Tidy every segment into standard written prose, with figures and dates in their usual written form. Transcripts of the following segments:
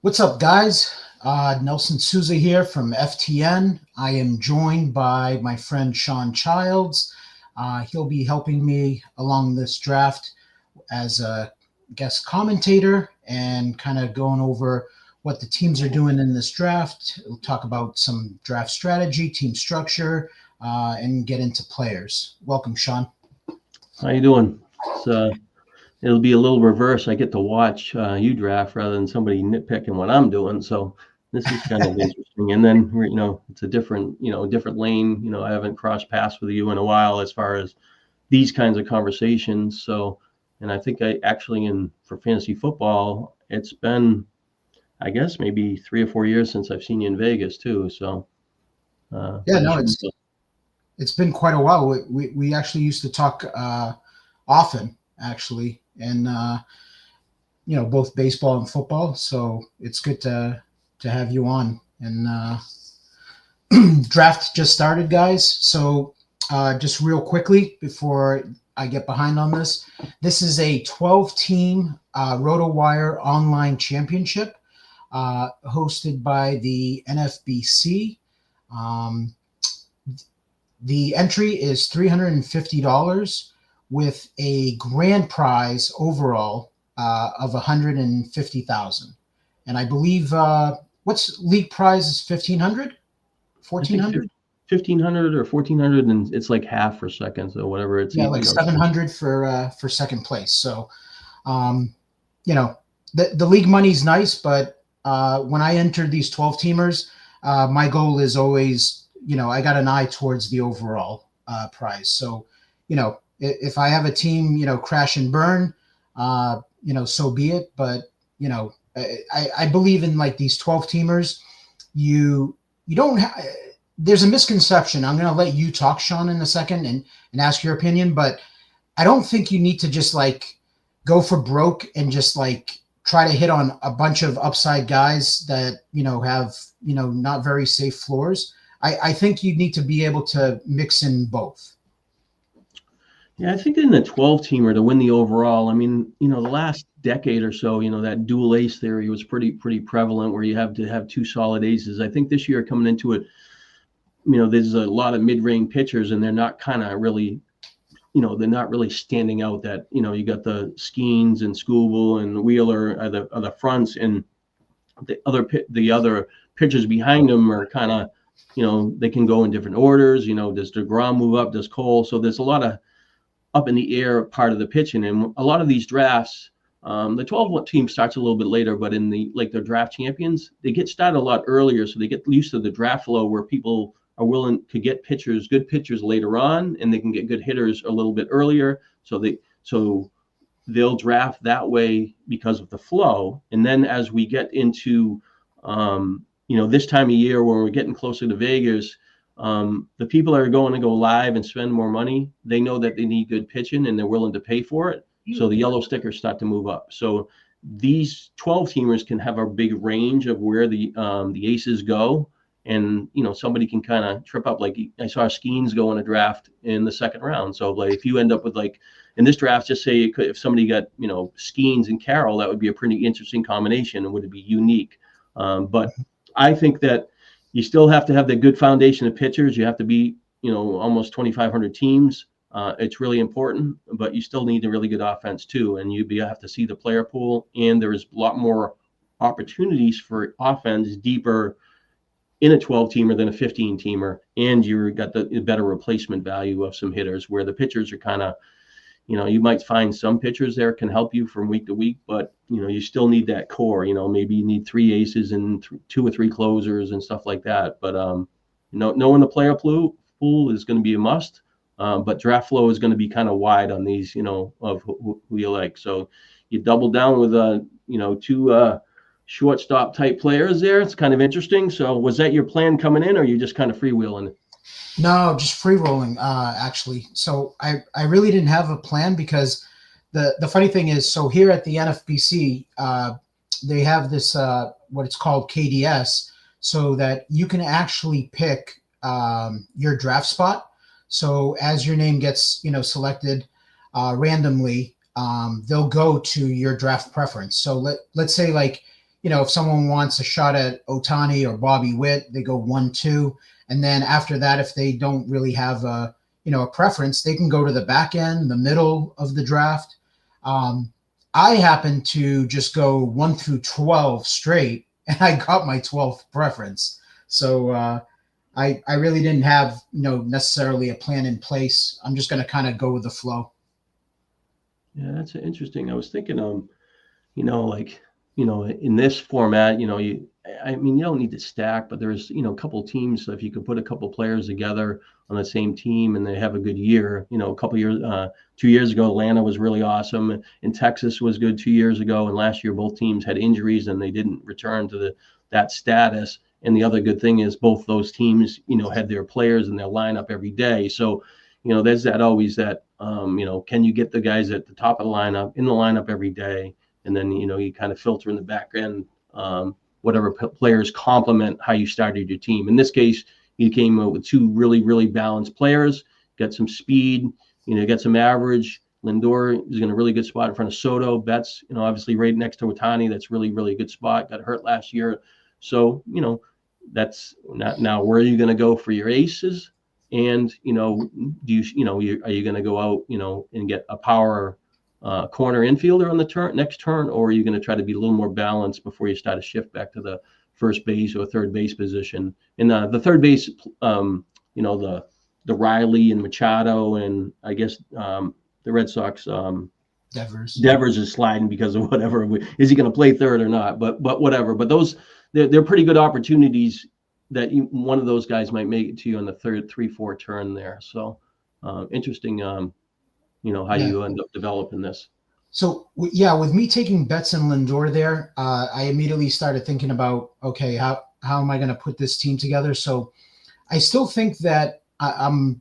What's up, guys? Nelson Sousa here from FTN. I am joined by my friend Sean Childs. He'll be helping me along this draft as a guest commentator and kind of going over what the teams are doing in this draft. We'll talk about some draft strategy, team structure, and get into players. Welcome, Sean. How you doing? It'll be a little reverse. I get to watch you draft rather than somebody nitpicking what I'm doing. So this is kind of interesting. And then, it's a different lane. I haven't crossed paths with you in a while as far as these kinds of conversations. So, and I think for fantasy football, it's been, I guess, maybe 3 or 4 years since I've seen you in Vegas too. So, it's been quite a while. We actually used to talk often, actually, and both baseball and football. So it's good to have you on. And draft just started, guys. So just real quickly before I get behind on this, this is a 12-team RotoWire Online Championship hosted by the NFBC. The entry is $350 with a grand prize overall of $150,000. And I believe what's league prize is $1,500, $1,400, $1,500 or $1,400, and it's like half for second, so whatever it's. Yeah, like $700 for second place. So, the league money's nice, but when I entered these 12-teamers, my goal is always, I got an eye towards the overall prize. So, if I have a team, crash and burn, so be it. But, I believe in like these 12-teamers, you don't there's a misconception. I'm going to let you talk, Sean, in a second and ask your opinion, but I don't think you need to just like go for broke and just like try to hit on a bunch of upside guys that, have, not very safe floors. I think you need to be able to mix in both. Yeah, I think in the 12-teamer to win the overall, the last decade or so, that dual ace theory was pretty prevalent where you have to have two solid aces. I think this year coming into it, there's a lot of mid-range pitchers and they're not kind of really, they're not really standing out that, you got the Skeens and Scooble and Wheeler are the fronts, and the other pitchers behind them are kind of, they can go in different orders. Does DeGrom move up? Does Cole? So there's a lot of up in the air part of the pitching. And a lot of these drafts, the 12 team starts a little bit later, but in the draft champions, they get started a lot earlier. So they get used to the draft flow where people are willing to get good pitchers later on, and they can get good hitters a little bit earlier. So they'll draft that way because of the flow. And then as we get into, this time of year when we're getting closer to Vegas, the people that are going to go live and spend more money, they know that they need good pitching and they're willing to pay for it. So the yellow stickers start to move up. So these 12-teamers can have a big range of where the aces go. And, somebody can kind of trip up. Like I saw Skeens go in a draft in the second round. So like if you end up with like in this draft, just say if somebody got, Skeens and Carroll, that would be a pretty interesting combination and would be unique. But I think that you still have to have the good foundation of pitchers. You have to be, almost 2,500 teams. It's really important, but you still need a really good offense too. And you have to see the player pool, and there's a lot more opportunities for offense deeper in a 12-teamer than a 15-teamer. And you got the better replacement value of some hitters where the pitchers are kind of, you might find some pitchers there can help you from week to week, but, you still need that core. Maybe you need 3 aces and 2 or 3 closers and stuff like that. But, knowing the player pool is going to be a must. But draft flow is going to be kind of wide on these, of who you like. So you double down with, 2 shortstop type players there. It's kind of interesting. So was that your plan coming in, or you just kind of freewheeling it? No, just free rolling, actually. So I really didn't have a plan because the funny thing is, so here at the NFBC, they have this, what it's called KDS, so that you can actually pick your draft spot. So as your name gets, selected randomly, they'll go to your draft preference. So let's say like, if someone wants a shot at Ohtani or Bobby Witt, they go 1-2. And then after that, if they don't really have a preference, they can go to the back end, the middle of the draft. I happen to just go 1 through 12 straight, and I got my 12th preference. So I really didn't have necessarily a plan in place. I'm just going to kind of go with the flow. Yeah, that's interesting. I was thinking, in this format, you don't need to stack, but there's, a couple of teams. So if you could put a couple of players together on the same team and they have a good year, a couple of years, 2 years ago, Atlanta was really awesome, and Texas was good 2 years ago. And last year, both teams had injuries and they didn't return to that status. And the other good thing is both those teams, had their players in their lineup every day. So, there's that always that, can you get the guys at the top of the lineup in the lineup every day? And then, you kind of filter in the back end, whatever players complement how you started your team. In this case, you came up with two really, really balanced players, got some speed, got some average. Lindor is in a really good spot in front of Soto. Betts, obviously right next to Ohtani. That's really, really good spot. Got hurt last year. So, that's not now where are you going to go for your aces? And, are you going to go out, and get a power corner infielder on the next turn, or are you going to try to be a little more balanced before you start to shift back to the first base or third base position? And the third base, the Riley and Machado, and I guess the Red Sox, Devers is sliding because of whatever. Is he going to play third or not? But whatever. But those they're pretty good opportunities that one of those guys might make it to you on the third, 3-4 turn there. So interesting. How you end up developing this. So with me taking Betts and Lindor there, I immediately started thinking about, okay, how am I going to put this team together? So I still think that I'm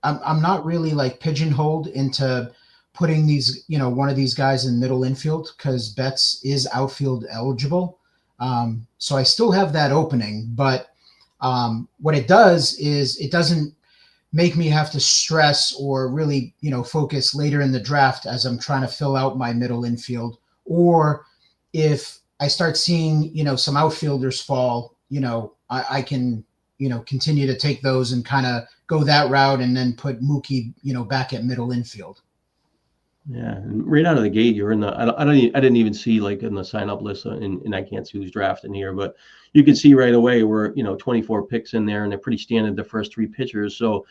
not really like pigeonholed into putting these, one of these guys in middle infield because Betts is outfield eligible. So I still have that opening, but what it does is it doesn't make me have to stress or really, focus later in the draft as I'm trying to fill out my middle infield. Or if I start seeing, some outfielders fall, I can, continue to take those and kind of go that route and then put Mookie, back at middle infield. Yeah, and right out of the gate, you're in the. I didn't even see like in the sign up list, and I can't see who's drafting here, but you can see right away where 24 picks in there, and they're pretty standard the first three pitchers. So,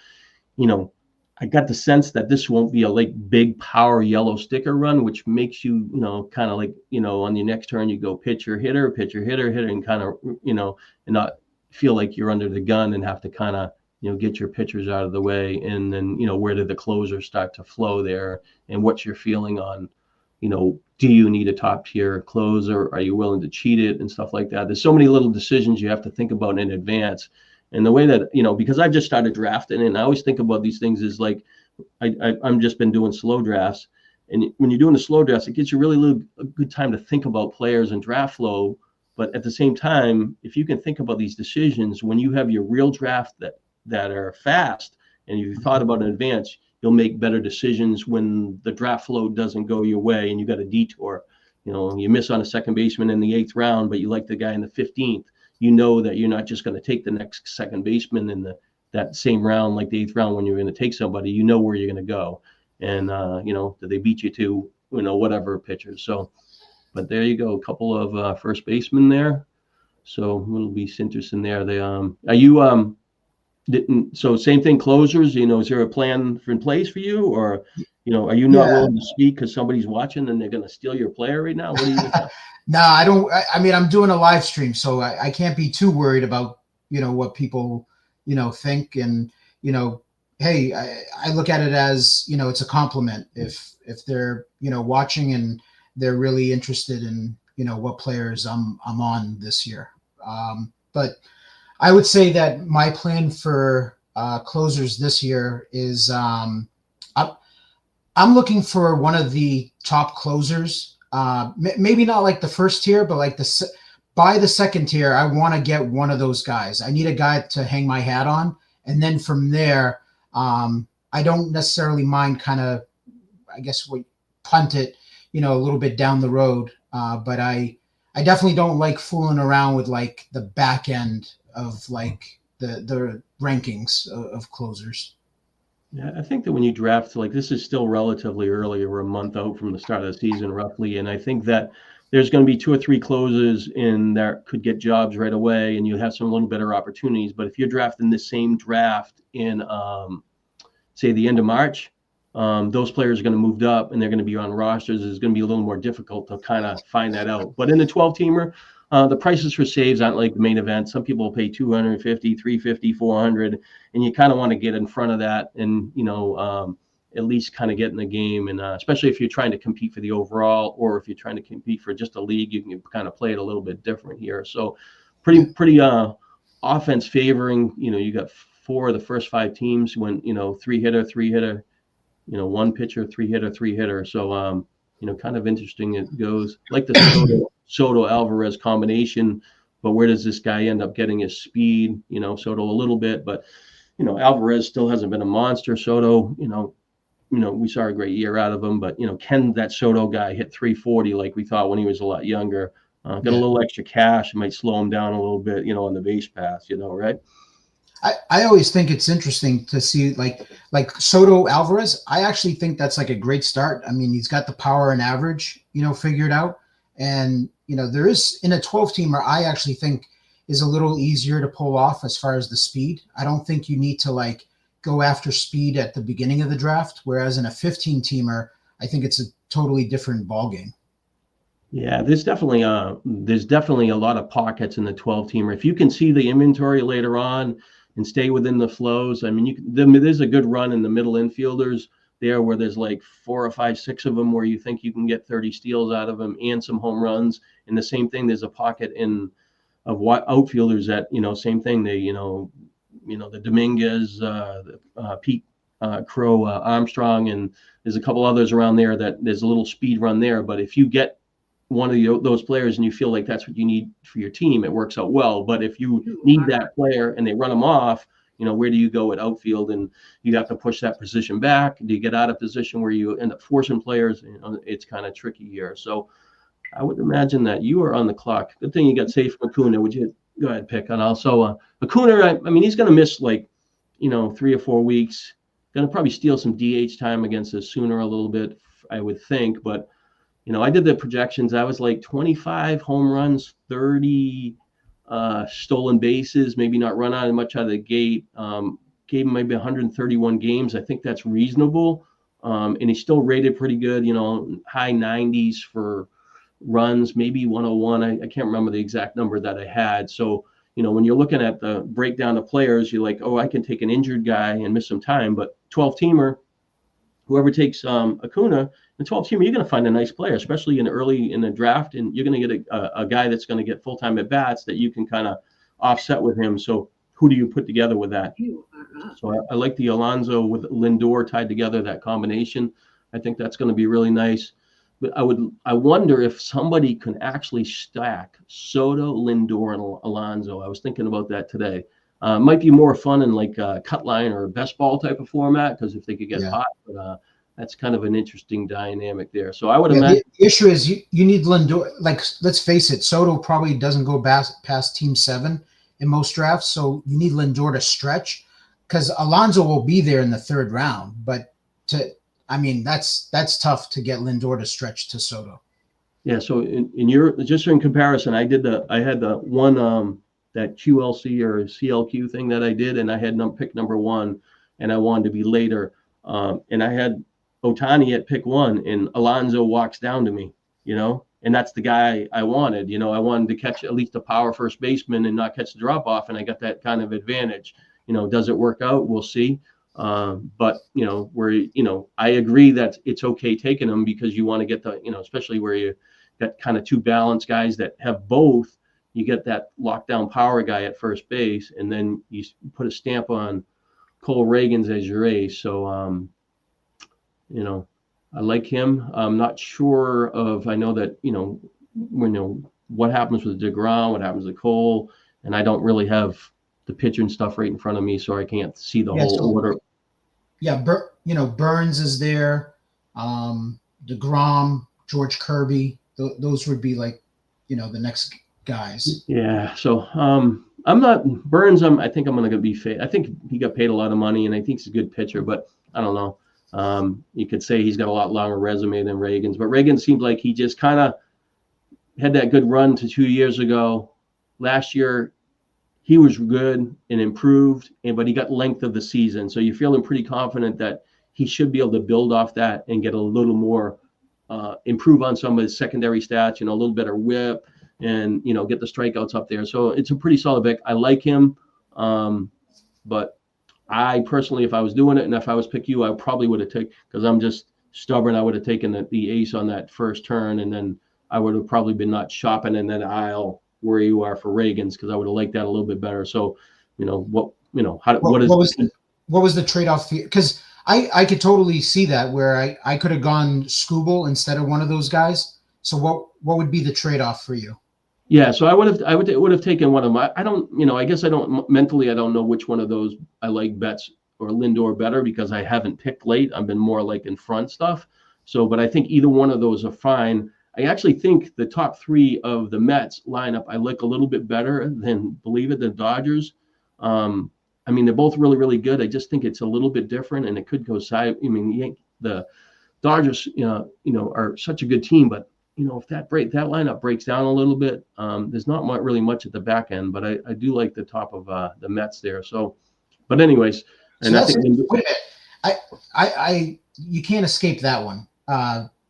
I got the sense that this won't be a like big power yellow sticker run, which makes you kind of like on your next turn you go pitcher hitter, and kind of and not feel like you're under the gun and have to kind of get your pitchers out of the way, and then where did the closers start to flow there, and what's your feeling on do you need a top tier closer, are you willing to cheat it and stuff like that. There's so many little decisions you have to think about in advance. And the way that because I've just started drafting, and I always think about these things is like I'm just been doing slow drafts, and when you're doing the slow drafts, it gives you really a good time to think about players and draft flow. But at the same time, if you can think about these decisions when you have your real draft that are fast and you've thought about in advance, you'll make better decisions when the draft flow doesn't go your way and you got a detour. You miss on a second baseman in the 8th round, but you like the guy in the 15th. That you're not just going to take the next second baseman in that same round, like the 8th round when you're going to take somebody. Where you're going to go, and do they beat you to whatever pitchers. So, but there you go, a couple of first basemen there. So it'll be interesting there. They are you so same thing, closers, is there a plan in place for you, or are you not willing to speak because somebody's watching and they're going to steal your player right now? What do you think? No, I don't. I mean, I'm doing a live stream, so I can't be too worried about what people think. And hey, I look at it as it's a compliment if they're watching and they're really interested in what players I'm on this year. But I would say that my plan for closers this year is I'm looking for one of the top closers. Maybe not like the first tier, but like by the second tier, I want to get one of those guys. I need a guy to hang my hat on. And then from there, I don't necessarily mind kind of, I guess, punt it, a little bit down the road. But I I definitely don't like fooling around with like the back end of like the rankings of closers. Yeah, I think that when you draft, like this is still relatively early. We're a month out from the start of the season, roughly, and I think that there's going to be two or three closes in that could get jobs right away, and you have some little better opportunities. But if you're drafting the same draft in, say, the end of March, those players are going to move up and they're going to be on rosters. It's going to be a little more difficult to kind of find that out. But in the 12-teamer, the prices for saves aren't like the main event. Some people pay 250, 350, 400, and you kind of want to get in front of that and, at least kind of get in the game. And especially if you're trying to compete for the overall, or if you're trying to compete for just a league, you can kind of play it a little bit different here. So pretty offense favoring. You got four of the first five teams went, three hitter, one pitcher, three hitter. So, kind of interesting. It goes like the Soto Alvarez combination, but where does this guy end up getting his speed? Soto a little bit, but, Alvarez still hasn't been a monster. Soto, we saw a great year out of him, but, can that Soto guy hit 340 like we thought when he was a lot younger? Got a little extra cash, might slow him down a little bit, on the base pass, right? I always think it's interesting to see like Soto Alvarez. I actually think that's like a great start. I mean, he's got the power and average, figured out. And, there is in a 12-teamer, I actually think is a little easier to pull off as far as the speed. I don't think you need to like go after speed at the beginning of the draft. Whereas in a 15-teamer, I think it's a totally different ballgame. Yeah, there's definitely a lot of pockets in the 12-teamer. If you can see the inventory later on and stay within the flows, I mean, there's a good run in the middle infielders there where there's like 4 or 5, 6 of them where you think you can get 30 steals out of them and some home runs. And the same thing, there's a pocket of outfielders that, same thing. They, the Dominguez, Pete Crow, Armstrong, and there's a couple others around there that there's a little speed run there. But if you get one of those players and you feel like that's what you need for your team, it works out well. But if you need that player and they run them off, where do you go at outfield? And you have to push that position back. Do you get out of position where you end up forcing players? It's kind of tricky here. So I would imagine that you are on the clock. Good thing you got safe Acuna. Would you go ahead, pick? And also Acuna, I mean, he's going to miss like, 3 or 4 weeks. Going to probably steal some DH time against us sooner a little bit, I would think. But I did the projections. I was like 25 home runs, 30 stolen bases, maybe not run out much out of the gate. Gave him maybe 131 games. I think that's reasonable. And he's still rated pretty good, high 90s for runs, maybe 101. I can't remember the exact number that I had. So, when you're looking at the breakdown of players, you're like, oh, I can take an injured guy and miss some time. But 12-teamer, whoever takes Acuna, the 12-teamer, you're going to find a nice player, especially early in the draft, and you're going to get a guy that's going to get full-time at bats that you can kind of offset with him. So who do you put together with that? So I like the Alonso with Lindor tied together, that combination. I think that's going to be really nice. But I wonder if somebody can actually stack Soto, Lindor, and Alonso. I was thinking about that today. Might be more fun in like a cut line or a best ball type of format, because if they could get hot, but that's kind of an interesting dynamic there. So I would imagine the issue is you need Lindor. Like, let's face it, Soto probably doesn't go past Team 7 in most drafts, so you need Lindor to stretch, because Alonso will be there in the 3rd round. But that's tough to get Lindor to stretch to Soto. Yeah. So in comparison, I had the one that QLC or CLQ thing that I did, and I had pick number 1, and I wanted to be later. And I had Ohtani at pick 1, and Alonso walks down to me, and that's the guy I wanted. I wanted to catch at least a power first baseman and not catch the drop off, and I got that kind of advantage. Does it work out? We'll see. But I agree that it's okay taking them, because you want to get the, especially where you got kind of 2 balanced guys that have both. You get that lockdown power guy at first base, and then you put a stamp on Cole Reagans as your ace. So, I like him. I'm not sure I know that, what happens with DeGrom, what happens with Cole, and I don't really have the pitcher and stuff right in front of me, so I can't see the whole order. Yeah, Burns is there, DeGrom, George Kirby. Those would be like the next guys. Yeah. So I'm not Burns. I think I'm going to be. I think he got paid a lot of money, and I think he's a good pitcher. But I don't know. You could say he's got a lot longer resume than Reagan's, but Reagan seemed like he just kind of had that good run to 2 years ago. Last year, he was good and improved, but he got length of the season. So you're feeling pretty confident that he should be able to build off that and get a little more, improve on some of his secondary stats, a little better whip and, get the strikeouts up there. So it's a pretty solid pick. I like him. But I personally, if I was doing it and if I was pick you, I probably would have taken, because I'm just stubborn, I would have taken the ace on that first turn, and then I would have probably been not shopping in that aisle where you are for Reagan's, because I would have liked that a little bit better. So, what was the trade-off? Because I could totally see that where I could have gone Skubal instead of one of those guys. So what would be the trade-off for you? Yeah, so I would have taken one of my. I don't, I guess I don't mentally. I don't know which one of those I like Betts or Lindor better, because I haven't picked late. I've been more like in front stuff. So, but I think either one of those are fine. I actually think the top three of the Mets lineup I like a little bit better than, believe it, the Dodgers. They're both really, really good. I just think it's a little bit different, and it could go side. The Dodgers, are such a good team, but if that lineup breaks down a little bit, there's not really much at the back end. But I do like the top of the Mets there. So, but anyways, and so I think wait a minute, you can't escape that one.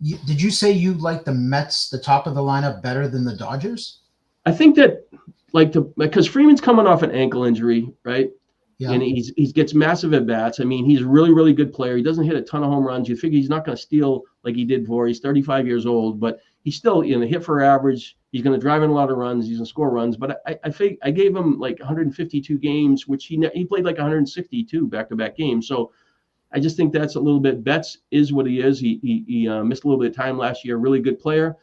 Did you say you like the Mets, the top of the lineup, better than the Dodgers? I think that because Freeman's coming off an ankle injury, right? Yeah. And he gets massive at bats. He's a really, really good player. He doesn't hit a ton of home runs. You figure he's not going to steal like he did before. He's 35 years old, but he's still hit for average. He's going to drive in a lot of runs. He's going to score runs. But I think I gave him like 152 games, which he played like 162 back-to-back games. So I just think that's a little bit. Betts is what he is. He missed a little bit of time last year. Really good player.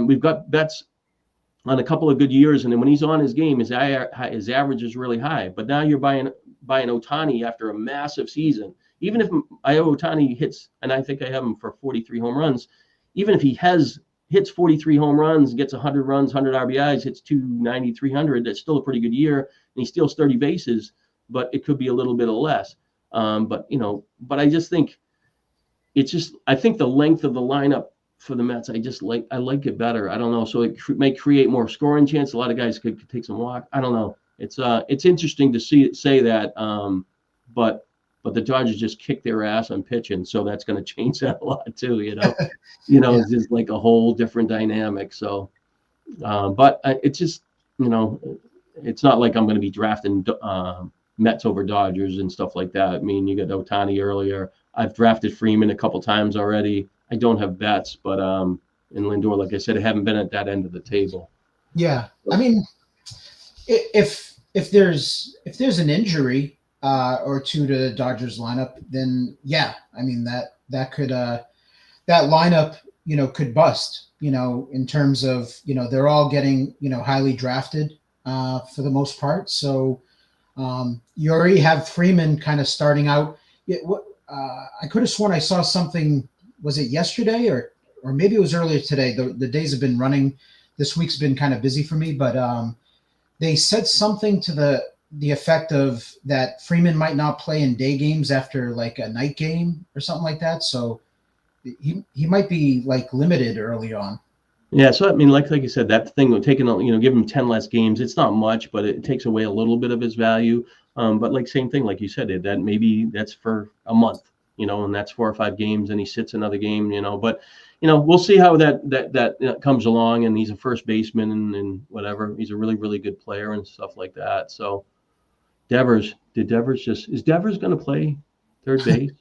We've got Betts on a couple of good years, and then when he's on his game, his average is really high. But now you're buying Ohtani after a massive season. Even if Ohtani hits, and I think I have him for 43 home runs, even if he hits 43 home runs, gets 100 runs, 100 RBIs, hits 290, 300, that's still a pretty good year, and he steals 30 bases, but it could be a little bit less. But I just think I think the length of the lineup for the Mets, I like it better. I don't know. So it may create more scoring chance. A lot of guys could take some walk. I don't know. It's interesting to say that. But the Dodgers just kicked their ass on pitching, so that's going to change that a lot too. Yeah. It's just like a whole different dynamic. So, but it's just it's not like I'm going to be drafting Mets over Dodgers and stuff like that. You got Ohtani earlier. I've drafted Freeman a couple times already. I don't have Betts, but in Lindor, like I said, I haven't been at that end of the table. Yeah, if there's an injury or two to the Dodgers lineup, then yeah, that could that lineup could bust. In terms of they're all getting highly drafted for the most part. So you already have Freeman kind of starting out. I could have sworn I saw something. Was it yesterday or maybe it was earlier today? The days have been running. This week's been kind of busy for me, but they said something to the effect of that Freeman might not play in day games after like a night game or something like that. So he might be like limited early on. Yeah, so like you said, that thing of taking give him 10 less games, it's not much, but it takes away a little bit of his value. But same thing, like you said, that maybe that's for a month. And that's 4 or 5 games, and he sits another game, but, we'll see how that comes along. And he's a first baseman and whatever. He's a really, really good player and stuff like that. So is Devers going to play third base?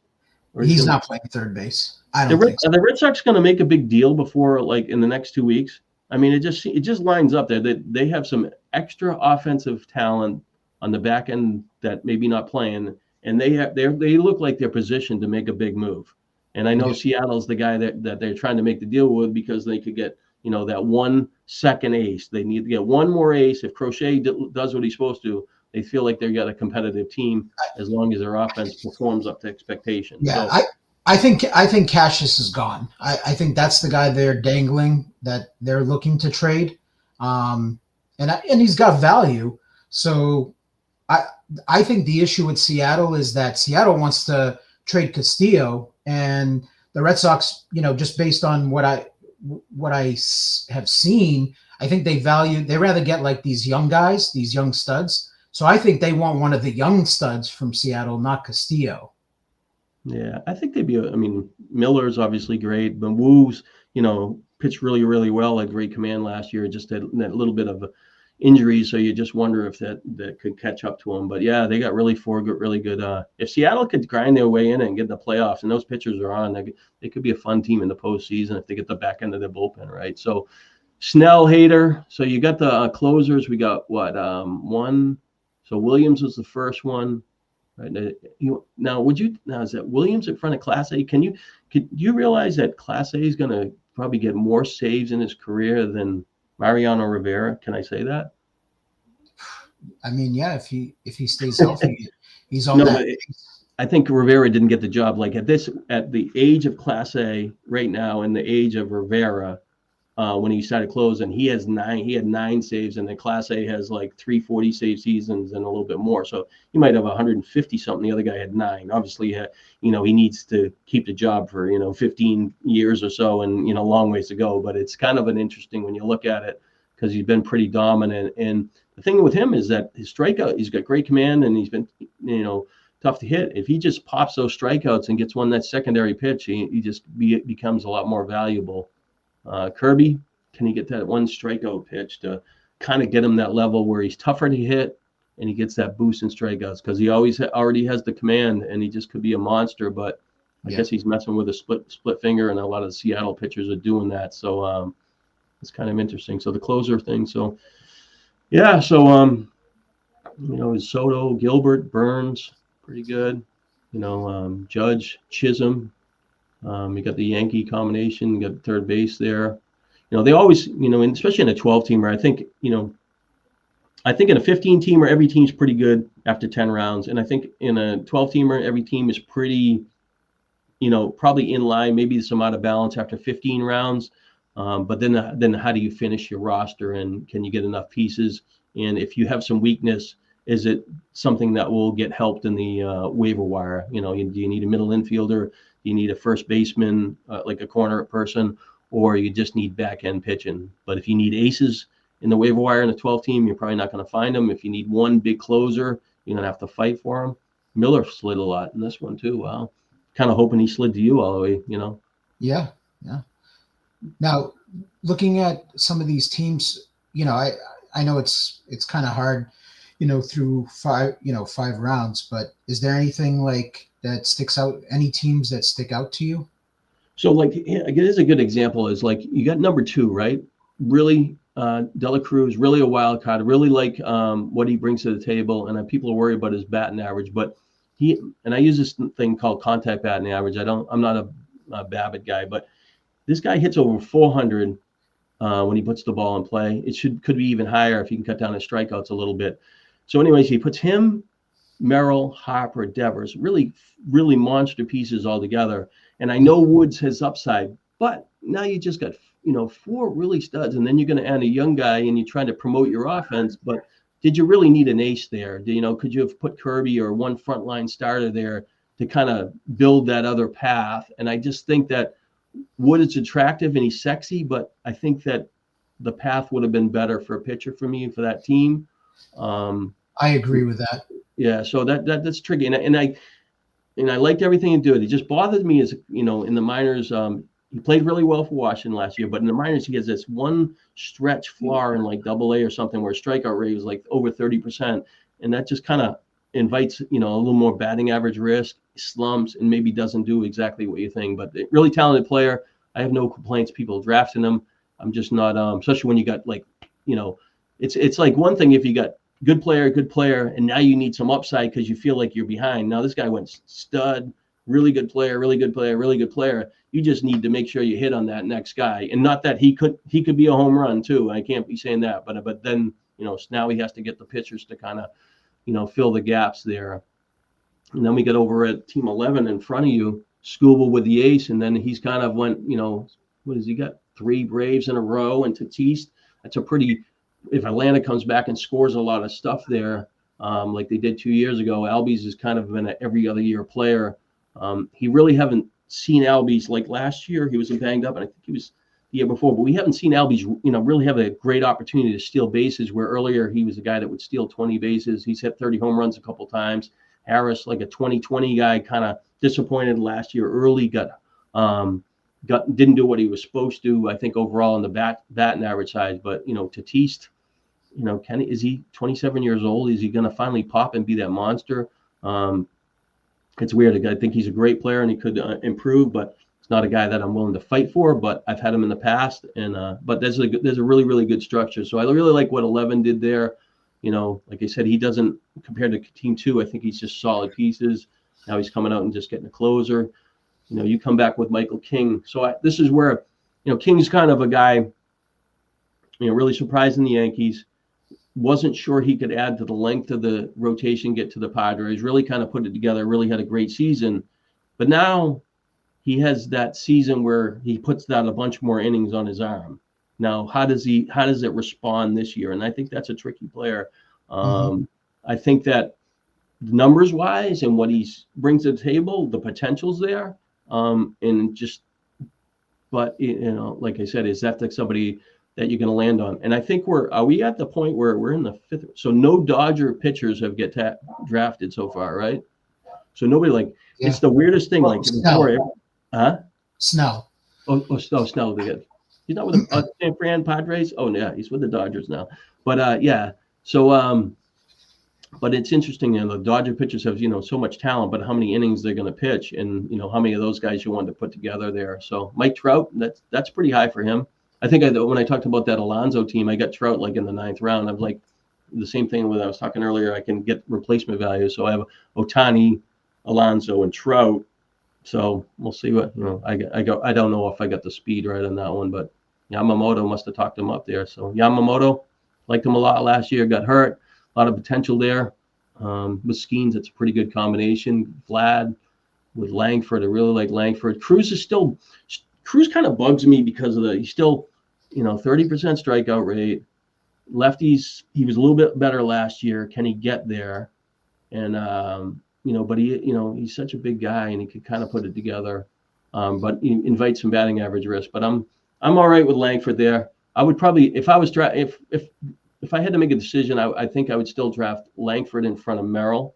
Or he's not playing third base. I don't think so. Are the Red Sox going to make a big deal before, like in the next 2 weeks? It just lines up there that they have some extra offensive talent on the back end that maybe not playing. And they look like they're positioned to make a big move. And I know Seattle's the guy that they're trying to make the deal with, because they could get, that 1 second ace. They need to get one more ace. If Crochet does what he's supposed to, they feel like they've got a competitive team as long as their offense performs up to expectation. Yeah, so, I think Cassius is gone. I think that's the guy they're dangling, that they're looking to trade. And he's got value. So I I think the issue with Seattle is that Seattle wants to trade Castillo, and the Red Sox, just based on what I have seen, I think they rather get like these young guys, these young studs. So I think they want one of the young studs from Seattle, not Castillo. Yeah, I think they'd be. I mean, Miller's obviously great, but Woo's, pitched really, really well at great command last year. Just that little bit of injury, so you just wonder if that could catch up to him. But yeah, they got really four good, really good. If Seattle could grind their way in and get in the playoffs, and those pitchers are on, they could be a fun team in the postseason if they get the back end of their bullpen right. So Snell, Hader. So you got the closers. We got what one. So Williams was the first one. Right now, is that Williams in front of Class A? Could you realize that Class A is going to probably get more saves in his career than Mariano Rivera? Can I say that? I mean, yeah, if he stays healthy, he's on No, that. I think Rivera didn't get the job. Like at the age of Class A right now, and the age of Rivera, when he started closing, he had 9 saves, and the Class A has like 340 save seasons and a little bit more. So he might have 150 something. The other guy had 9. Obviously, he needs to keep the job for 15 years or so, and long ways to go. But it's kind of an interesting when you look at it, because he's been pretty dominant. And the thing with him is that his strikeout, he's got great command, and he's been tough to hit. If he just pops those strikeouts and gets one that secondary pitch, he just becomes a lot more valuable. Kirby, can he get that one strikeout pitch to kind of get him that level where he's tougher to hit and he gets that boost in strikeouts, because he already has the command, and he just could be a monster. But I guess he's messing with a split finger, and a lot of the Seattle pitchers are doing that. So it's kind of interesting. So the closer thing. So yeah. So Soto, Gilbert, Burns, pretty good. Judge, Chisholm. You got the Yankee combination. You got third base there. They always, and especially in a 12-teamer, I think in a 15-teamer, every team's pretty good after 10 rounds. And I think in a 12-teamer, every team is pretty, probably in line, maybe some out of balance after 15 rounds. But then how do you finish your roster, and can you get enough pieces? And if you have some weakness, is it something that will get helped in the waiver wire? Do you need a middle infielder? You need a first baseman, like a corner person, or you just need back end pitching. But if you need aces in the waiver wire in the 12 team, you're probably not going to find them. If you need one big closer, you're going to have to fight for them. Miller slid a lot in this one too. Wow. Kind of hoping he slid to you all the way, Yeah. Now, looking at some of these teams, I know it's kind of hard, through 5 rounds, but is there anything like that sticks out? Any teams that stick out to you? So like, I guess a good example is like, you got number 2, right? Really, Dela Cruz, really a wild card, really like what he brings to the table. And people are worried about his batting average, but I use this thing called contact batting average. I'm not a Babbitt guy, but this guy hits over 400 when he puts the ball in play. It could be even higher if he can cut down his strikeouts a little bit. So anyways, he puts him, Merrill, Harper, Devers, really, really monster pieces all together. And I know Woods has upside, but now you just got, 4 really studs, and then you're going to add a young guy, and you're trying to promote your offense. But did you really need an ace there? Could you have put Kirby or one frontline starter there to kind of build that other path? And I just think that Wood is attractive and he's sexy, but I think that the path would have been better for a pitcher for me, for that team. I agree with that. Yeah, so that's tricky, and I liked everything he did. It just bothered me as in the minors. He played really well for Washington last year, but in the minors he has this one stretch floor in like Double-A or something where strikeout rate was like over 30%, and that just kind of invites a little more batting average risk, slumps, and maybe doesn't do exactly what you think. But really talented player. I have no complaints people drafting him. I'm just not, especially when you got like, it's like one thing if you got good player, and now you need some upside because you feel like you're behind. Now this guy went stud, really good player, really good player, really good player. You just need to make sure you hit on that next guy, and not that he could be a home run too. I can't be saying that, but then now he has to get the pitchers to kind of fill the gaps there. And then we get over at team 11 in front of you, Skubal with the ace, and then he's kind of went, what has he got? 3 Braves in a row, and Tatis. that's a pretty, if Atlanta comes back and scores a lot of stuff there, like they did 2 years ago, Albies has kind of been an every other year player. He really haven't seen Albies like last year. He was banged up, and I think he was the year before, but we haven't seen Albies, really have a great opportunity to steal bases, where earlier he was a guy that would steal 20 bases. He's hit 30 home runs a couple times. Harris, like a 2020 guy, kind of disappointed last year early, didn't do what he was supposed to, I think, overall on the bat and average side. But, Tatis, Kenny, is he 27 years old? Is he going to finally pop and be that monster? It's weird. I think he's a great player and he could improve, but it's not a guy that I'm willing to fight for. But I've had him in the past, and but there's a really, really good structure. So I really like what 11 did there. Like I said, he doesn't, compared to team 2, I think he's just solid pieces. Now he's coming out and just getting a closer. You come back with Michael King. So this is where, King's kind of a guy, really surprising the Yankees. Wasn't sure he could add to the length of the rotation, get to the Padres, really kind of put it together, really had a great season. But now he has that season where he puts down a bunch more innings on his arm. Now, how does it respond this year? And I think that's a tricky player. I think that numbers wise and what he brings to the table, the potential's there. But like I said, is that like somebody that you're going to land on? And I think are we at the point where we're in the 5th? So no Dodger pitchers have drafted so far, right? So nobody it's the weirdest thing. Well, Snell. Snell. Snell. He's not with the San Fran Padres. Oh yeah, he's with the Dodgers now. But yeah. So but it's interesting. The Dodger pitchers have so much talent, but how many innings they're going to pitch, and how many of those guys you want to put together there. So Mike Trout, that's pretty high for him. I think when I talked about that Alonso team, I got Trout in the 9th round. I'm like the same thing when I was talking earlier. I can get replacement value, so I have Ohtani, Alonso, and Trout. So we'll see what I don't know if I got the speed right on that one, but Yamamoto must have talked him up there. So Yamamoto, liked him a lot last year. Got hurt, a lot of potential there. With Skeens, it's a pretty good combination. Vlad with Langford, I really like Langford. Cruz kind of bugs me because he's still, 30% strikeout rate. Lefties, he was a little bit better last year. Can he get there? And, but he's such a big guy and he could kind of put it together. But he invites some batting average risk. But I'm all right with Langford there. I would probably, if I was if I had to make a decision, I think I would still draft Langford in front of Merrill.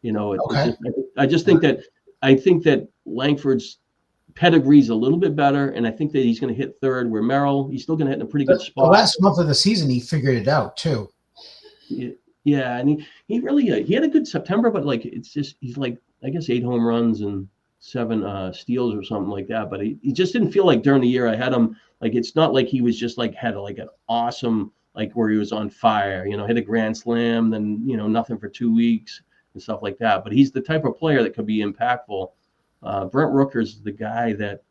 Okay. I think that Langford's pedigree's a little bit better, and I think that he's going to hit 3rd, where Merrill, he's still going to hit in a pretty good spot. The last month of the season, he figured it out too. Yeah, and he really he had a good September, but it's just he's I guess 8 home runs and 7 steals or something like that. But he just didn't feel like during the year I had him it's not like he was just had an awesome where he was on fire, hit a grand slam, then nothing for 2 weeks and stuff like that. But he's the type of player that could be impactful. Brent Rooker's the guy that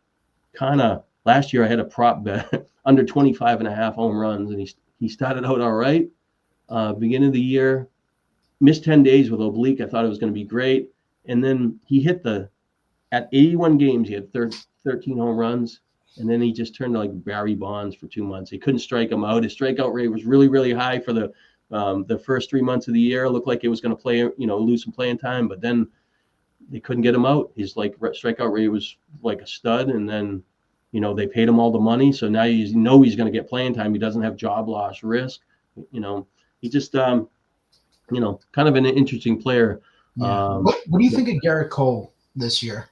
kind of last year I had a prop bet under 25.5 home runs, and he started out all right. Beginning of the year, missed 10 days with oblique. I thought it was going to be great, and then he hit at 81 games he had 13 home runs, and then he just turned to Barry Bonds for 2 months. He couldn't strike him out. His strikeout rate was really, really high for the first 3 months of the year. It looked like it was going to play, lose some playing time, but then they couldn't get him out. His strikeout rate was like a stud, and then they paid him all the money, so now he's going to get playing time. He doesn't have job loss risk. He just kind of an interesting player. Yeah. What do you think of Garrett Cole this year?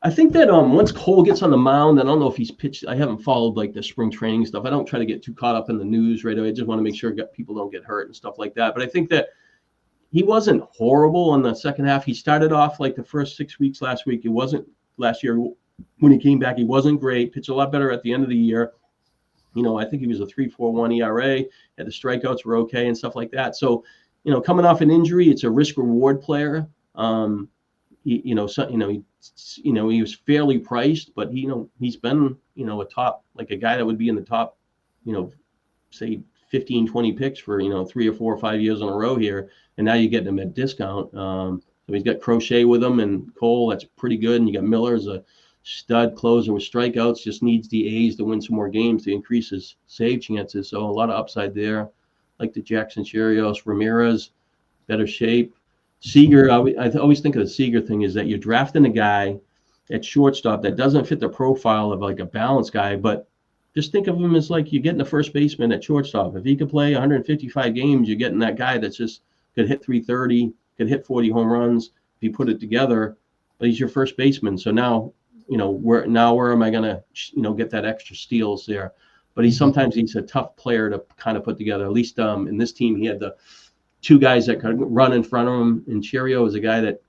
I think that once Cole gets on the mound, I don't know if he's pitched. I haven't followed the spring training stuff. I don't try to get too caught up in the news right away. I just want to make sure people don't get hurt and stuff like that. But I think that he wasn't horrible in the second half. He started off the first 6 weeks last week. It wasn't last year when he came back. He wasn't great. Pitched a lot better at the end of the year. I think he was a 3.41 ERA. And the strikeouts were okay and stuff like that. So, coming off an injury, it's a risk reward player. He was fairly priced, but he's been a top, a guy that would be in the top, say 15, 20 picks for 3 or 4 or 5 years in a row here, and now you get him at discount. So he's got Crochet with him and Cole. That's pretty good, and you got Miller as a stud closer with strikeouts, just needs the A's to win some more games to increase his save chances. So a lot of upside there. Like the Jackson Chirios, Ramirez, better shape. Seager, I always think of the Seager thing is that you're drafting a guy at shortstop that doesn't fit the profile of like a balanced guy, but just think of him as like you're getting a first baseman at shortstop. If he could play 155 games, you're getting that guy that's just could hit 330, could hit 40 home runs if you put it together, but he's your first baseman. So now, where am I going to, get that extra steals there? But sometimes he's a tough player to kind of put together. At least in this team, he had the two guys that could run in front of him. And Cherio is a guy that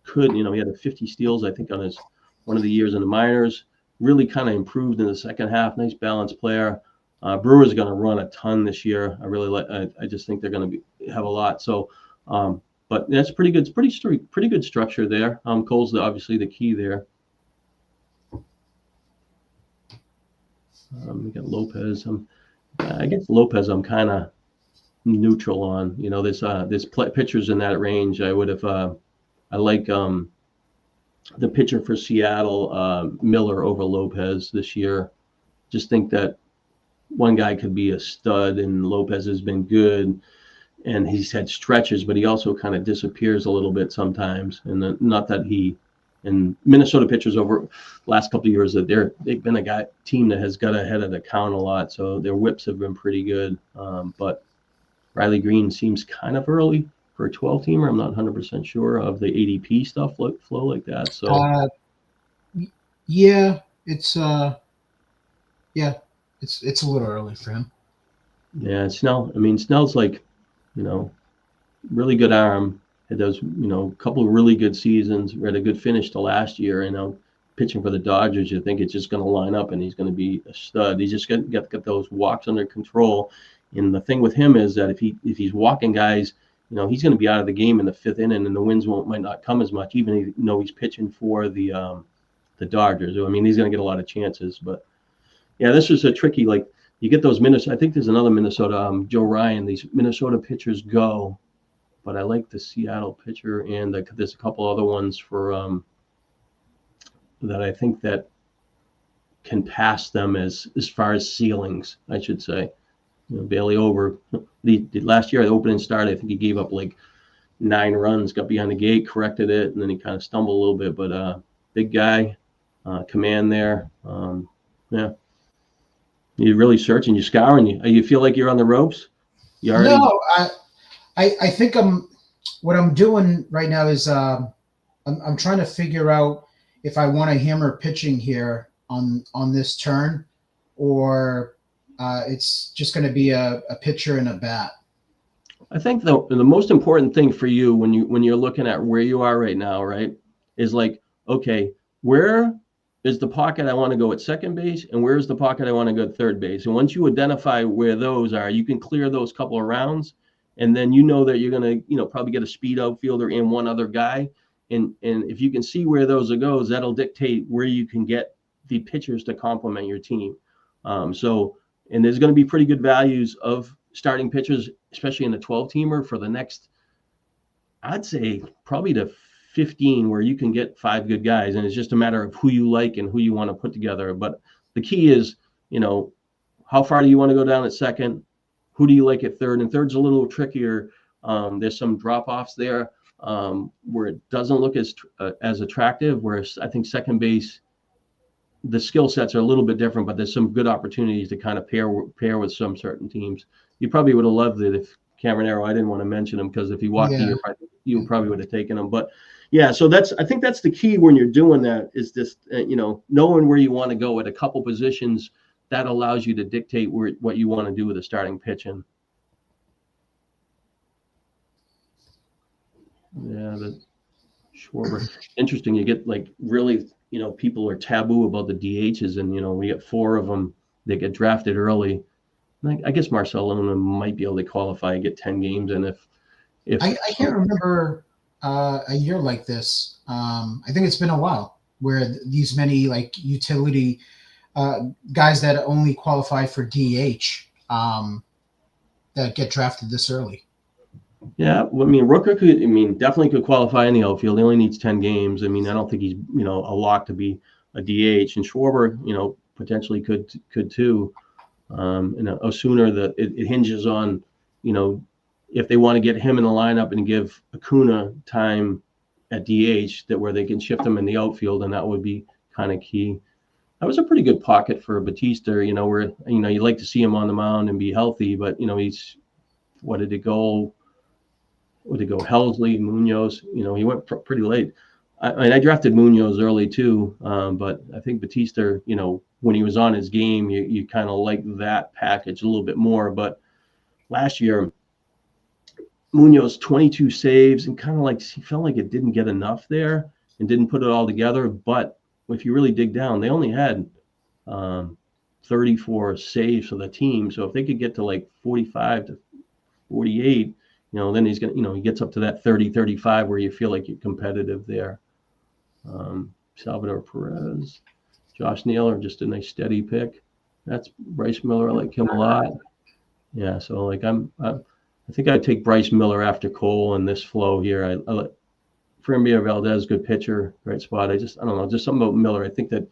could, he had a 50 steals, I think, on his one of the years in the minors. Really kind of improved in the second half. Nice balanced player. Brewer's going to run a ton this year. I really like. I just think they're going to have a lot. So, but that's pretty good. It's pretty good structure there. Cole's obviously the key there. We got Lopez. I guess Lopez I'm kind of neutral on. There's pitchers in that range. I would have. I like the pitcher for Seattle, Miller over Lopez this year. Just think that one guy could be a stud, and Lopez has been good, and he's had stretches, but he also kind of disappears a little bit sometimes. And not that and Minnesota pitchers over last couple of years that they've been a team that has got ahead of the count a lot, so their whips have been pretty good. But Riley Green seems kind of early for a 12-teamer. I'm not 100% sure of the ADP stuff flow like that. So yeah, it's a little early for him. Yeah, Snell's like, really good arm. It does, a couple of really good seasons. We had a good finish to last year. Pitching for the Dodgers, you think it's just going to line up and he's going to be a stud. He's just got those walks under control. And the thing with him is that if he's walking guys, he's going to be out of the game in the fifth inning, and the wins might not come as much, even though he's pitching for the Dodgers. He's going to get a lot of chances. But yeah, this is a tricky. Like you get those Minnesota. I think there's another Minnesota, Joe Ryan. These Minnesota pitchers go, but I like the Seattle pitcher, and there's a couple other ones for that I think that can pass them as far as ceilings, I should say. Bailey Over, last year, the opening start, I think he gave up like 9 runs, got behind the gate, corrected it, and then he kind of stumbled a little bit. But big guy, command there. Yeah. You're really searching, you're scouring. You feel like you're on the ropes? No, I think what I'm doing right now is I'm trying to figure out if I want to hammer pitching here on this turn, or it's just going to be a pitcher and a bat. I think the most important thing for you when you're looking at where you are right now, right, is like, okay, where is the pocket I want to go at second base, and where's the pocket I want to go at third base? And once you identify where those are, you can clear those couple of rounds, and then that you're going to probably get a speed outfielder and one other guy. And if you can see where those goes, that'll dictate where you can get the pitchers to complement your team. And there's going to be pretty good values of starting pitchers, especially in the 12-teamer for the next, I'd say probably to 15, where you can get 5 good guys. And it's just a matter of who you like and who you want to put together. But the key is, how far do you want to go down at second? Who do you like at third? And third's a little trickier. There's some drop-offs there where it doesn't look as attractive, whereas I think second base, the skill sets are a little bit different, but there's some good opportunities to kind of pair with some certain teams. You probably would have loved it if Cameron, I didn't want to mention him because if he walked to you probably would have taken him. But yeah, so I think that's the key when you're doing that, is just, knowing where you want to go at a couple positions. That allows you to dictate what you want to do with the starting pitching. Yeah, Schwarber. Interesting. You get like really, people are taboo about the DHs, and we get 4 of them that get drafted early. I guess Marcell Lemon might be able to qualify and get 10 games. And if I can't remember a year like this. I think it's been a while where these many like utility guys that only qualify for DH that get drafted this early. Yeah, Rooker definitely could qualify in the outfield. He only needs 10 games. I don't think he's, a lock to be a DH, and Schwarber, potentially could too. And Osuna, it hinges on, if they want to get him in the lineup and give Acuna time at DH, that where they can shift him in the outfield, and that would be kind of key. That was a pretty good pocket for Batista, where, you like to see him on the mound and be healthy, but, he's, what did it go? Helsley, Munoz, he went pretty late. I drafted Munoz early too, but I think Batista, when he was on his game, you kind of like that package a little bit more. But last year, Munoz 22 saves, and kind of like he felt like it didn't get enough there and didn't put it all together. But if you really dig down, they only had 34 saves for the team. So if they could get to like 45 to 48, then he's going to, he gets up to that 30, 35 where you feel like you're competitive there. Salvador Perez, Josh Naylor, just a nice steady pick. That's Bryce Miller. I like him a lot. Yeah, so like I think I'd take Bryce Miller after Cole in this flow here. I let Framber Valdez, good pitcher, right spot. I don't know, just something about Miller. I think that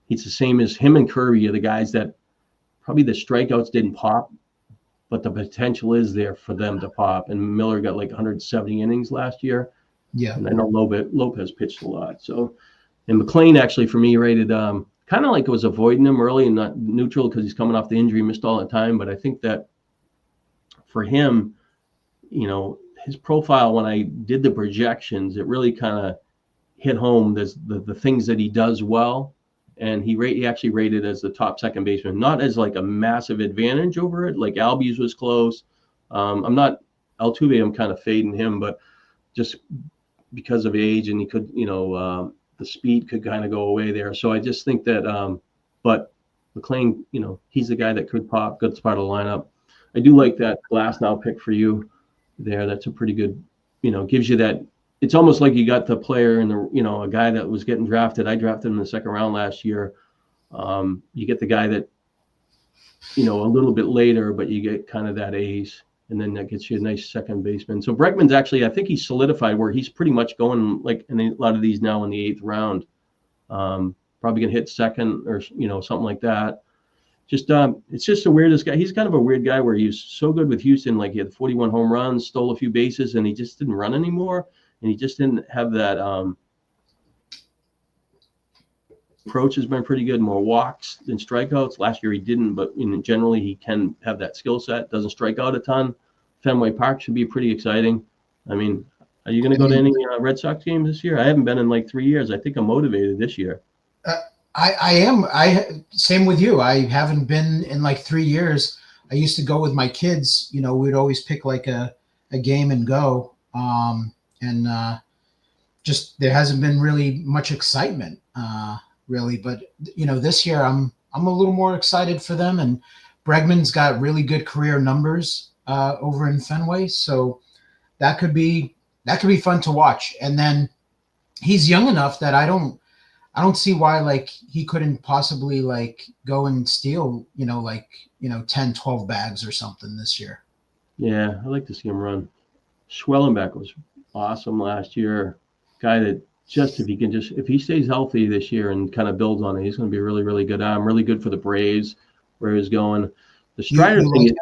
he's the same as him and Kirby are the guys that probably the strikeouts didn't pop, but the potential is there for them to pop. And Miller got like 170 innings last year. Yeah. And I know Lopez pitched a lot. So, and McLean actually for me rated kind of like it was avoiding him early and not neutral because he's coming off the injury, missed all the time. But I think that for him, his profile, when I did the projections, it really kind of hit home the things that he does well. And he actually rated as the top second baseman, not as like a massive advantage over it. Like Albies was close. I'm not Altuve. I'm kind of fading him, but just because of age, and he could, the speed could kind of go away there. So I just think that, but McLean, he's the guy that could pop, good spot of the lineup. I do like that Glasnow pick for you there. That's a pretty good, gives you that. It's almost like you got the player and a guy that was getting drafted. I drafted him in the second round last year. You get the guy that, a little bit later, but you get kind of that ace, and then that gets you a nice second baseman. So Bregman's actually, I think he's solidified where he's pretty much going like in a lot of these now in the 8th round. Probably gonna hit second or something like that. Just it's just the weirdest guy. He's kind of a weird guy where he was so good with Houston, like he had 41 home runs, stole a few bases, and he just didn't run anymore. And he just didn't have that approach has been pretty good, more walks than strikeouts. Last year he didn't, but generally he can have that skill set, doesn't strike out a ton. Fenway Park should be pretty exciting. I mean, are you going to go to any Red Sox games this year? I haven't been in like 3 years. I think I'm motivated this year. I am. Same with you. I haven't been in like 3 years. I used to go with my kids. We'd always pick like a game and go. Just there hasn't been really much excitement, really. But this year I'm a little more excited for them. And Bregman's got really good career numbers over in Fenway, so that could be fun to watch. And then he's young enough that I don't see why like he couldn't possibly like go and steal 10, 12 bags or something this year. Yeah, I like to see him run. Schwellenbeck was awesome last year. Guy that if he stays healthy this year and kind of builds on it, he's going to be really, really good. I'm really good for the Braves where he's going. The Strider thing, like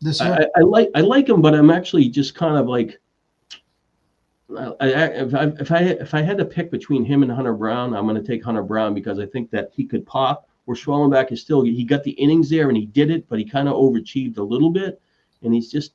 this year? I like him, but I'm actually just kind of like, if I had to pick between him and Hunter Brown, I'm going to take Hunter Brown because I think that he could pop. Where Schwellenbeck is still, he got the innings there and he did it, but he kind of overachieved a little bit, and he's just.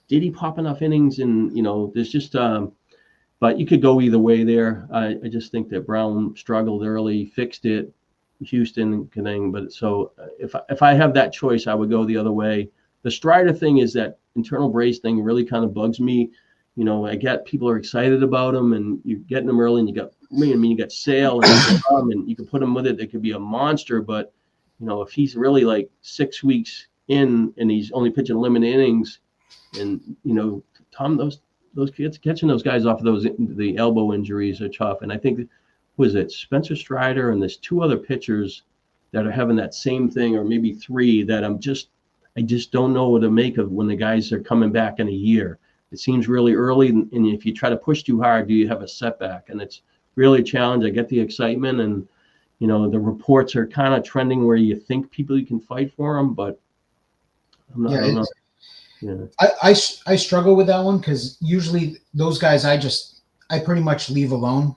Did he pop enough innings? And, there's just, but you could go either way there. I just think that Brown struggled early, fixed it, Houston thing. But so if I have that choice, I would go the other way. The Strider thing is that internal brace thing really kind of bugs me. I get people are excited about him and you're getting them early and you got Sale and you can put him with it. It could be a monster, but, if he's really like 6 weeks in and he's only pitching limited innings, and Tom, those kids catching those guys off of the elbow injuries are tough. And I think Spencer Strider and there's 2 other pitchers that are having that same thing, or maybe 3 that I just don't know what to make of when the guys are coming back in a year. It seems really early, and if you try to push too hard, do you have a setback? And it's really a challenge. I get the excitement, and the reports are kind of trending where you think you can fight for him, but I Yeah, don't know. Yeah. I struggle with that one because usually those guys I pretty much leave alone.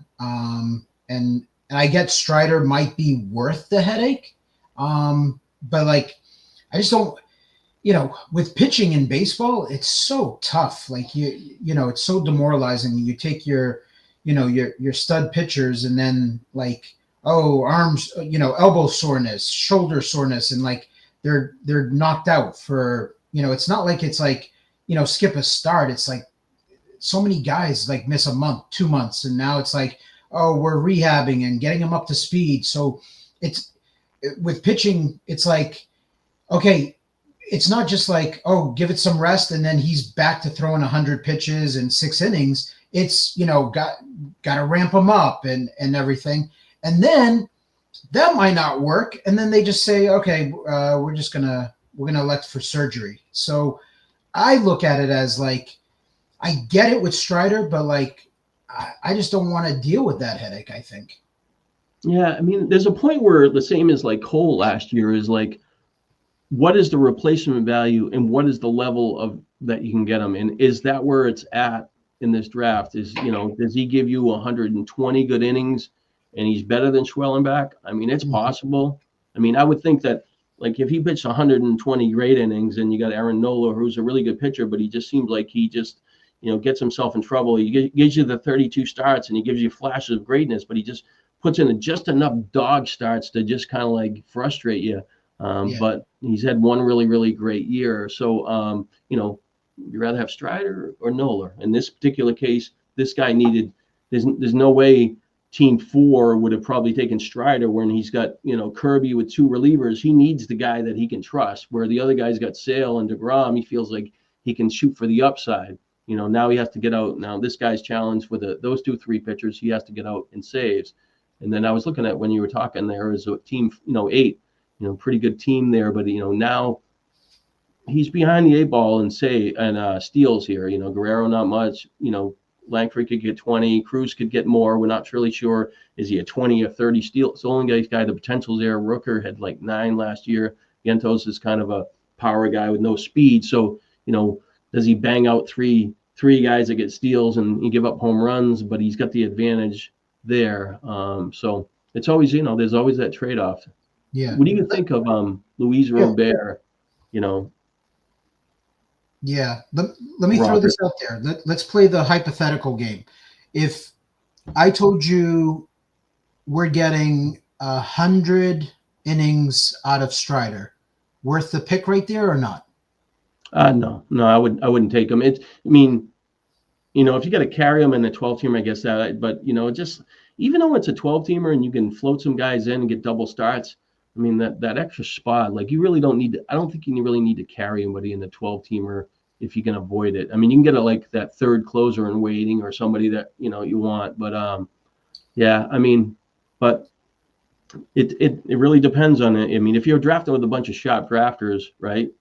And I get Strider might be worth the headache, but like I just don't. With pitching in baseball, it's so tough. Like it's so demoralizing. You take your stud pitchers, and then like, oh, arms, elbow soreness, shoulder soreness, and like they're knocked out for, it's not like it's like, skip a start. It's like so many guys like miss a month, 2 months, and now it's like, oh, we're rehabbing and getting them up to speed. So with pitching, it's like, okay, it's not just like, oh, give it some rest and then he's back to throwing 100 pitches and 6 innings. It's, got to ramp him up and everything. And then that might not work. And then they just say, okay, we're going to elect for surgery. So I look at it as like, I get it with Strider, but like, I just don't want to deal with that headache, I think. Yeah. I mean, there's a point where the same as like Cole last year is like, what is the replacement value and what is the level of that you can get him? And is that where it's at in this draft? Is, does he give you 120 good innings and he's better than Schwellenbach? I mean, it's possible. I mean, I would think that like if he pitched 120 great innings and you got Aaron Nola, who's a really good pitcher, but he just seems like he just, gets himself in trouble. He gives you the 32 starts and he gives you flashes of greatness, but he just puts in just enough dog starts to just kind of like frustrate you. But he's had one really, really great year. So, you'd rather have Strider or Nola. In this particular case, this guy there's no way Team 4 would have probably taken Strider when he's got, Kirby with 2 relievers. He needs the guy that he can trust, where the other guy's got Sale and DeGrom. He feels like he can shoot for the upside. Now he has to get out. Now this guy's challenged with those 2-3 pitchers. He has to get out and saves. And then I was looking at when you were talking, there is a team, 8. Pretty good team there, but now he's behind the 8 ball and steals here. Guerrero not much. Langford could get 20. Cruz could get more. We're not really sure. Is he a 20 or 30 steal? It's the only guy the potential's there. Rooker had like 9 last year. Vientos is kind of a power guy with no speed. So does he bang out three guys that get steals and you give up home runs? But he's got the advantage there. So it's always there's always that trade-off. Yeah. What do you think of Luis Robert? Yeah. Let me throw this out there. Let's play the hypothetical game. If I told you we're getting 100 innings out of Strider, worth the pick right there or not? No, I wouldn't take him. If you got to carry him in a 12-teamer, I guess that. But just even though it's a 12-teamer and you can float some guys in and get double starts. I mean, that extra spot, like you really don't need to, I don't think you really need to carry anybody in the 12-teamer if you can avoid it. I mean, you can get like that third closer in waiting or somebody that, you want. But, yeah, I mean, but it really depends on it. I mean, if you're drafting with a bunch of sharp drafters, right,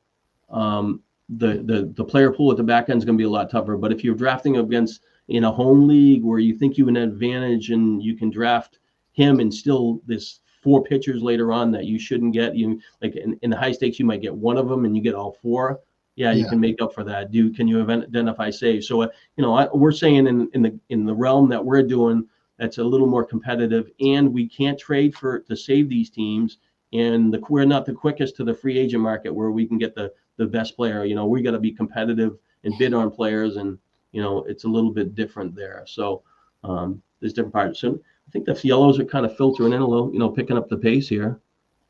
the player pool at the back end is going to be a lot tougher. But if you're drafting against in a home league where you think you have an advantage and you can draft him and still this 4 pitchers later on that you shouldn't get, like in the high stakes, you might get one of them and you get all 4. Yeah, you can make up for that. Can you identify saves? So, we're saying in the realm that we're doing, that's a little more competitive, and we can't trade to save these teams. And we're not the quickest to the free agent market where we can get the best player. We got to be competitive and bid on players, and it's a little bit different there. So there's different parts. So I think the yellows are kind of filtering in a little, picking up the pace here.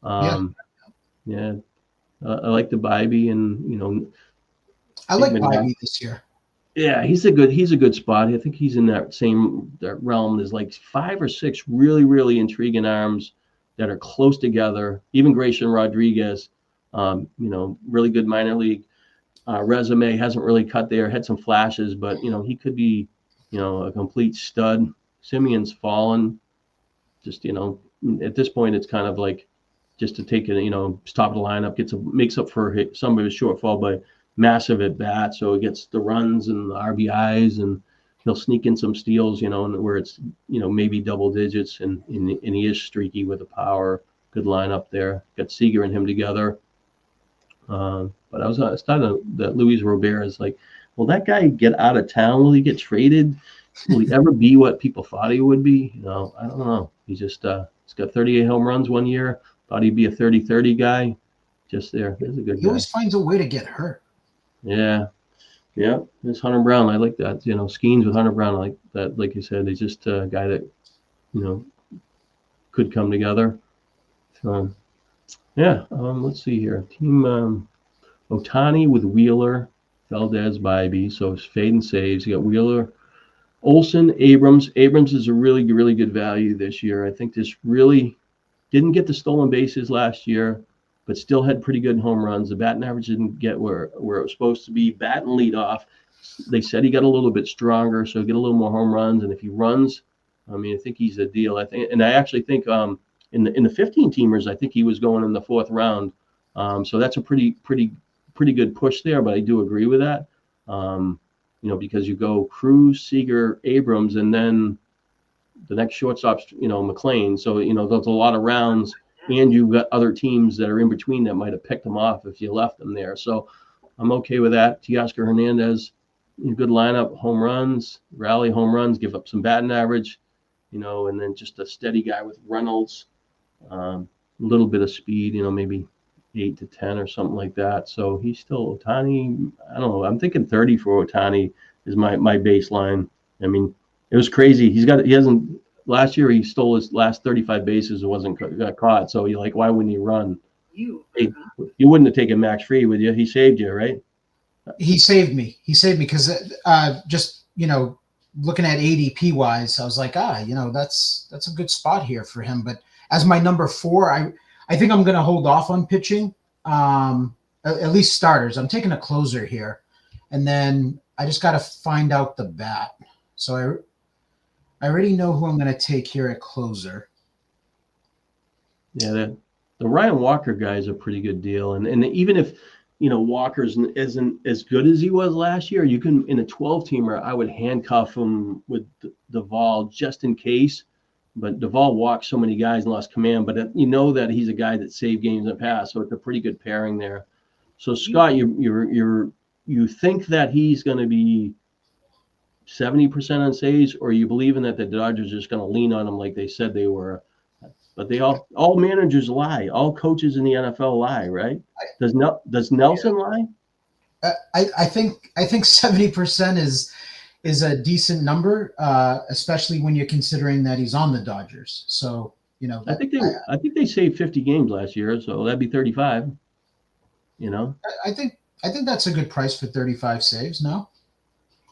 Yeah. I like the Bybee, and I like Bybee this year. Yeah, he's a good spot. I think he's in that realm. There's like 5 or 6 really, really intriguing arms that are close together. Even Grayson Rodriguez, really good minor league resume, hasn't really cut there, had some flashes, but he could be, a complete stud. Simeon's fallen. Just at this point, it's kind of like just to take it, top of the lineup, makes up for some of his shortfall by massive at bat, so it gets the runs and the RBIs, and he'll sneak in some steals, where it's, maybe double digits, and he is streaky with the power. Good lineup there. Got Seager and him together. But I was thought that Luis Robert is like, will that guy get out of town? Will he get traded? Will he ever be what people thought he would be? I don't know. He's just he's got 38 home runs one year. Thought he'd be a 30-30 guy. Just there. He's a good guy. He always finds a way to get hurt. Yeah. Yeah. There's Hunter Brown. I like that. Skeens with Hunter Brown. I like that. Like you said, he's just a guy that, could come together. So, yeah. Let's see here. Team Ohtani with Wheeler, Valdez, Bybee. So it's fade and saves. You got Wheeler, Olsen, Abrams. Abrams is a really, really good value this year. I think this really didn't get the stolen bases last year, but still had pretty good home runs. The batting average didn't get where it was supposed to be. Bat and lead off. They said he got a little bit stronger, so get a little more home runs. And if he runs, I think he's a deal. I actually think in the 15-teamers, I think he was going in the 4th round. So that's a pretty good push there. But I do agree with that. Because you go Cruz, Seager, Abrams, and then the next shortstop's, McLean. So, there's a lot of rounds, and you've got other teams that are in between that might have picked them off if you left them there. So I'm okay with that. Teoscar Hernandez, good lineup, home runs, rally home runs, give up some batting average, and then just a steady guy with Reynolds, a little bit of speed, maybe 8 to 10 or something like that. So he's still Ohtani. I don't know. I'm thinking 30 for Ohtani is my baseline. It was crazy. Last year he stole his last 35 bases and got caught. So you're like, why wouldn't he run? You wouldn't have taken Max Fried with you. He saved you, right? He saved me because just, looking at ADP wise, I was like, that's a good spot here for him. But as my number 4, I think I'm going to hold off on pitching, at least starters. I'm taking a closer here, and then I just got to find out the bat. So I already know who I'm going to take here at closer. Yeah, the Ryan Walker guy is a pretty good deal, and even if Walker isn't as good as he was last year, you can, in a 12-teamer, I would handcuff him with Duvall just in case. But Duvall walked so many guys and lost command. But that he's a guy that saved games in the past, so it's a pretty good pairing there. So Scott, you think that he's going to be 70% on saves, or you believing that the Dodgers are just going to lean on him like they said they were? But they all managers lie, all coaches in the NFL lie, right? Does Nelson lie? I think 70% is a decent number, especially when you're considering that he's on the Dodgers. So I think they saved 50 games last year, so that'd be 35. I think that's a good price for 35 saves. No.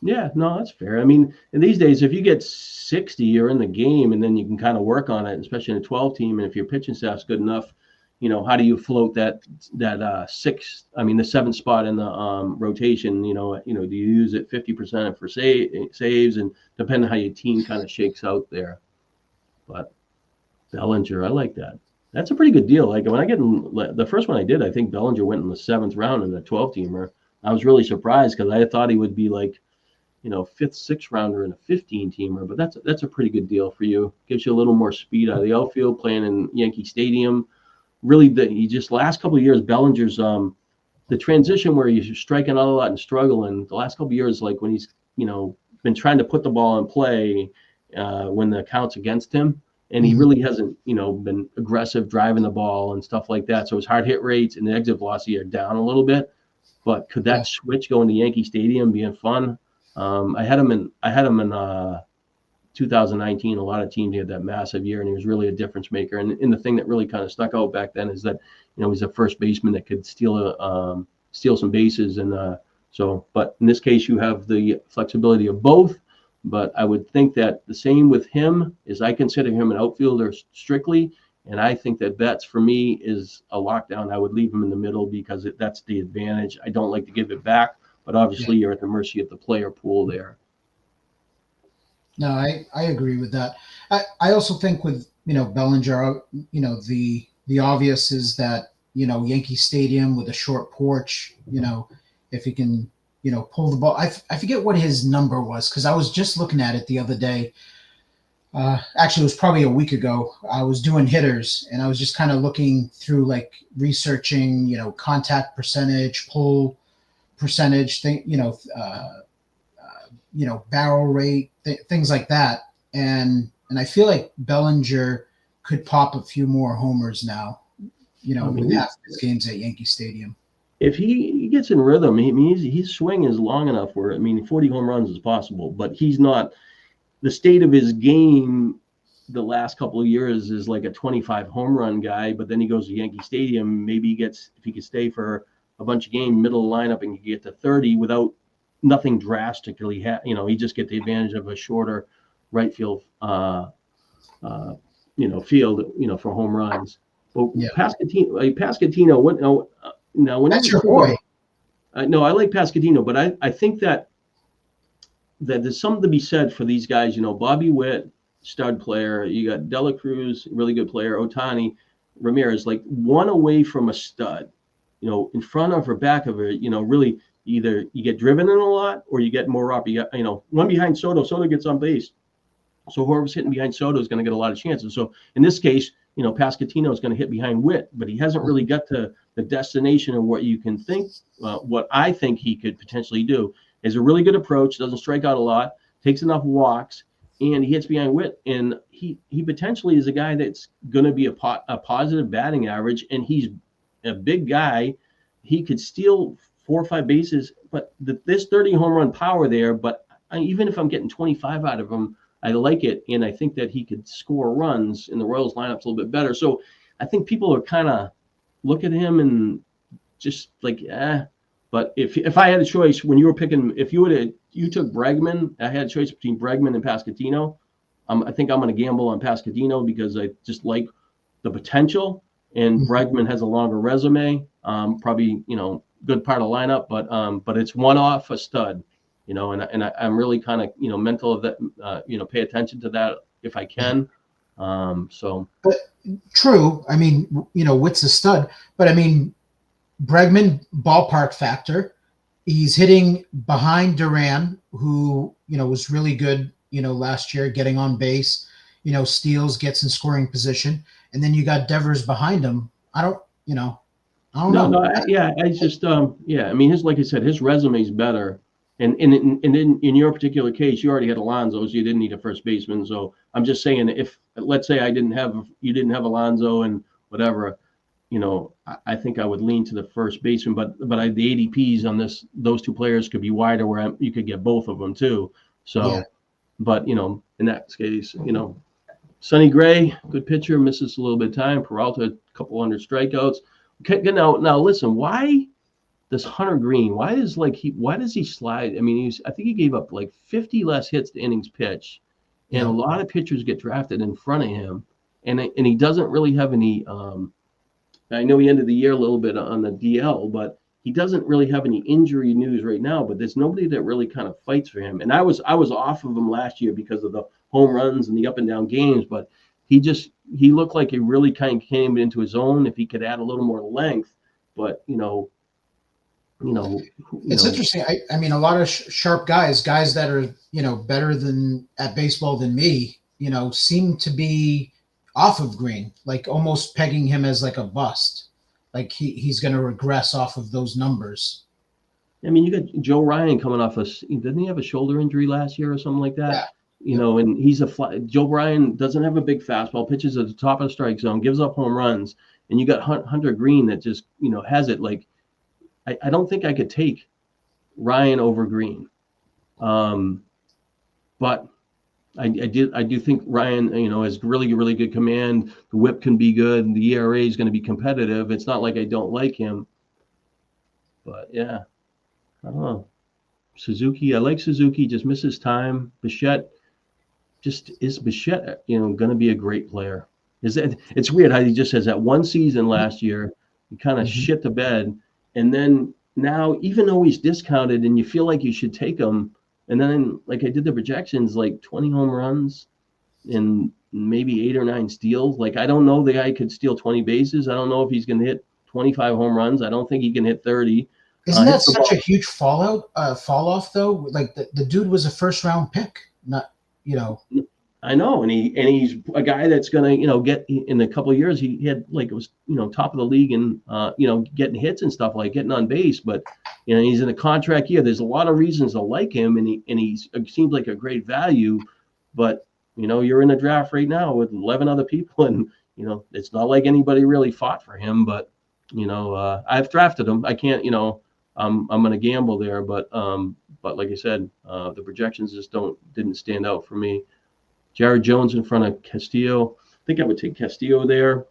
Yeah, no, that's fair. In these days, if you get 60, you're in the game, and then you can kind of work on it, especially in a 12-team. And if your pitching staff's good enough, how do you float that 7th spot in the rotation? Do you use it 50% for saves, and depending on how your team kind of shakes out there. But Bellinger, I like that. That's a pretty good deal. Like when I get the first one I did, I think Bellinger went in the 7th round in the 12-teamer. I was really surprised because I thought he would be like, 5th, 6th rounder in a 15-teamer, but that's a pretty good deal for you. Gives you a little more speed out of the outfield playing in Yankee Stadium. Really, last couple of years, Bellinger's the transition where he's striking out a lot and struggling. The last couple of years, like when he's been trying to put the ball in play when the count's against him, and he really hasn't been aggressive driving the ball and stuff like that. So his hard hit rates and the exit velocity are down a little bit. But could that switch going to Yankee Stadium being fun? I had him in 2019. A lot of teams, he had that massive year, and he was really a difference maker. And the thing that really kind of stuck out back then is that he's a first baseman that could steal some bases, and but in this case you have the flexibility of both. But I would think that the same with him is I consider him an outfielder strictly, and I think that Betts for me is a lockdown. I would leave him in the middle because that's the advantage. I don't like to give it back, but obviously you're at the mercy of the player pool there. No, I agree with that. I also think with Bellinger, the obvious is that Yankee Stadium with a short porch, if he can pull the ball. I forget what his number was because I was just looking at it the other day. Actually, it was probably a week ago. I was doing hitters and I was just kind of looking through, like, researching, contact percentage, pull percentage, barrel rate, things like that. And I feel like Bellinger could pop a few more homers now, I with mean, half his games at Yankee Stadium. if he gets in rhythm, his swing is long enough where 40 home runs is possible, but he's not. The state of his game the last couple of years is like a 25 home run guy, but then he goes to Yankee Stadium. Maybe if he could stay for a bunch of games, middle of the lineup, and get to 30 without nothing drastically. He just get the advantage of a shorter right field, field, for home runs. Well, Yeah. Pascatino, what now? When That's you your think boy. no, I like Pascatino, but I think that there's something to be said for these guys. Bobby Witt, stud player. You got Dela Cruz, really good player. Ohtani, Ramirez, like one away from a stud. In front of or back of it. Really either you get driven in a lot or you get more up. You got one behind Soto. Soto gets on base, so whoever's hitting behind Soto is going to get a lot of chances. So in this case, Pascatino is going to hit behind Witt, but he hasn't really got to the destination of what you can think. What I think he could potentially do is a really good approach. Doesn't strike out a lot, takes enough walks, and he hits behind Witt. And he potentially is a guy that's going to be a positive batting average, and he's a big guy. He could steal 4 or 5 bases, but this 30 home run power there. But even if I'm getting 25 out of him, I like it, and I think that he could score runs, and the Royals lineup's a little bit better. So I think people are kind of look at him and just like, But if I had a choice, when you were picking, if you took Bregman, I had a choice between Bregman and Pascatino. I think I'm going to gamble on Pascatino because I just like the potential, and Bregman has a longer resume. Probably good part of the lineup, but it's one off a stud. And I'm really kind of mental of that. Pay attention to that if I can. So True. I mean, Witt's a stud, but I mean, Bregman, ballpark factor. He's hitting behind Duran, who was really good, last year, getting on base, steals, gets in scoring position, and then you got Devers behind him. I don't know. I just I mean, like I said, his resume is better. And in your particular case, you already had Alonso, so you didn't need a first baseman. So I'm just saying, if let's say you didn't have Alonso and whatever, I think I would lean to the first baseman. But the ADPs on those two players could be wider where you could get both of them too. So, Yeah. But in that case, Sonny Gray, good pitcher, misses a little bit of time. Peralta, a couple hundred strikeouts. Okay, now listen, why does Hunter Green? Why does he slide? I mean, I think he gave up like 50 less hits to innings pitched, and a lot of pitchers get drafted in front of him, and he doesn't really have any. I know he ended the year a little bit on the DL, but he doesn't really have any injury news right now. But there's nobody that really kind of fights for him. And I was off of him last year because of the home runs and the up and down games, but he looked like he really kind of came into his own if he could add a little more length. But It's interesting. I mean, a lot of sharp guys that are better at baseball than me, seem to be off of Green, like almost pegging him as like a bust, like he's going to regress off of those numbers. I mean, you got Joe Ryan coming off didn't he have a shoulder injury last year or something like that? Yeah. And Joe Ryan doesn't have a big fastball, pitches at the top of the strike zone, gives up home runs, and you got Hunter Green that just has it. Like I don't think I could take Ryan over Green, but I do think Ryan has really, really good command. The whip can be good, and the ERA is going to be competitive. It's not like I don't like him, but yeah, I don't know. Suzuki, I like Suzuki, just misses time. Bichette, going to be a great player? It's weird how he just has that one season last year, he kind of shit the bed, and then now, even though he's discounted and you feel like you should take him, and then like I did the projections, like 20 home runs and maybe 8 or 9 steals. Like I don't know the guy could steal 20 bases. I don't know if he's going to hit 25 home runs. I don't think he can hit 30. Isn't Hit that for such a ball. huge fall off though? Like the dude was a first round pick, not, you know. I know, and he's a guy that's gonna, get in a couple of years. He had like it was, top of the league and getting hits and stuff like getting on base. But he's in a contract year. There's a lot of reasons to like him, and he seems like a great value. But you're in a draft right now with 11 other people, and it's not like anybody really fought for him. But I've drafted him. I can't, I'm gonna gamble there, but like I said, the projections just didn't stand out for me. Jared Jones in front of Castillo. I think I would take Castillo there.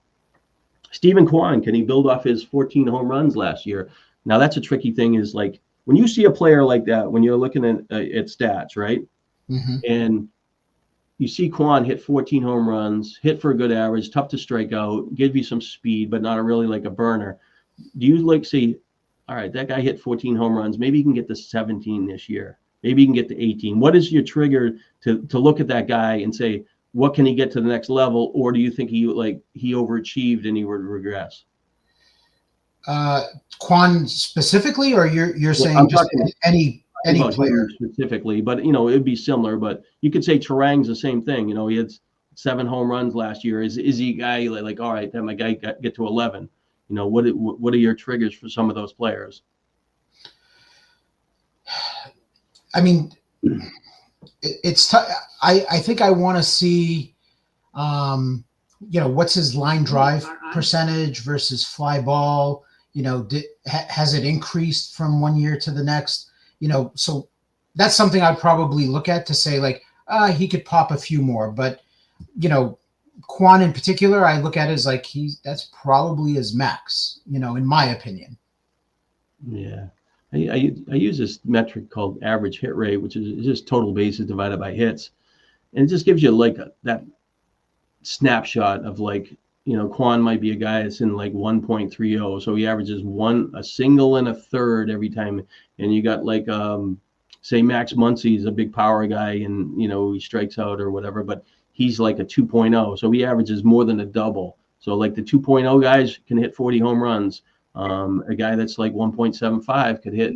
Stephen Kwan, can he build off his 14 home runs last year? Now that's a tricky thing. Is like when you see a player like that, when you're looking at stats, right? Mm-hmm. And you see Kwan hit 14 home runs, hit for a good average, tough to strike out, give you some speed, but not really like a burner. Do you like say, all right, that guy hit 14 home runs. Maybe he can get to 17 this year. Maybe you can get to 18. What is your trigger to look at that guy and say, what can he get to the next level? Or do you think he overachieved and he would regress? Quan specifically, or you're Well, saying I'm just talking any about player? him specifically, but it'd be similar. But you could say Terang's the same thing. He had 7 home runs last year. Is he a guy like all right, that my guy get to 11? What are your triggers for some of those players? I mean, it's I think I want to see, what's his line drive percentage versus fly ball. Has it increased from one year to the next? So that's something I'd probably look at to say like, he could pop a few more. But Quan in particular, I look at it as like that's probably his max. In my opinion. Yeah. I use this metric called average hit rate, which is just total bases divided by hits. And it just gives you like that snapshot of like, Quan might be a guy that's in like 1.30. So he averages a single and a third every time. And you got like, say Max Muncy's a big power guy and, he strikes out or whatever, but he's like a 2.0. So he averages more than a double. So like the 2.0 guys can hit 40 home runs. A guy that's like 1.75 could hit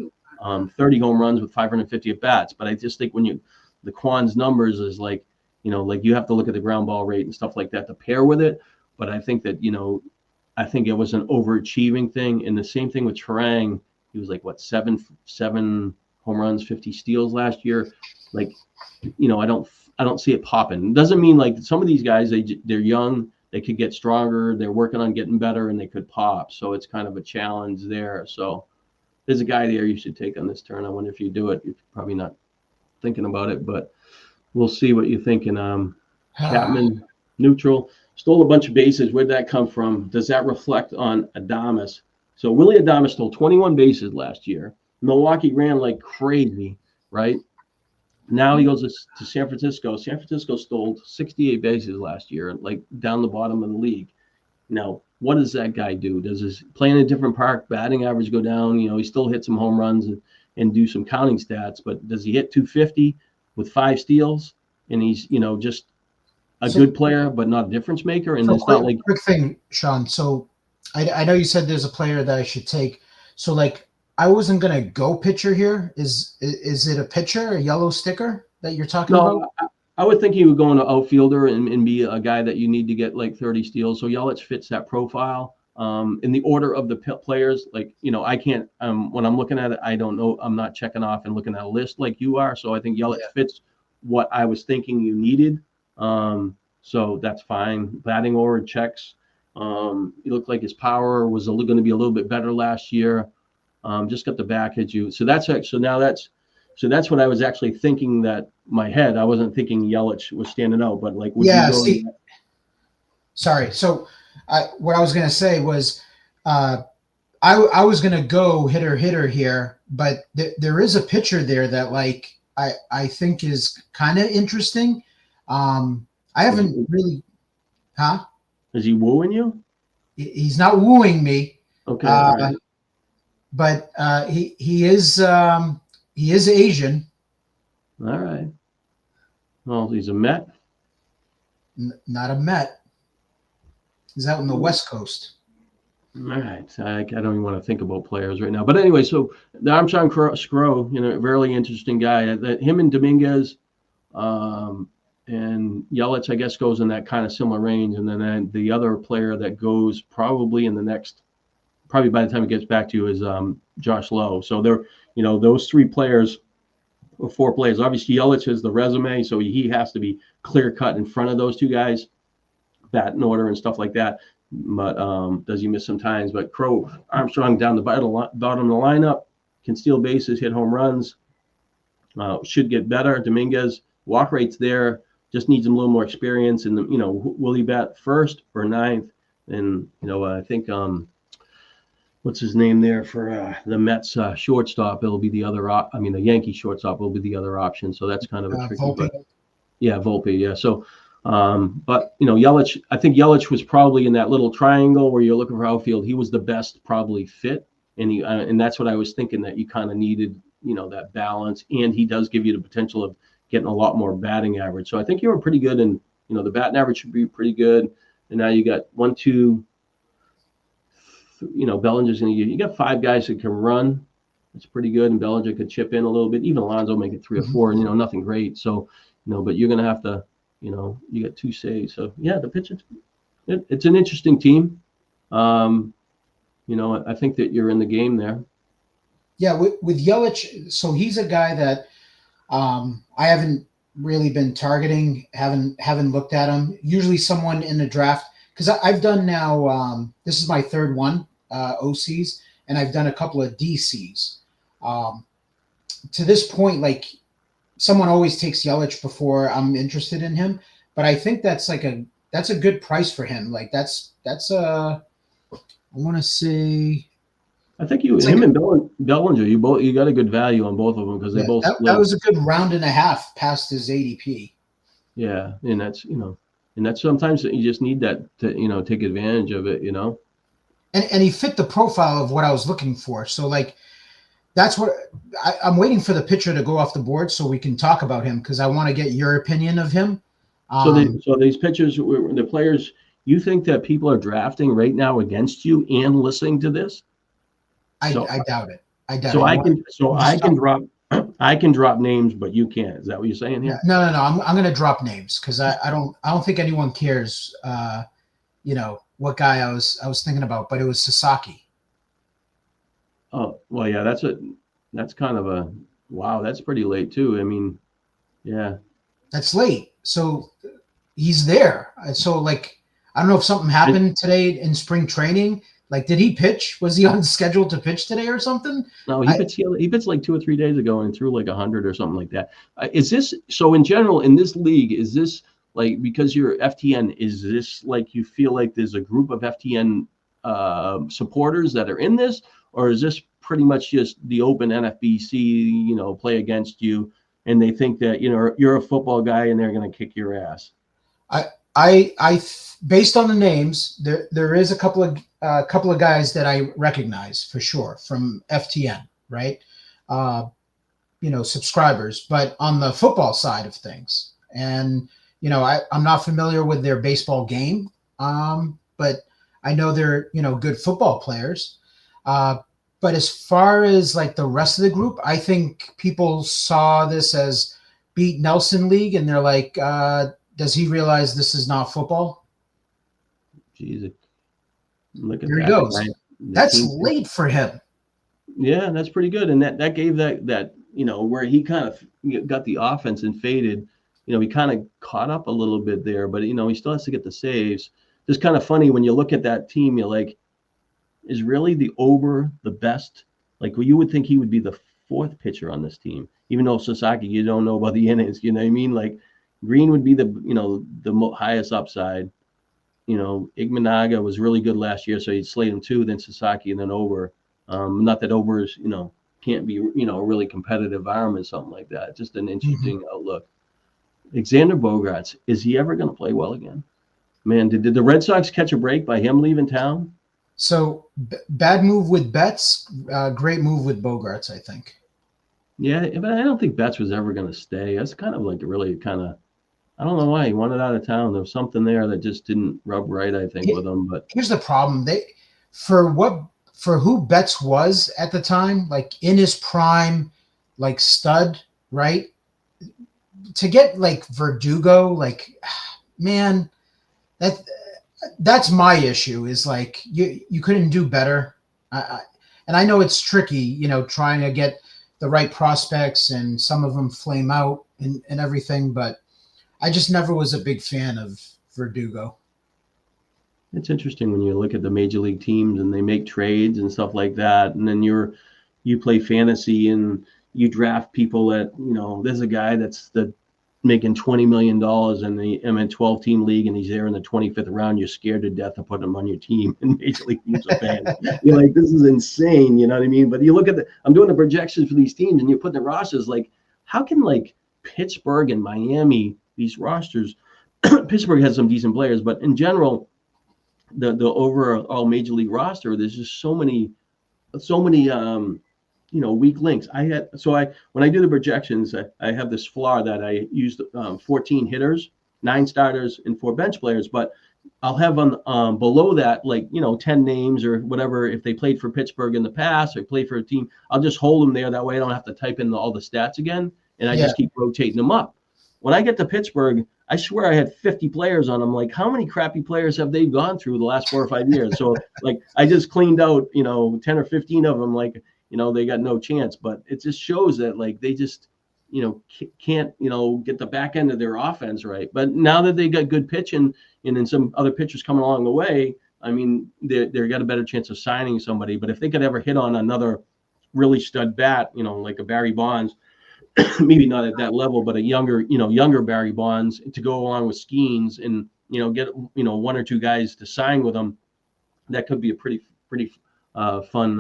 30 home runs with 550 at bats. But I just think the Quan's numbers is like, like you have to look at the ground ball rate and stuff like that to pair with it. But I think that, I think it was an overachieving thing. And the same thing with Terang. He was like, what, seven home runs, 50 steals last year. Like, I don't see it popping. It doesn't mean like some of these guys, they're young. They could get stronger. They're working on getting better, and they could pop. So it's kind of a challenge there. So there's a guy there you should take on this turn. I wonder if you do it. You're probably not thinking about it, but we'll see what you're thinking. Chapman, neutral, stole a bunch of bases. Where'd that come from? Does that reflect on Adames? So Willie Adames stole 21 bases last year. Milwaukee ran like crazy, right? Now he goes to San Francisco. San Francisco stole 68 bases last year, like down the bottom of the league. Now, what does that guy do? Does his play in a different park, batting average go down? He still hit some home runs and do some counting stats, but does he hit 250 with 5 steals? And he's, just a good player, but not a difference maker. And it's not like quick thing, Sean. So I know you said there's a player that I should take. So like, I wasn't gonna go pitcher here. Is it a pitcher, a yellow sticker that you're talking about? I would think he would go into outfielder and be a guy that you need to get like 30 steals. So Yelich fits that profile. In the order of the players, like, I can't, when I'm looking at it, I don't know. I'm not checking off and looking at a list like you are. So I think Yelich fits what I was thinking you needed. So that's fine. Batting order checks. He looked like his power was going to be a little bit better last year. Just got the back at you. So that's what I was actually thinking that my head. I wasn't thinking Yelich was standing out, but like, would you go? Sorry. So what I was going to say was, I was going to go hitter here, but there is a pitcher there that like, I think is kind of interesting. I haven't really, Is he wooing you? He's not wooing me. Okay. All right. But he is Asian. All right. Well, he's a Met. Not a Met. He's out on the West Coast. All right. I don't even want to think about players right now. But anyway, so the Armstrong Scrow, really interesting guy. Him and Dominguez and Yelich, I guess, goes in that kind of similar range. And then the other player that goes probably in the next, probably by the time it gets back to you, is Josh Lowe. So they're, those three players or four players. Obviously, Yelich has the resume, so he has to be clear cut in front of those two guys, bat in order and stuff like that. But does he miss some times? But Crow Armstrong down the bottom of the lineup, can steal bases, hit home runs, should get better. Dominguez, walk rate's there, just needs him a little more experience. And will he bat first or ninth? And I think what's his name there for the Mets shortstop? It'll be the other. The Yankee shortstop will be the other option. So that's kind of a tricky. Volpe. But yeah, Volpe. Yeah. So. But Yelich, I think Yelich was probably in that little triangle where you're looking for outfield. He was the best probably fit, and and that's what I was thinking, that you kind of needed, that balance, and he does give you the potential of getting a lot more batting average. So I think you were pretty good, and the batting average should be pretty good. And now you got 1, 2, Bellinger's going to you got 5 guys that can run. It's pretty good, and Bellinger could chip in a little bit. Even Alonso make it 3 or 4, and nothing great. So but you're going to have to. You got 2 saves. So, yeah, the pitch, it's an interesting team. I think that you're in the game there. Yeah, with Yelich, so he's a guy that I haven't really been targeting, haven't looked at him. Usually someone in the draft, because I've done now, this is my third one, OCs, and I've done a couple of DCs. To this point, like, someone always takes Yelich before I'm interested in him, but I think that's a good price for him. Like that's I want to say. I think him and Bellinger, you got a good value on both of them because they both. That was a good round and a half past his ADP. Yeah, and that's sometimes you just need that to take advantage of it. And he fit the profile of what I was looking for. So like. That's what I'm waiting for the pitcher to go off the board so we can talk about him because I want to get your opinion of him. So these pitchers, the players, you think that people are drafting right now against you and listening to this? I doubt it. I can drop names, but you can't. Is that what you're saying here? No. I'm going to drop names because I don't think anyone cares. What guy I was thinking about, but it was Sasaki. Oh, well, yeah, that's kind of a, wow, that's pretty late too. I mean, yeah. That's late. So he's there. So like, I don't know if something happened today in spring training. Like, did he pitch? Was he on schedule to pitch today or something? No, he pitched like 2 or 3 days ago and threw like 100 or something like that. Is this, so in general, in this league, is this like, because you're FTN, is this like, you feel like there's a group of FTN supporters that are in this? Or is this pretty much just the open NFBC, play against you, and they think that you're a football guy and they're going to kick your ass? I based on the names, there is a couple of guys that I recognize for sure from FTN, right? Subscribers, but on the football side of things, and I'm not familiar with their baseball game, but I know they're good football players. But as far as like the rest of the group, I think people saw this as beat Nelson League and they're like, does he realize this is not football? Jesus. Look at Here he goes. That's late for him. Yeah, that's pretty good. And that gave that where he kind of got the offense and faded, he kind of caught up a little bit there, but he still has to get the saves. Just kind of funny when you look at that team, you're like, is really the Ober the best? Like, well, you would think he would be the 4th pitcher on this team, even though Sasaki, you don't know about the innings, you know what I mean? Like, Green would be the highest upside. Igmanaga was really good last year, so you'd slate him 2, then Sasaki, and then Ober. Not that Ober's, can't be, a really competitive arm or something like that. Just an interesting outlook. Xander Bogaerts, is he ever going to play well again? Man, did the Red Sox catch a break by him leaving town? So bad move with Betts, great move with Bogaerts, I think. Yeah, but I don't think Betts was ever going to stay. That's kind of like really kind of, I don't know why he wanted out of town. There was something there that just didn't rub right, I think, with him. But here's the problem: for who Betts was at the time, like in his prime, like stud, right? To get like Verdugo, like man, that's my issue. Is like you couldn't do better. And I know it's tricky, trying to get the right prospects, and some of them flame out and everything, but I just never was a big fan of Verdugo. It's interesting when you look at the major league teams and they make trades and stuff like that, and then you play fantasy and you draft people that, there's a guy that's making $20 million in the 12-team league, and he's there in the 25th round. You're scared to death of putting him on your team, and major league teams are fans. You're like, this is insane, you know what I mean? But you look at I'm doing the projections for these teams, and you're putting the rosters, like, how can like Pittsburgh and Miami, these rosters, Pittsburgh has some decent players, but in general, the overall major league roster, there's just so many weak links. When I do the projections, I have this flaw that I used 14 hitters, 9 starters, and 4 bench players, but I'll have on below that, like, 10 names or whatever. If they played for Pittsburgh in the past or played for a team, I'll just hold them there. That way I don't have to type in all the stats again, and I just keep rotating them up. When I get to Pittsburgh, I swear I had 50 players on them. Like, how many crappy players have they gone through the last 4 or 5 years? So, like, I just cleaned out, 10 or 15 of them. Like, they got no chance. But it just shows that, like, they just, can't, get the back end of their offense right. But now that they got good pitching and then some other pitchers coming along the way, I mean, they're got a better chance of signing somebody. But if they could ever hit on another really stud bat, like a Barry Bonds, maybe not at that level, but a younger Barry Bonds to go along with Skeens and, get, 1 or 2 guys to sign with them, that could be a pretty fun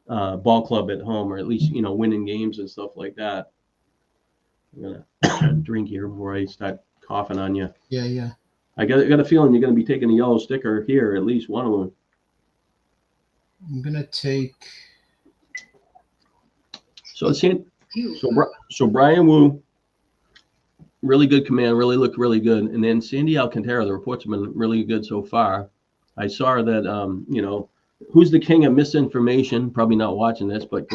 ball club at home, or at least, winning games and stuff like that. I'm gonna drink here before I start coughing on you. Yeah. I got a feeling you're going to be taking a yellow sticker here, at least one of them. I'm gonna take. So Brian Wu, really good command, really looked really good. And then Sandy Alcantara, the reports have been really good so far. I saw that, who's the king of misinformation? Probably not watching this, but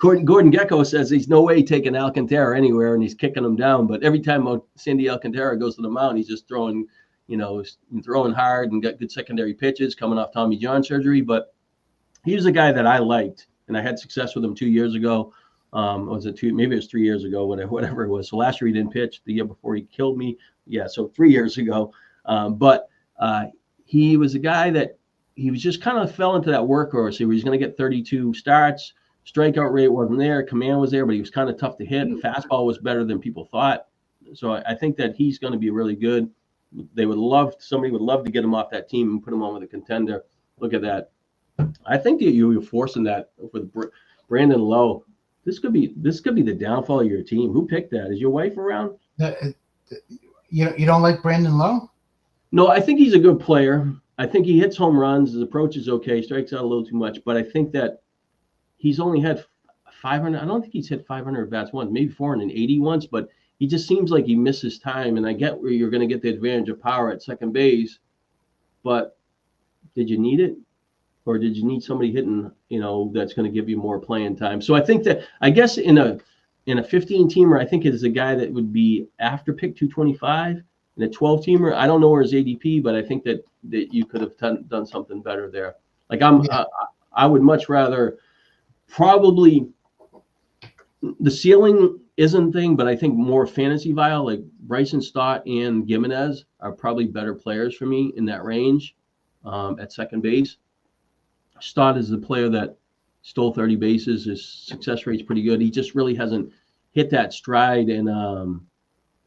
Gordon Gecko says he's no way taking Alcantara anywhere, and he's kicking him down. But every time Sandy Alcantara goes to the mound, he's just throwing hard and got good secondary pitches coming off Tommy John surgery. But he was a guy that I liked, and I had success with him 2 years ago. Was it 2? Maybe it was 3 years ago, whatever it was. So last year he didn't pitch. The year before he killed me. Yeah, so 3 years ago. But he was a guy that he was just kind of fell into that workhorse. He was going to get 32 starts. Strikeout rate wasn't there. Command was there, but he was kind of tough to hit. The fastball was better than people thought. So I think that he's going to be really good. Somebody would love to get him off that team and put him on with a contender. Look at that. I think that you were forcing that with Brandon Lowe. This could be the downfall of your team. Who picked that? Is your wife around? You don't like Brandon Lowe? No, I think he's a good player. I think he hits home runs. His approach is okay. Strikes out a little too much, but I think that he's only had 500. I don't think he's hit 500 bats once, maybe 480 once, but he just seems like he misses time. And I get where you're going to get the advantage of power at second base, but did you need it? Or did you need somebody hitting, that's going to give you more playing time? So I think that, I guess in a 15-teamer, I think it is a guy that would be after pick 225. In a 12-teamer, I don't know where his ADP, but I think that you could have done something better there. Like I would much rather probably the ceiling isn't thing, but I think more fantasy viable, like Bryson Stott and Gimenez are probably better players for me in that range at second base. Stott is the player that stole 30 bases. His success rate's pretty good. He just really hasn't hit that stride and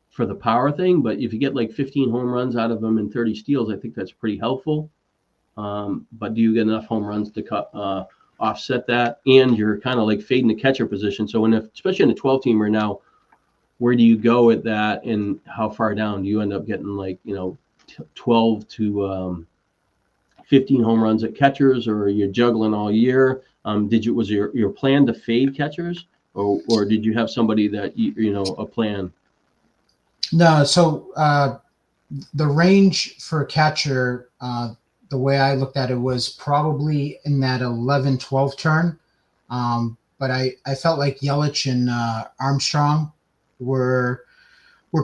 for the power thing. But if you get like 15 home runs out of him and 30 steals, I think that's pretty helpful. But do you get enough home runs to offset that? And you're kind of like fading the catcher position. So especially in a 12-teamer now, where do you go at that, and how far down do you end up getting? Like 12 to 15 home runs at catchers, or you're juggling all year? Was your plan to fade catchers, or did you have somebody that a plan? No. So the range for a catcher, the way I looked at it was probably in that 11-12 turn. But I felt like Yelich and Armstrong were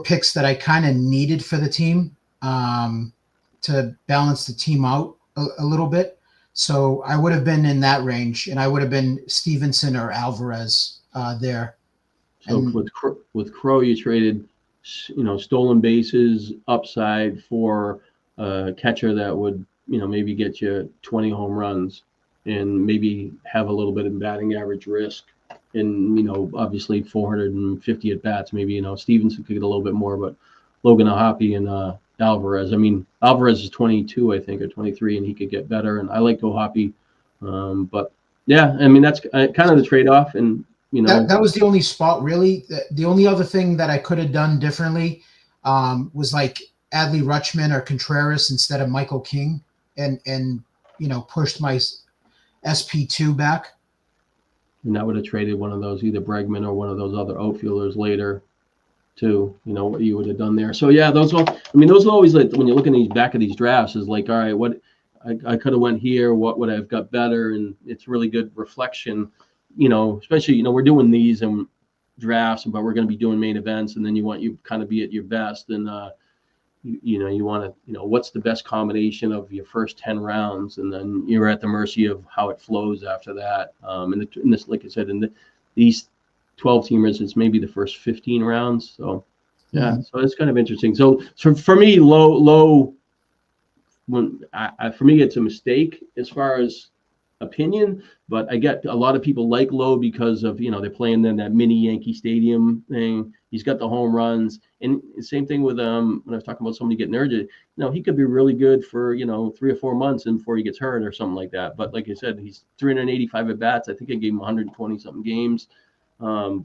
picks that I kind of needed for the team, to balance the team out a little bit. So I would have been in that range, and I would have been Stevenson or Alvarez there. So And with Crow, you traded, stolen bases, upside for a catcher that would, maybe get you 20 home runs and maybe have a little bit of batting average risk. And, obviously 450 at bats. Maybe, Stevenson could get a little bit more, but Logan O'Hoppe and Alvarez. I mean, Alvarez is 22, I think, or 23, and he could get better. And I like O'Hoppe. But yeah, I mean, that's kind of the trade-off. And, that was the only spot, really. The only other thing that I could have done differently was like Adley Rutschman or Contreras instead of Michael King, and pushed my SP2 back. And I would have traded one of those, either Bregman or one of those other outfielders later, too. What you would have done there. So yeah, those are always, like, when you're looking at these back of these drafts, is like, all right, what I could have went here, what would I have got better? And it's really good reflection, especially, we're doing these and drafts, but we're going to be doing main events, and then you kind of be at your best, and you want to, what's the best combination of your first 10 rounds, and then you're at the mercy of how it flows after that. And in this, like I said, these 12 teamers, it's maybe the first 15 rounds. So yeah, so it's kind of interesting. So for me, low, for me, it's a mistake as far as opinion, but I get a lot of people like Lowe because of, they're playing in that mini Yankee Stadium thing. He's got the home runs, and same thing with when I was talking about somebody getting urgent. He could be really good for 3 or 4 months and before he gets hurt or something like that. But like I said, he's 385 at bats. I think I gave him 120 something games. It's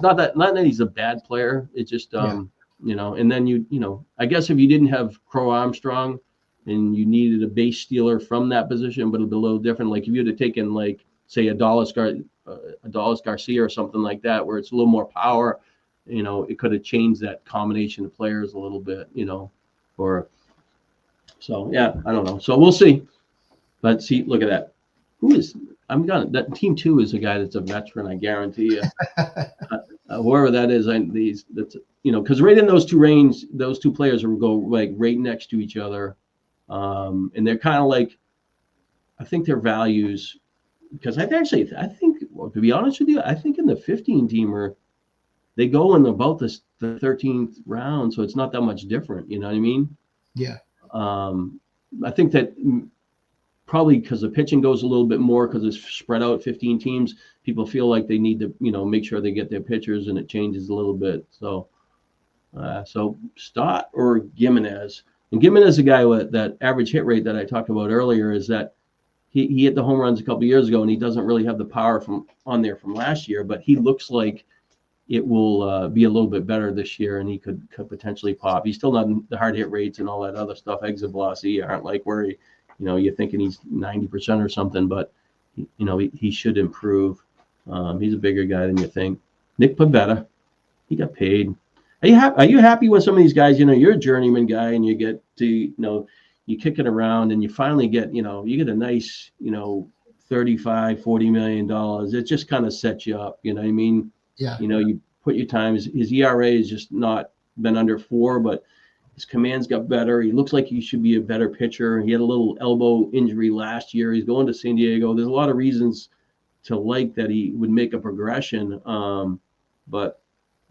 not that he's a bad player. It's just and then I guess if you didn't have Crow Armstrong and you needed a base stealer from that position, but it'll be a little different. Like if you'd have taken, like, say, Adolis Garcia or something like that, where it's a little more power, it could have changed that combination of players a little bit, so yeah, I don't know. So we'll see. But see, look at that. That team 2 is a guy that's a veteran, I guarantee you. Whoever that is, because right in those two players will go like right next to each other. And they're kind of like, I think their values, because I think, well, to be honest with you, I think in the 15 teamer, they go in about the 13th round. So it's not that much different. You know what I mean? Yeah. I think that probably because the pitching goes a little bit more, because it's spread out 15 teams, people feel like they need to, make sure they get their pitchers, and it changes a little bit. So, Stott or Gimenez. And Gimenez is a guy with that average hit rate that I talked about earlier, is that he hit the home runs a couple of years ago, and he doesn't really have the power from last year, but he looks like it will be a little bit better this year, and he could potentially pop. He's still not the hard hit rates and all that other stuff. Exit velocity aren't like where you're thinking he's 90% or something, but he should improve. He's a bigger guy than you think. Nick Pivetta, he got paid. Are you happy when some of these guys, you're a journeyman guy, and you get to, you kick it around, and you finally get, you get a nice, $35-40 million. It just kind of sets you up. You know what I mean? Yeah. You put your time. His ERA has just not been under 4, but his command's got better. He looks like he should be a better pitcher. He had a little elbow injury last year. He's going to San Diego. There's a lot of reasons to like that he would make a progression. But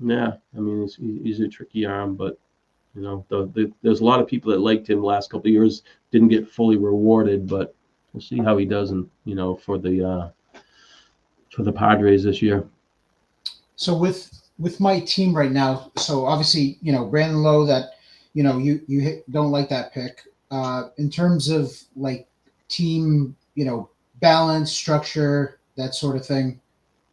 yeah, I mean, he's a tricky arm, but there's a lot of people that liked him the last couple of years, didn't get fully rewarded, but we'll see how he does for the Padres this year. So with my team right now, so obviously, Brandon Lowe, that, you don't like that pick. In terms of like team, balance, structure, that sort of thing,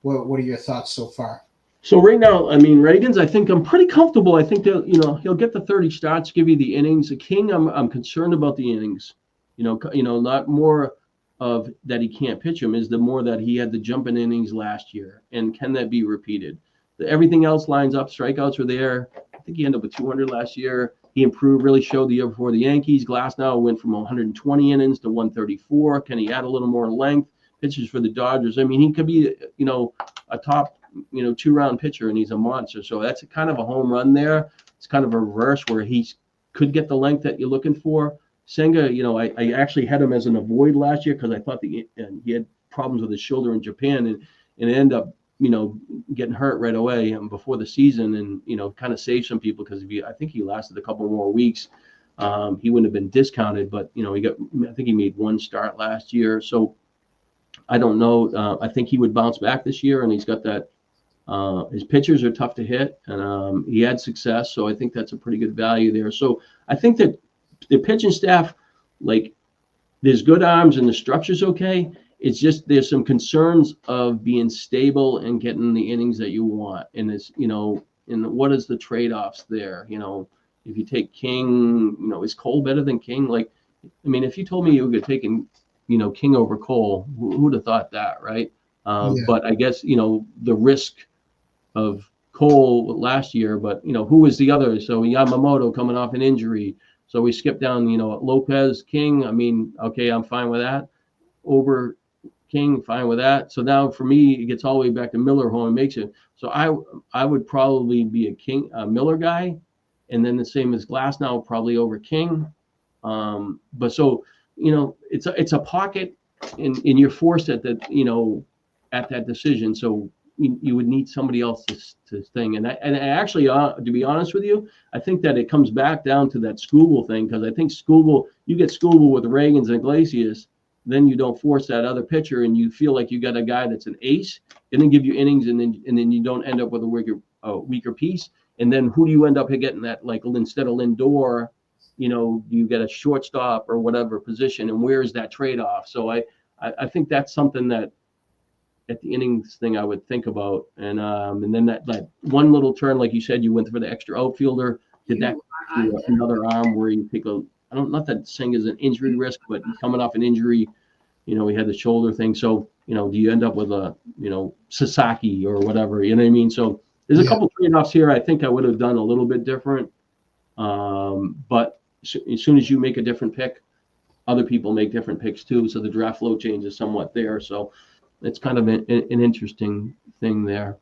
what are your thoughts so far? So right now, I mean, Reagan's, I think I'm pretty comfortable. I think that, he'll get the 30 starts, give you the innings. The King, I'm concerned about the innings. Not more of that he can't pitch him, is the more that he had the jump in innings last year, and can that be repeated? Everything else lines up. Strikeouts were there. I think he ended up with 200 last year. he improved, really showed the year before the Yankees. Glasnow went from 120 innings to 134. Can he add a little more length? Pitches for the Dodgers. I mean, he could be, a top, 2-round pitcher, and he's a monster. So that's kind of a home run there. It's kind of a reverse where he could get the length that you're looking for. Senga, I actually had him as an avoid last year because I thought he had problems with his shoulder in Japan, and it ended up, getting hurt right away before the season, and kind of saved some people because I think he lasted a couple more weeks. He wouldn't have been discounted, but I think he made one start last year. So I don't know. I think he would bounce back this year, and he's got that. His pitchers are tough to hit, and he had success, so I think that's a pretty good value there. So I think that the pitching staff, there's good arms and the structure's okay. It's just there's some concerns of being stable and getting the innings that you want, and it's and what is the trade-offs there? If you take King, is Cole better than King? If you told me you were taking King over Cole, who would have thought that, right? But I guess the risk of Cole last year, but who was the other? So Yamamoto coming off an injury, so we skipped down Lopez, King. Okay, I'm fine with that. Over King, fine with that. So now for me, it gets all the way back to Miller, who makes it. So I would probably be a Miller guy, and then the same as Glasnow, probably over King. But so it's a pocket, and you're forced at that at that decision. So you would need somebody else to thing. And I actually, to be honest with you, I think that it comes back down to that Skubal thing, because I think you get Skubal with Reagans and Iglesias, then you don't force that other pitcher, and you feel like you got a guy that's an ace, and then give you innings, and then you don't end up with a weaker piece. And then who do you end up getting that, instead of Lindor, you get a shortstop or whatever position, and where's that trade-off? So I think that's something that at the innings thing I would think about. And then that one little turn, like you said, you went for the extra outfielder. Did that another arm where you take not that Singh is an injury risk, but coming off an injury, he had the shoulder thing. So, do you end up with a, Sasaki or whatever, you know what I mean? So there's a couple trade-offs here I think I would have done a little bit different. But as soon as you make a different pick, other people make different picks too. So the draft flow changes somewhat there. So it's kind of an interesting thing there.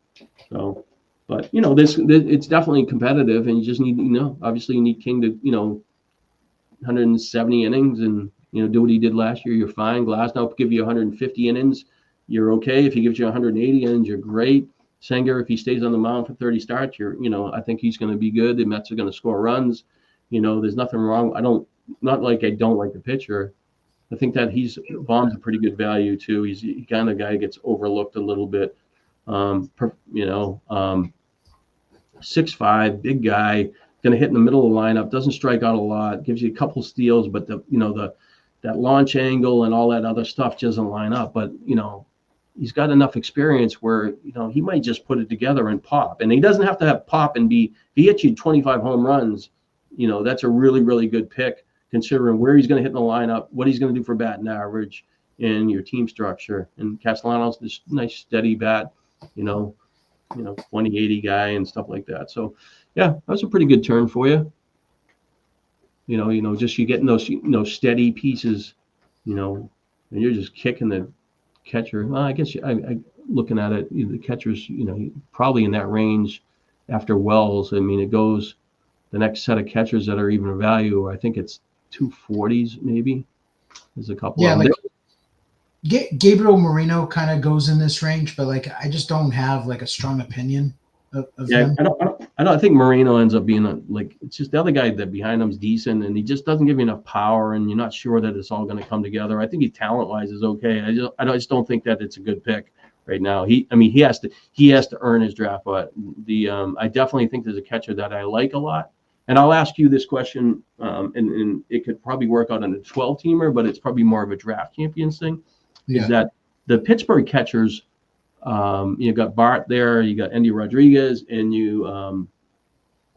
So, but it's definitely competitive, and you just need, obviously you need King to, 170 innings and, do what he did last year. You're fine. Glasnow give you 150 innings. You're okay. If he gives you 180 innings, you're great. Sanger, if he stays on the mound for 30 starts, I think he's going to be good. The Mets are going to score runs. There's nothing wrong. Not like I don't like the pitcher. I think that Baum's a pretty good value too. He's the kind of guy who gets overlooked a little bit. 6'5", big guy, going to hit in the middle of the lineup, doesn't strike out a lot, gives you a couple steals, but that launch angle and all that other stuff doesn't line up. But he's got enough experience where he might just put it together and pop. And he doesn't have to have pop and if he hits you 25 home runs, that's a really, really good pick, considering where he's going to hit in the lineup, what he's going to do for batting average, and your team structure. And Castellanos, this nice steady bat, 20-80 guy and stuff like that. So yeah, that was a pretty good turn for you. Just you getting those steady pieces, and you're just kicking the catcher. Well, I guess I looking at it, the catcher's probably in that range after Wells. It goes the next set of catchers that are even a value. I think it's 240s maybe. There's a couple. Yeah, Gabriel Moreno kind of goes in this range, but I just don't have a strong opinion of him. I think Moreno ends up being it's just the other guy that behind him's decent, and he just doesn't give you enough power, and you're not sure that it's all going to come together. I think he talent-wise is okay. I just don't think that it's a good pick right now. He has to earn his draft, but I definitely think there's a catcher that I like a lot. And I'll ask you this question, and it could probably work out on a 12-teamer, but it's probably more of a draft champions thing. Yeah. Is that the Pittsburgh catchers? You got Bart there, you got Andy Rodriguez, and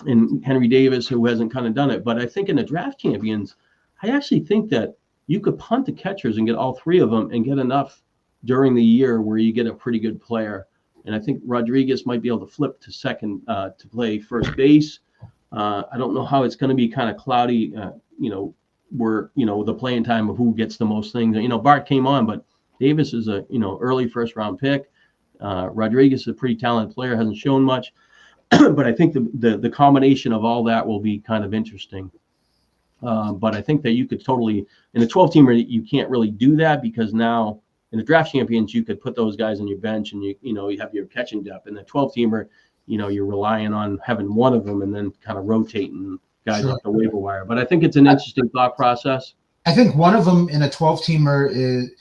and Henry Davis, who hasn't kind of done it. But I think in the draft champions, I actually think that you could punt the catchers and get all three of them and get enough during the year where you get a pretty good player. And I think Rodriguez might be able to flip to second to play first base. I don't know how it's going to be kind of cloudy, where, the playing time of who gets the most things. Bart came on, but Davis is a, early first round pick. Rodriguez is a pretty talented player, hasn't shown much, but I think the combination of all that will be kind of interesting. But I think that you could totally, in a 12-teamer, you can't really do that, because now in the draft champions, you could put those guys on your bench and you have your catching depth. In the 12-teamer, you're relying on having one of them and then kind of rotating guys Sure. off the waiver wire. But I think it's an interesting thought process. I think one of them in a 12-teamer is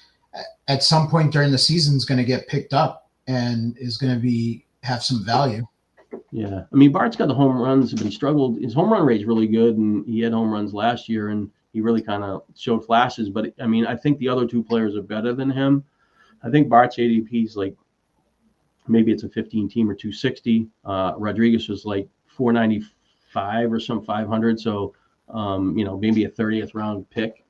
at some point during the season is going to get picked up and is going to have some value. Yeah, I mean, Bart's got the home runs, but he struggled. His home run rate's really good, and he had home runs last year, and he really kind of showed flashes. But I mean, I think the other two players are better than him. I think Bart's ADP is like, maybe it's a 15-team or 260. Rodriguez was like 495 or some 500. So, maybe a 30th round pick.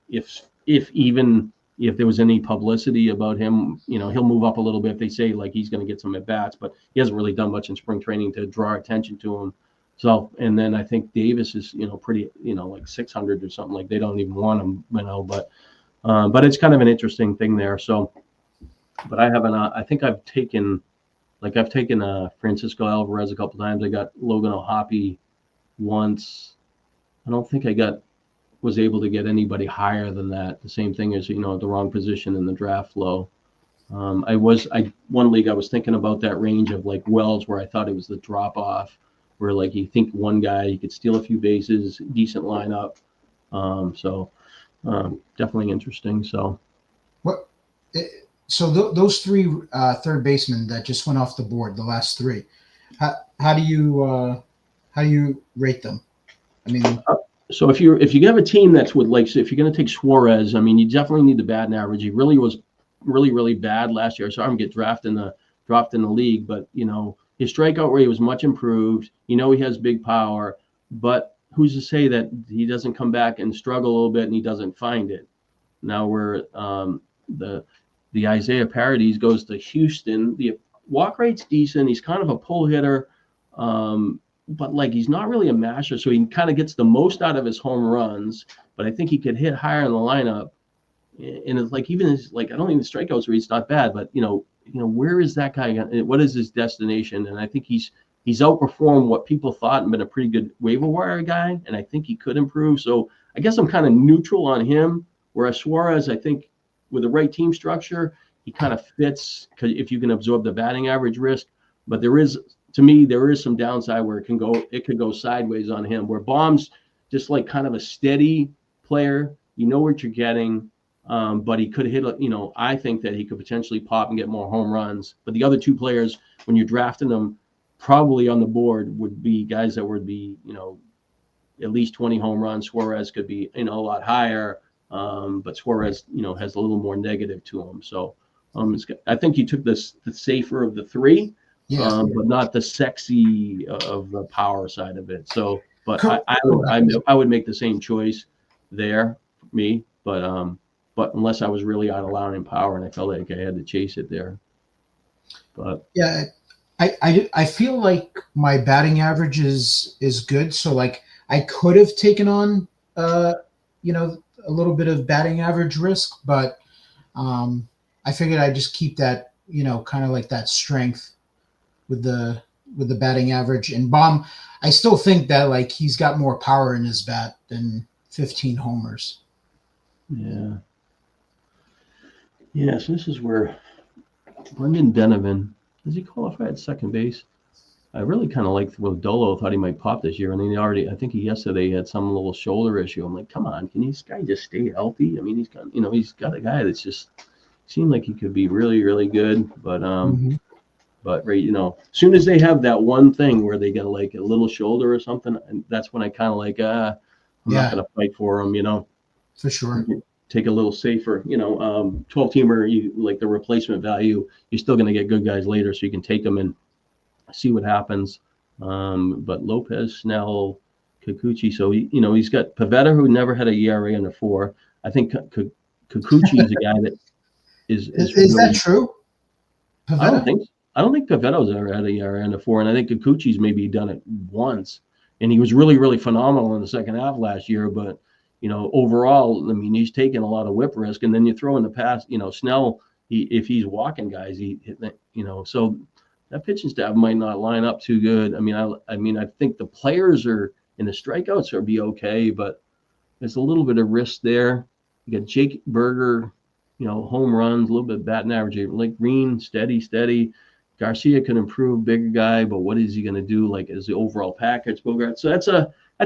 If there was any publicity about him, he'll move up a little bit if they say like he's going to get some at bats, but he hasn't really done much in spring training to draw attention to him. So, and then I think Davis is, pretty, like 600 or something, like they don't even want him, but it's kind of an interesting thing there. So, but I haven't, I think I've taken Francisco Alvarez a couple times. I got Logan O'Hoppe once. I don't think was able to get anybody higher than that. The same thing as, the wrong position in the draft flow. One league I was thinking about that range of like Wells, where I thought it was the drop off, where like you think one guy, you could steal a few bases, decent lineup. Definitely interesting. So those three third basemen that just went off the board, the last three, how do you rate them? I mean, so if you have a team that's with, like, so if you're going to take Suarez, I mean, you definitely need the batting average. He really was really bad last year. I saw him get dropped in the league, but his strikeout rate was much improved. He has big power, but who's to say that he doesn't come back and struggle a little bit and he doesn't find it? Now where the Isaiah Paredes goes to Houston, the walk rate's decent. He's kind of a pull hitter. But like he's not really a masher, so he kind of gets the most out of his home runs. But I think he could hit higher in the lineup, and it's like, even his, like, I don't think the strikeouts rate's not bad, but where is that guy? What is his destination? And I think he's outperformed what people thought and been a pretty good waiver wire guy, and I think he could improve. So I guess I'm kind of neutral on him. Whereas Suarez, I think with the right team structure, he kind of fits, because if you can absorb the batting average risk. But to me, there is some downside where it could go sideways on him, where Baum's just like kind of a steady player. You know what you're getting, but he could hit, I think that he could potentially pop and get more home runs. But the other two players, when you're drafting them, probably on the board would be guys that would be, at least 20 home runs. Suarez could be, a lot higher, but Suarez, has a little more negative to him. So I think you took the safer of the three. yeah. But not the sexy of the power side of it. So, but I would make the same choice there, me. But unless I was really out of line in power and I felt like I had to chase it there. But yeah, I feel like my batting average is good. So like I could have taken on a little bit of batting average risk, but I figured I'd just keep that kind of like that strength with the batting average. And Baum, I still think that like he's got more power in his bat than 15 homers. Yeah. So this is where Brendan Donovan, does he qualify at second base? I really kind of liked what Dolo thought he might pop this year, and then I think yesterday he had some little shoulder issue. I'm like, come on, can this guy just stay healthy? I mean, he's got a guy that's just seemed like he could be really, really good, but But right, as soon as they have that one thing where they get like a little shoulder or something, and that's when I kind of like, I'm not going to fight for them, For sure. Take a little safer, 12-teamer, you like the replacement value. You're still going to get good guys later, so you can take them and see what happens. But Lopez, Snell, Kikuchi, so he's got Pivetta, who never had a ERA under 4. I think Kikuchi is a guy that is really, that true? Pivetta? I don't think Pavetto's ever had a ERA under 4, and I think Kikuchi's maybe done it once. and he was really, really phenomenal in the second half last year. But, overall, I mean, he's taking a lot of whip risk. And then you throw in the pass, Snell, if he's walking guys, so that pitching staff might not line up too good. I think the players are and the strikeouts are be okay, but there's a little bit of risk there. You got Jake Berger, home runs, a little bit batting average. Like Green, steady. Garcia can improve, bigger guy, but what is he going to do? Like as the overall package, Bogart. So that's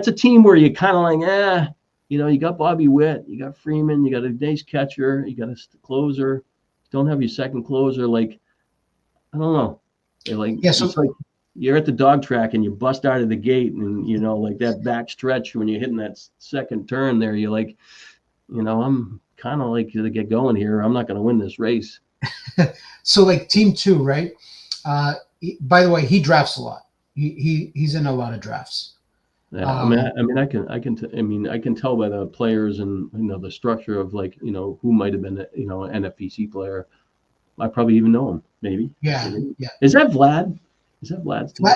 a team where you kind of like, you got Bobby Witt, you got Freeman, you got a nice catcher, you got a closer. Don't have your second closer. Like, I don't know. It's like you're at the dog track and you bust out of the gate, and like that back stretch when you're hitting that second turn there, you're like, I'm kind of like to get going here. I'm not going to win this race. So like team 2, right? By the way, he drafts a lot. He's in a lot of drafts. Yeah, I can tell by the players and the structure of who might have been an NFBC player. I probably even know him. Maybe. Yeah. Is that Vlad? Is that Vlad's team?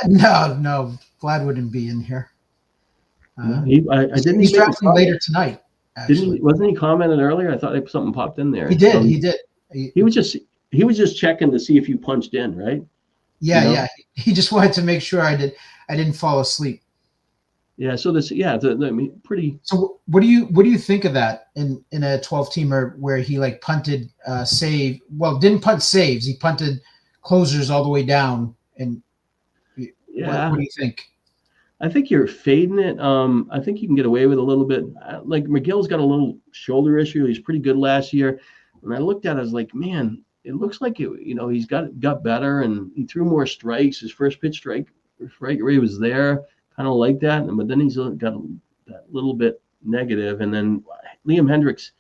No, Vlad wouldn't be in here. He's drafting later tonight. Actually, wasn't he commented earlier? I thought something popped in there. He did. He did. He was just checking to see if you punched in, right? Yeah. He just wanted to make sure I didn't fall asleep. Yeah. So pretty. So what do you think of that in a 12-teamer where he like punted save? Well, didn't punt saves. He punted closers all the way down. And what do you think? I think you're fading it. I think you can get away with a little bit. Like McGill's got a little shoulder issue. He's pretty good last year. And I looked at it, I was like, man, it looks like he's got better, and he threw more strikes. His first pitch strike rate was there, kind of like that. But then he's got that little bit negative. And then Liam Hendricks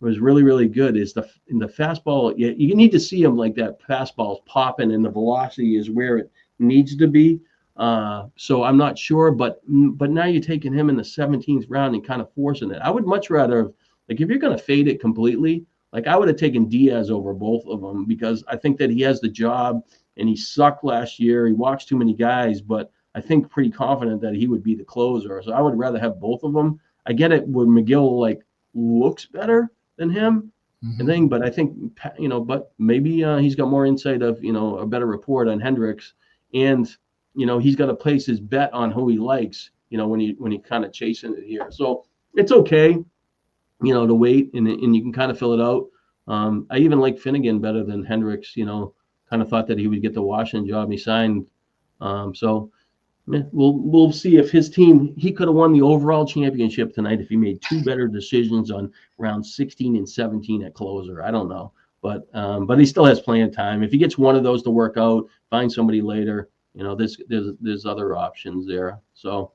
was really, really good. In the fastball, you need to see him like that. Fastball's popping, and the velocity is where it needs to be. So I'm not sure, but now you're taking him in the 17th round and kind of forcing it. I would much rather, like, if you're going to fade it completely, like I would have taken Diaz over both of them, because I think that he has the job, and he sucked last year. He walks too many guys, but I think pretty confident that he would be the closer. So I would rather have both of them. I get it when McGill looks better than him, but I think but maybe he's got more insight of a better report on Hendricks, and he's got to place his bet on who he likes, when he kind of chasing it here. So it's okay, to wait, and you can kind of fill it out. I even like Finnegan better than Hendricks, kind of thought that he would get the Washington job. He signed. So we'll see if his team, he could have won the overall championship tonight if he made 2 better decisions on rounds 16 and 17 at closer. I don't know, but he still has plenty of time. If he gets one of those to work out, find somebody later. There's other options there. So,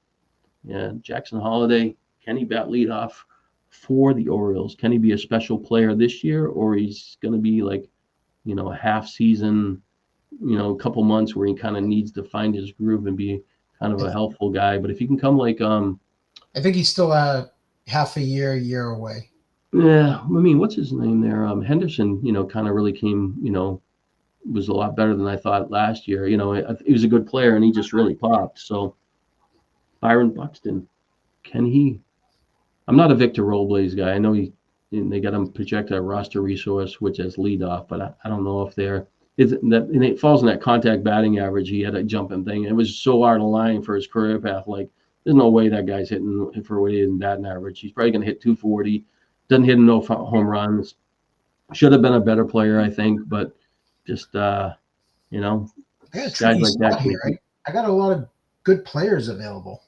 yeah, Jackson Holiday, can he bat leadoff for the Orioles? Can he be a special player this year, or he's going to be a half season, a couple months where he kind of needs to find his groove and be kind of a helpful guy? But if he can come I think he's still half a year away. Yeah, what's his name there? Henderson, kind of really came, was a lot better than I thought last year. He was a good player, and he just really popped. So Byron Buxton, can he? I'm not a Victor Robles guy. I know they got him projected a roster resource, which is leadoff, but I don't know if and it falls in that contact batting average. He had a jumping thing. It was so hard to line for his career path. Like, there's no way that guy's hitting for what he is in batting average. He's probably going to hit 240. Doesn't hit no home runs. Should have been a better player, I think, but just guys like that. Here. I got a lot of good players available.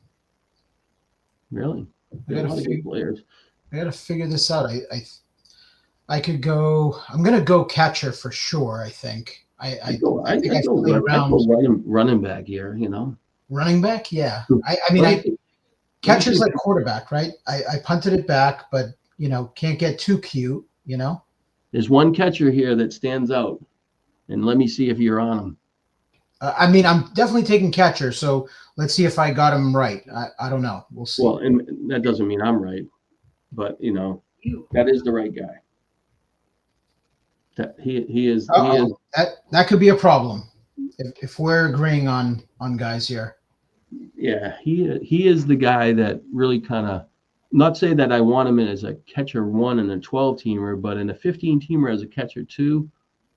Really? I got to figure this out. I could go. I'm going to go catcher for sure. I think. I go running back here. Running back, yeah. Catcher's like quarterback, right? I punted it back, but can't get too cute. There's one catcher here that stands out, and let me see if you're on him. I'm definitely taking catcher, so let's see if I got him right. I don't know. We'll see. Well, and that doesn't mean I'm right, but that is the right guy. That he is. That could be a problem if we're agreeing on guys here. Yeah, he is the guy that really kind of, not say that I want him in as a catcher 1 and a 12-teamer, but in a 15-teamer as a catcher 2,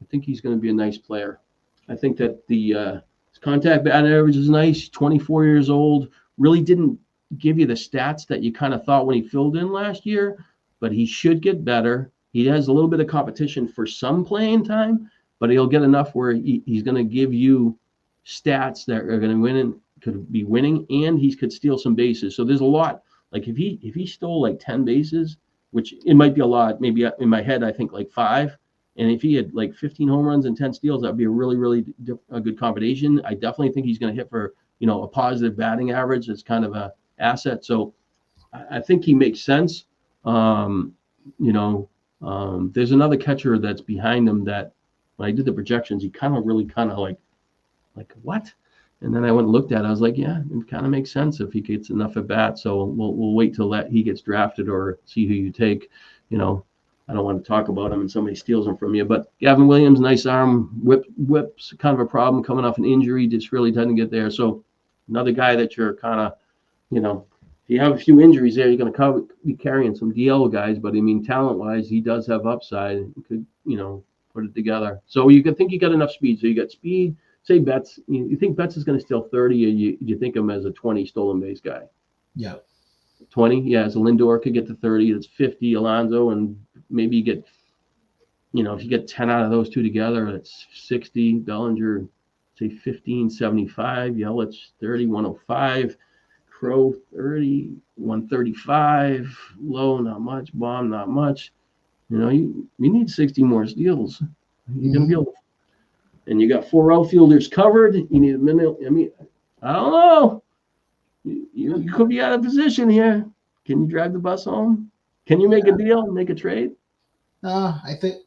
I think he's going to be a nice player. I think that his contact batting average is nice. 24 years old. Really didn't give you the stats that you kind of thought when he filled in last year, but he should get better. He has a little bit of competition for some playing time, but he'll get enough where he's going to give you stats that are going to win and could be winning, and he could steal some bases. So there's a lot. Like if he stole like 10 bases, which it might be a lot, maybe in my head I think like 5. And if he had like 15 home runs and 10 steals, that'd be a really, really a good combination. I definitely think he's going to hit for, a positive batting average. It's kind of a asset. So I think he makes sense. There's another catcher that's behind him that when I did the projections, he kind of like what? And then I went and looked at it. I was like, yeah, it kind of makes sense if he gets enough at bat. So we'll wait till he gets drafted or see who you take. I don't want to talk about him and somebody steals him from you. But Gavin Williams, nice arm, whips kind of a problem coming off an injury, just really doesn't get there. So another guy that you're kind of, if you have a few injuries there, you're going to be carrying some DL guys. But I mean, talent-wise, he does have upside. He could, put it together. So you could think you got enough speed. So you got speed. Say Betts, you think Betts is going to steal 30, or you think him as a 20 stolen base guy? Yeah. 20, yeah. So Lindor could get to 30. That's 50. Alonso, and maybe you get, if you get 10 out of those two together, that's 60. Bellinger, say 15, 75. Yelich, 30, 105. Crow, 30, 135. Low, not much. Bomb, not much. You need 60 more steals. You're going to be able to. And you got 4 outfielders covered. You need a minute. I mean, I don't know. You could be out of position here. Can you drive the bus home? Can you make a deal, make a trade? I think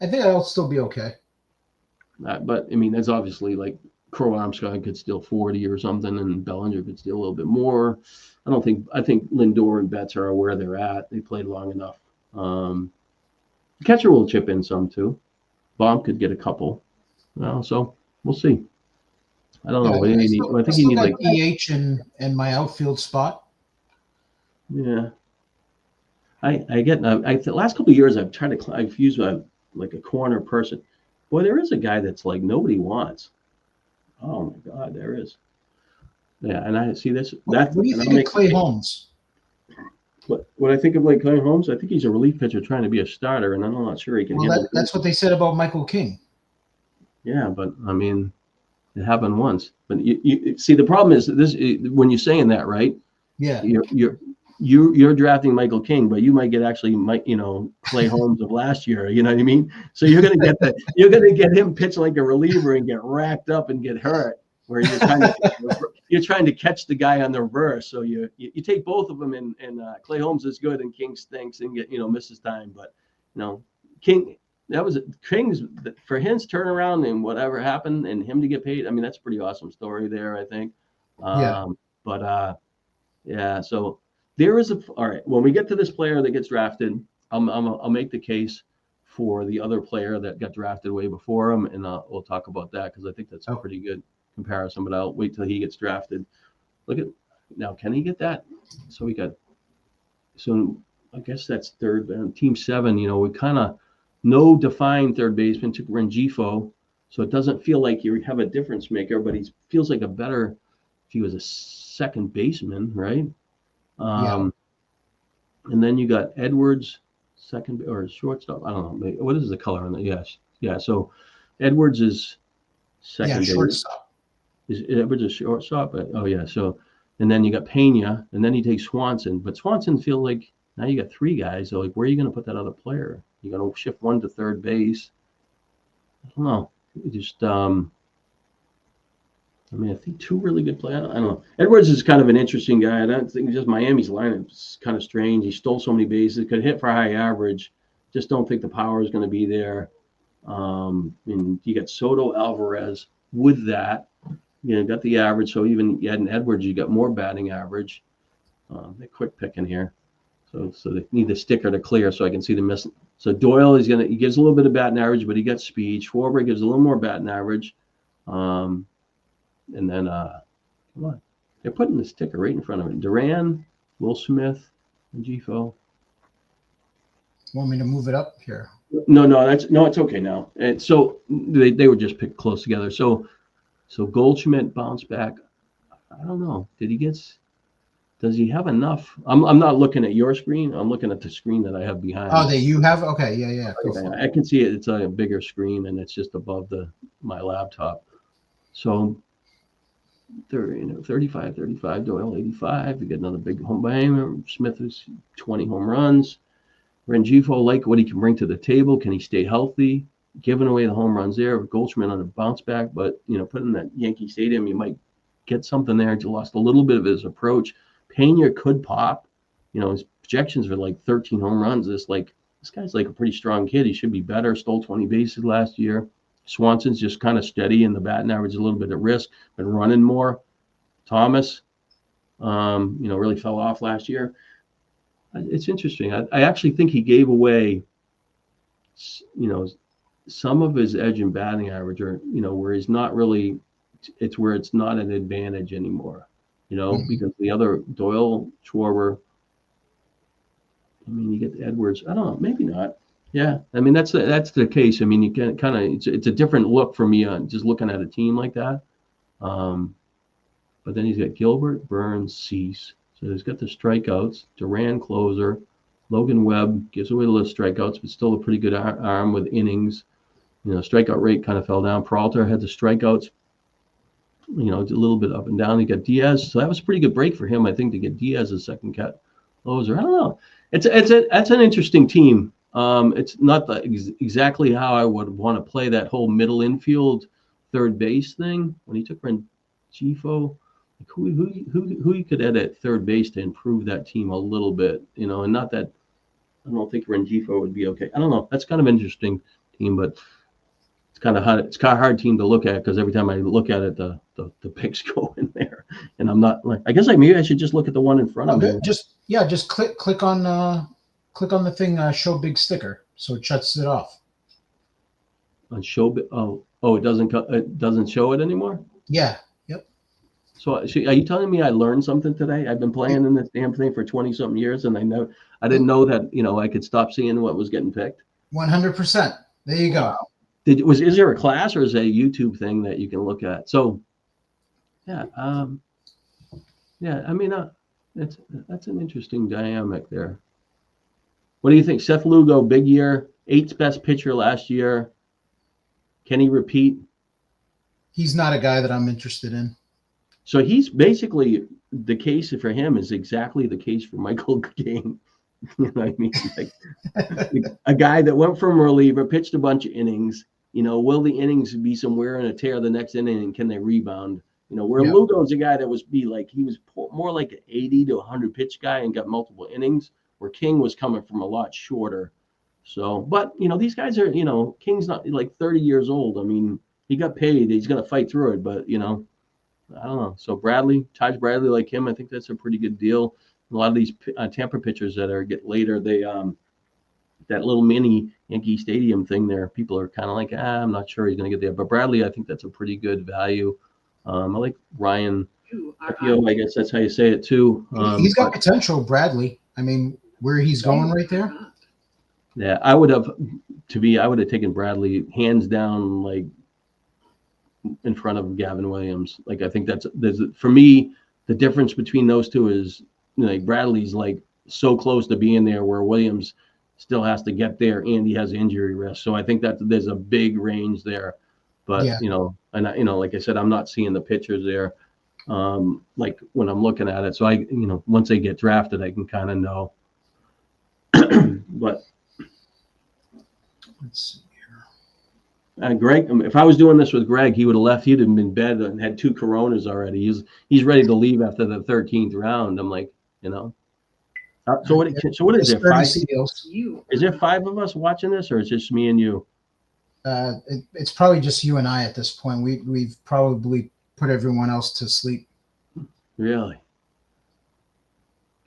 I'll still be okay. But I mean, that's obviously like Crow Armstrong could steal 40 or something, and Bellinger could steal a little bit more. I think Lindor and Betts are where they're at. They played long enough. The catcher will chip in some too. Baum could get a couple. So we'll see. I don't know. I think you need like DH in my outfield spot. Yeah. I get. The last couple of years I've used like a corner person. Boy, there is a guy that's like nobody wants. Oh my God, there is. Yeah, and I see this. What do you think of Clay Holmes? What I think of like Clay Holmes, I think he's a relief pitcher trying to be a starter, and I'm not sure he can handle. That's what they said about Michael King. Yeah, but I mean, it happened once. But you see, the problem is this: when you're saying that, right? Yeah. You're drafting Michael King, but you might get Clay Holmes of last year. You know what I mean? So you're gonna get him pitch like a reliever and get racked up and get hurt. Where you're trying to catch the guy on the reverse. So you take both of them, and Clay Holmes is good, and King stinks and misses time. But King. That was King's for his turnaround and whatever happened and him to get paid. I mean, that's a pretty awesome story there, I think. But yeah. So there is all right. When we get to this player that gets drafted, I'll make the case for the other player that got drafted way before him, and we'll talk about that because I think that's a pretty good comparison. But I'll wait till he gets drafted. Look at now. Can he get that? So I guess that's third. Team 7. We kind of. No defined third baseman, took Rengifo, so it doesn't feel like you have a difference maker, but he feels like a better if he was a second baseman, right? And then you got Edwards, second or shortstop. I don't know. What is the color on that? Yes. Yeah. So Edwards is second base. Shortstop. Is Edwards a shortstop? Oh, yeah. So, and then you got Pena, and then he takes Swanson. But Swanson feels like now you got 3 guys. So, like, where are you going to put that other player? You're going to shift one to third base. I don't know. I think 2 really good players. I don't know. Edwards is kind of an interesting guy. I don't think just Miami's lineup is kind of strange. He stole so many bases, could hit for high average. Just don't think the power is going to be there. And you got Soto, Alvarez with that. Got the average. So even you had an Edwards, you got more batting average. They're quick picking here. So they need the sticker to clear so I can see the missing. So Doyle he gives a little bit of batting average, but he got speed. Schwarber gives a little more batting average. And then come on, They're putting the sticker right in front of it. Duran, Will Smith, and Gifo. Want me to move it up here? No, it's okay now. And so they were just picked close together. So Goldschmidt bounced back. I don't know. Does he have enough? I'm not looking at your screen. I'm looking at the screen that I have behind. Oh, that you have? Okay, yeah. I can see it. It's a bigger screen, and it's just above my laptop. So 35, Doyle 85. We get another big home by him. Smith is 20 home runs. Rengifo, like what he can bring to the table. Can he stay healthy? Giving away the home runs there. Goldschmidt on a bounce back, but putting that Yankee Stadium, you might get something there. He lost a little bit of his approach. Pena could pop. His projections are like 13 home runs. This guy's like a pretty strong kid. He should be better. Stole 20 bases last year. Swanson's just kind of steady, and the batting average is a little bit at risk. Been running more. Thomas, really fell off last year. It's interesting. I actually think he gave away, some of his edge and batting average, or where he's not really. It's where it's not an advantage anymore. Because the other Doyle, Schwarber. You get the Edwards. I don't know. Maybe not. Yeah. That's the case. You can kind of. It's a different look for me on just looking at a team like that. But then he's got Gilbert, Burns, Cease. So he's got the strikeouts. Duran, closer. Logan Webb gives away a little strikeouts, but still a pretty good arm with innings. Strikeout rate kind of fell down. Peralta had the strikeouts. A little bit up and down. You got Diaz, so that was a pretty good break for him, I think, to get Diaz as second cut closer. I don't know. It's an interesting team. It's not exactly how I would want to play that whole middle infield, third base thing. When he took Rengifo, who you could add at third base to improve that team a little bit, and not that I don't think Rengifo would be okay. I don't know. That's kind of interesting team, but. It's kind of hard team to look at because every time I look at it, the picks go in there, and I'm not like. I guess maybe I should just look at the one in front of me. Just click on the thing. Show big sticker, so it shuts it off. On show big. It doesn't show it anymore. Yeah. Yep. So are you telling me I learned something today? I've been playing in this damn thing for 20-something years, and I didn't know that I could stop seeing what was getting picked. 100%. There you go. Wow. Is there a class or is it a YouTube thing that you can look at? So, yeah, that's an interesting dynamic there. What do you think? Seth Lugo, big year, 8th best pitcher last year. Can he repeat? He's not a guy that I'm interested in. So he's basically the case for him is exactly the case for Michael King. You know what I mean? Like a guy that went from reliever, pitched a bunch of innings. Will the innings be some wear and a tear the next inning, and can they rebound? Where Lugo's a guy that he was more like an 80 to 100 pitch guy and got multiple innings, where King was coming from a lot shorter. So, but these guys are, King's not like 30 years old. He got paid. He's going to fight through it, but I don't know. So Taj Bradley, like him, I think that's a pretty good deal. A lot of these Tampa pitchers that get later, they that little mini Yankee Stadium thing there, people are kind of like, I'm not sure he's going to get there. But Bradley, I think that's a pretty good value. I like Ryan Pepio, I guess that's how you say it too. He's got potential, Bradley. Where he's going right there. Yeah, I would have taken Bradley hands down, like in front of Gavin Williams. Like I think there's for me the difference between those two is like Bradley's like so close to being there where Williams still has to get there and he has injury risk. So I think that there's a big range there. But like I said, I'm not seeing the pitchers there like when I'm looking at it. So once they get drafted, I can kind of know. But let's see here. Greg, if I was doing this with Greg, he would have left. He'd have been in bed and had 2 Coronas already. He's ready to leave after the 13th round. I'm like, So what is there? 5 steals. Is there 5 of us watching this, or is it just me and you? It's probably just you and I at this point. We've probably put everyone else to sleep. Really?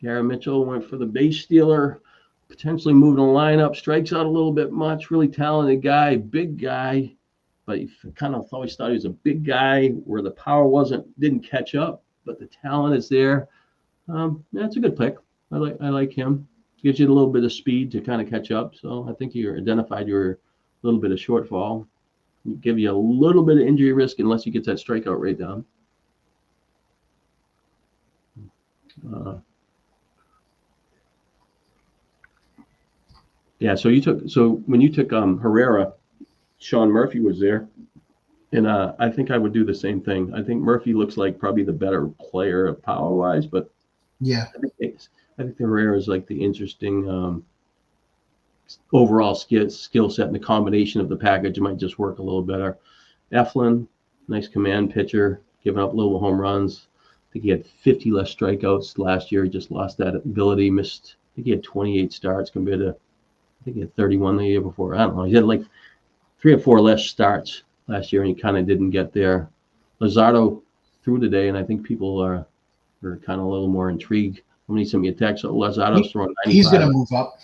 Garrett Mitchell went for the base stealer, potentially moving the lineup, strikes out a little bit much. Really talented guy, big guy, but you kind of always thought he was a big guy where the power didn't catch up. but the talent is there. That's a good pick. I like him. Gives you a little bit of speed to kind of catch up. So I think you identified your little bit of shortfall. Give you a little bit of injury risk unless you get that strikeout rate down. Yeah, so when you took Herrera, Sean Murphy was there, and I think I would do the same thing. I think Murphy looks like probably the better player power wise, but yeah, I think the Herrera is like the interesting overall skill set, and the combination of the package might just work a little better. Eflin, nice command pitcher, giving up little home runs. I think he had 50 less strikeouts last year. He just lost that ability. I think he had 28 starts compared to, I think he had 31 the year before. I don't know. He had like 3 or 4 less starts last year, and he kind of didn't get there. Luzardo threw today, and I think people are kind of a little more intrigued. Somebody sent me a text. So Luzardo's throwing 95. He's going to move up.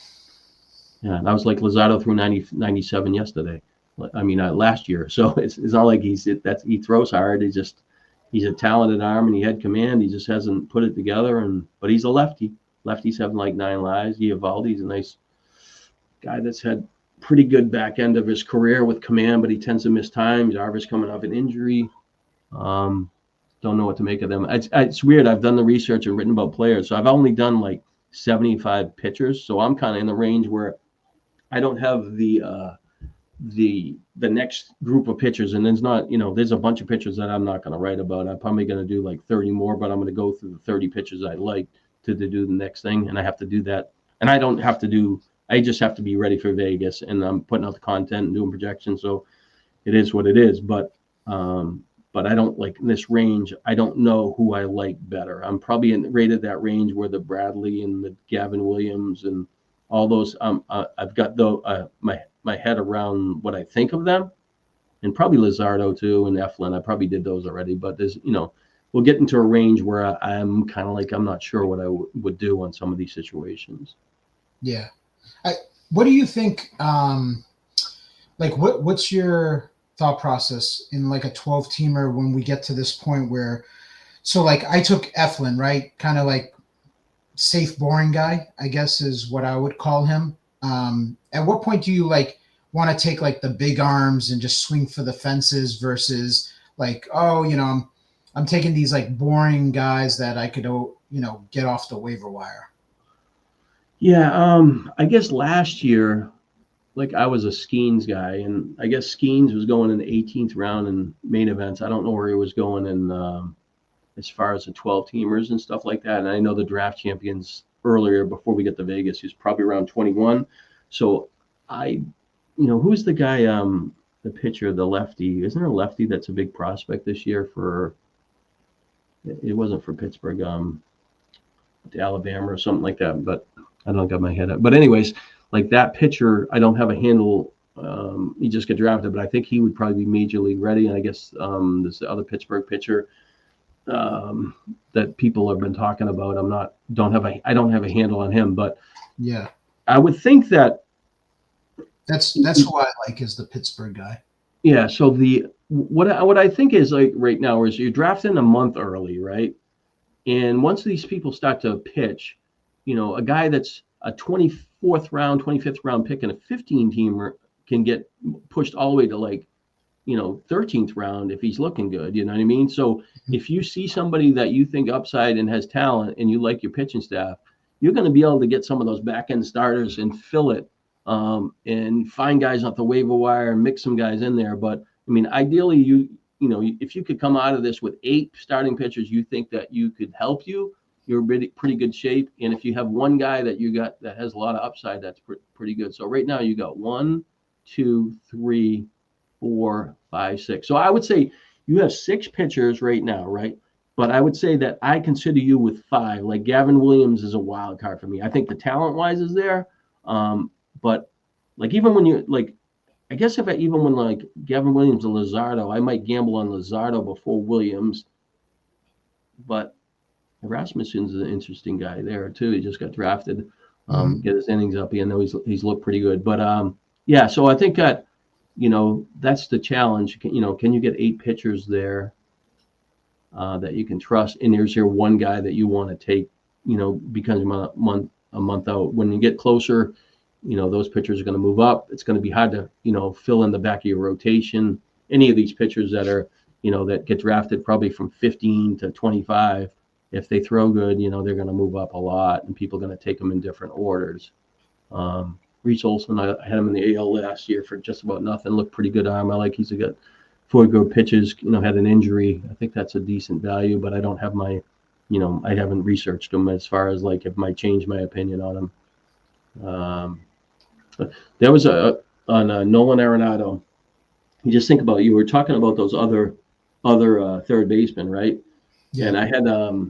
Yeah, and I was like, Luzardo threw 97 yesterday. I mean, last year. So it's not like he throws hard. He's a talented arm, and he had command. He just hasn't put it together. But he's a lefty. Lefties have like 9 lives. Eovaldi's a nice guy that's had pretty good back end of his career with command, but he tends to miss time. Jarvis coming off an injury. Don't know what to make of them. It's weird. I've done the research and written about players, so I've only done like 75 pitchers. So I'm kind of in the range where I don't have the next group of pitchers, and there's a bunch of pitchers that I'm not going to write about. I'm probably going to do like 30 more, but I'm going to go through the 30 pitchers I like to do the next thing, and I have to do that. And I just have to be ready for Vegas, and I'm putting out the content and doing projections, so it is what it is. But I don't like in this range. I don't know who I like better. I'm probably rated that range where the Bradley and the Gavin Williams and all those. I've got my head around what I think of them, and probably Luzardo too, and Eflin. I probably did those already, but there's we'll get into a range where I'm kind of like I'm not sure what I would do on some of these situations. Yeah. What do you think? What's your thought process in like a 12-teamer when we get to this point where, so like I took Eflin, right? Kind of like safe, boring guy, I guess is what I would call him. At what point do you like want to take like the big arms and just swing for the fences versus like, I'm taking these like boring guys that I could, get off the waiver wire? Yeah, I guess last year, like I was a Skeens guy, and I guess Skeens was going in the 18th round in main events. I don't know where he was going in as far as the 12-teamers and stuff like that. And I know the draft champions earlier before we get to Vegas, he was probably around 21. So who's the guy, the pitcher, the lefty? Isn't there a lefty that's a big prospect this year it wasn't for Pittsburgh, to Alabama or something like that, but I don't got my head up. But anyways, like that pitcher, I don't have a handle. He just got drafted, but I think he would probably be major league ready. And I guess this other Pittsburgh pitcher that people have been talking about. I don't have a handle on him, but yeah, I would think that that's who I like is the Pittsburgh guy. Yeah. So what I think is like right now is you're drafting a month early, right? And once these people start to pitch, a guy that's a 24th round, 25th round pick and a 15-teamer can get pushed all the way to like, 13th round if he's looking good. You know what I mean? So if you see somebody that you think upside and has talent and you like your pitching staff, you're going to be able to get some of those back end starters and fill it and find guys off the waiver wire and mix some guys in there. But I mean, ideally, if you could come out of this with 8 starting pitchers, you think that you could help you're in pretty good shape. And if you have one guy that you got that has a lot of upside, that's pretty good. So right now you got 1, 2, 3, 4, 5, 6. So I would say you have 6 pitchers right now, right? But I would say that I consider you with 5. Like Gavin Williams is a wild card for me. I think the talent-wise is there. But like even when you like, I guess even when like Gavin Williams and Luzardo, I might gamble on Luzardo before Williams. But Rasmussen's an interesting guy there too. He just got drafted. Get his innings up. I know he's looked pretty good. But yeah. So I think that that's the challenge. Can you get 8 pitchers there? that you can trust. And there's your one guy that you want to take, because a month out. When you get closer, those pitchers are going to move up. It's going to be hard to, fill in the back of your rotation. Any of these pitchers that are, that get drafted probably from 15 to 25, if they throw good, they're going to move up a lot, and people are going to take them in different orders. Reese Olson, I had him in the AL last year for just about nothing. Looked pretty good arm. I like he's a good 4 good pitches. Had an injury. I think that's a decent value, but I don't have my, I haven't researched him as far as like it might change my opinion on him. There was on Nolan Arenado. You just think about, you were talking about those other third basemen, right? Yeah. And I had a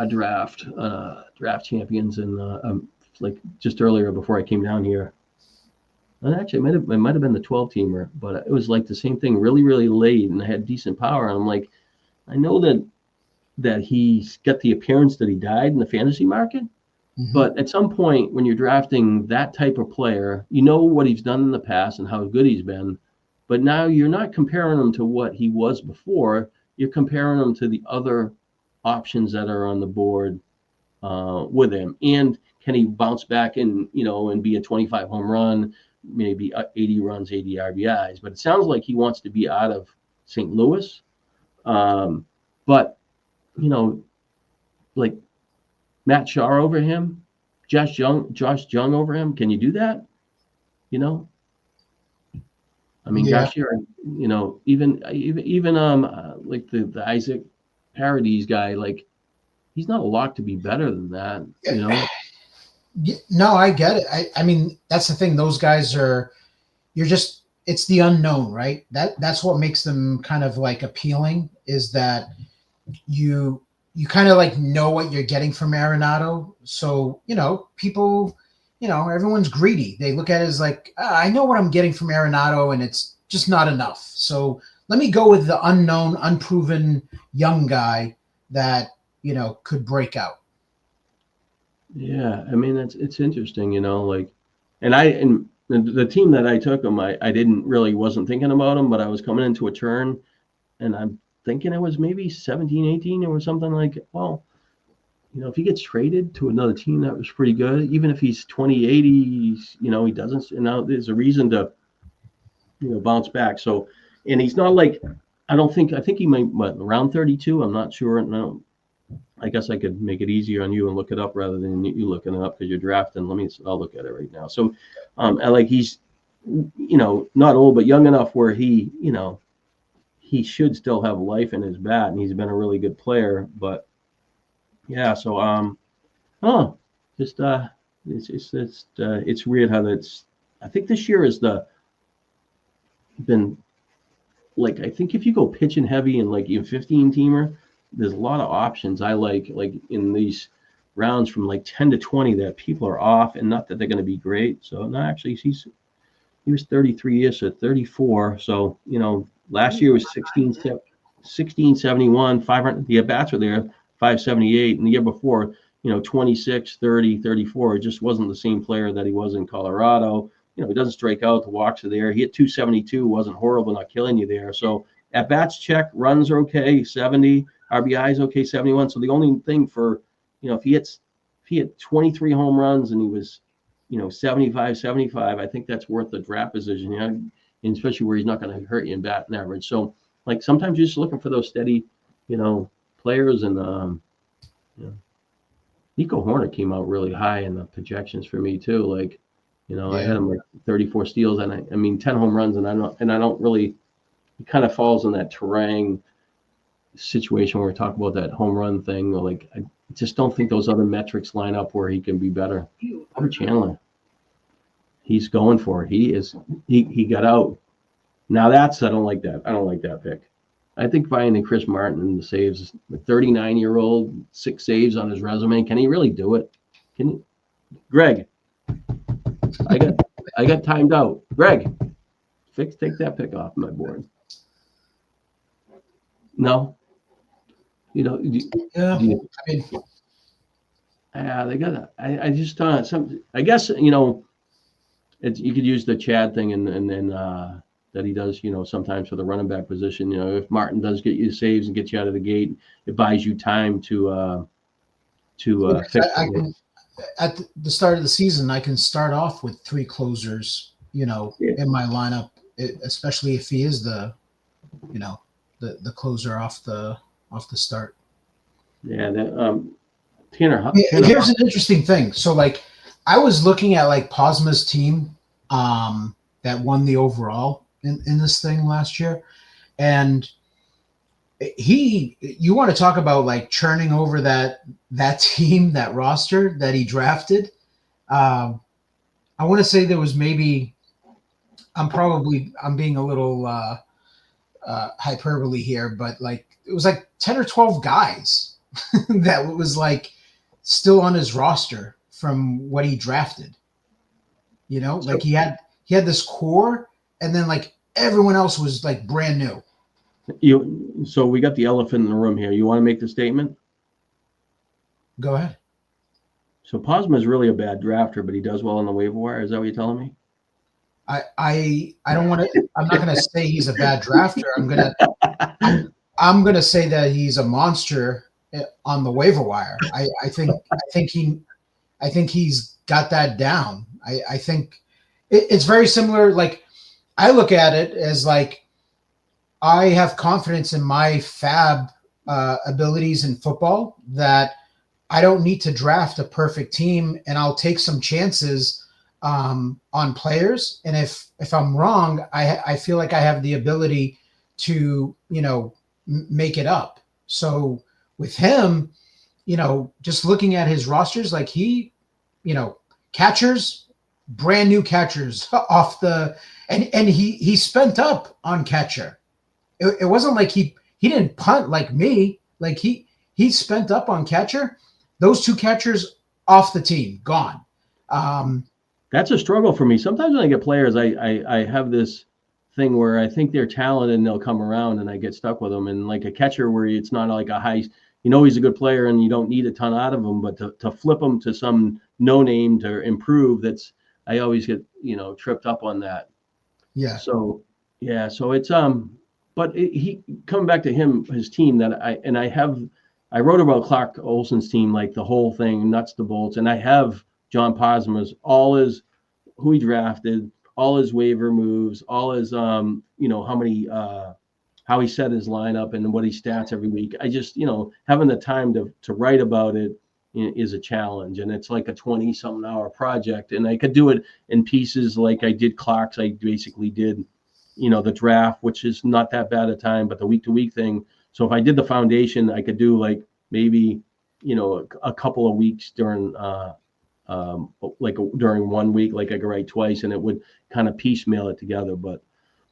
draft champions and like just earlier before I came down here. And actually, it might have been the 12-teamer, but it was like the same thing, really, really late, and I had decent power. And I'm like, I know that he's got the appearance that he died in the fantasy market. Mm-hmm. But at some point, when you're drafting that type of player, you know what he's done in the past and how good he's been. But now you're not comparing him to what he was before. You're comparing him to the other options that are on the board with him. And can he bounce back and be a 25 home run, maybe 80 runs, 80 RBIs? But it sounds like he wants to be out of St. Louis. But, like Matt Shaw over him, Josh Jung over him. Can you do that? I mean, yeah. Gosh, even like the Isaac Paradis guy, like he's not a lock to be better than that, No, I get it. I mean, that's the thing. Those guys it's the unknown, right? That's what makes them kind of like appealing, is that you kind of like know what you're getting from Arenado. So, people, everyone's greedy. They look at it as like, I know what I'm getting from Arenado, and it's just not enough. So let me go with the unknown, unproven young guy that, could break out. Yeah. I mean, it's interesting, like, and the team that I took him, I wasn't thinking about him, but I was coming into a turn, and I'm thinking it was maybe 17, 18 or something like, well, if he gets traded to another team, that was pretty good. Even if he's 2080, he doesn't, there's a reason to, bounce back. So, and he's not like, I think he might, around 32. I'm not sure. No, I guess I could make it easier on you and look it up rather than you looking it up because you're drafting. I'll look at it right now. So, he's, not old, but young enough where he, he should still have life in his bat, and he's been a really good player. But yeah, so it's weird how that's. I think this year is been like, I think if you go pitching heavy and like you 15-teamer, there's a lot of options. I like in these rounds from like 10 to 20 that people are off, and not that they're going to be great. So no, actually he was 33 years, so 34. So last year was 1671, 500. The at-bats were there, 578. And the year before, 26, 30, 34. It just wasn't the same player that he was in Colorado. He doesn't strike out. The walks are there. He hit 272. Wasn't horrible, not killing you there. So at-bats check, runs are okay, 70. RBIs okay, 71. So the only thing for, if he hit 23 home runs and he was, 75, I think that's worth the draft position, and especially where he's not going to hurt you in batting average. So, like, sometimes you're just looking for those steady, players. And, Nico Horner came out really high in the projections for me too. Like, I had him like 34 steals, and I mean 10 home runs, and I don't really. He kind of falls in that Terang situation where we talk about that home run thing. Like, I just don't think those other metrics line up where he can be better. Robert Chandler, he's going for it. He got out. Now I don't like that. I don't like that pick. I think finding Chris Martin the saves, the 39-year-old, 6 saves on his resume. Can he really do it? Can you, Greg? I got timed out. Greg, take that pick off my board. No. They got that. I just some. I guess you could use the Chad thing and then that he does, sometimes for the running back position. If Martin does get you saves and get you out of the gate, it buys you time to fix I can, at the start of the season, I can start off with 3 closers, in my lineup, especially if he is the closer off the start. Yeah, that Tanner. Here's an interesting thing. So, like, I was looking at like Posma's team that won the overall in this thing last year, and you want to talk about like churning over that team, that roster that he drafted. I want to say there was maybe, I'm being a little hyperbole here, but like it was like 10 or 12 guys that was like still on his roster from what he drafted. Like he had this core, and then like everyone else was like brand new. So we got the elephant in the room here. You want to make the statement? Go ahead. So Posma is really a bad drafter, but he does well on the waiver wire. Is that what you're telling me? I don't want to. I'm not going to say he's a bad drafter. I'm gonna say that he's a monster on the waiver wire. I think he's got that down. I think it's very similar. Like, I look at it as like, I have confidence in my fab abilities in football that I don't need to draft a perfect team, and I'll take some chances on players. And if I'm wrong, I feel like I have the ability to, make it up. So with him, just looking at his rosters, like he, catchers, brand new catchers off the, and he spent up on catcher. It wasn't like he didn't punt like me. Like he spent up on catcher. Those 2 catchers off the team, gone. That's a struggle for me. Sometimes when I get players, I have this thing where I think they're talented and they'll come around and I get stuck with them. And like a catcher where it's not like a high, he's a good player and you don't need a ton out of him, but to flip him to some no name to improve, I always get, tripped up on that. Yeah. So it's, but he coming back to his team that I wrote about Clark Olson's team, like the whole thing, nuts to bolts. And I have John Posma's, all his, who he drafted, all his waiver moves, all his, how he set his lineup and what he stats every week. I just, having the time to write about it is a challenge. And it's like a 20-something hour project. And I could do it in pieces like I did Clark's. I basically did, the draft, which is not that bad a time, but the week-to-week thing. So if I did the foundation, I could do like maybe, a couple of weeks during, during 1 week, like I could write twice, and it would kind of piecemeal it together. But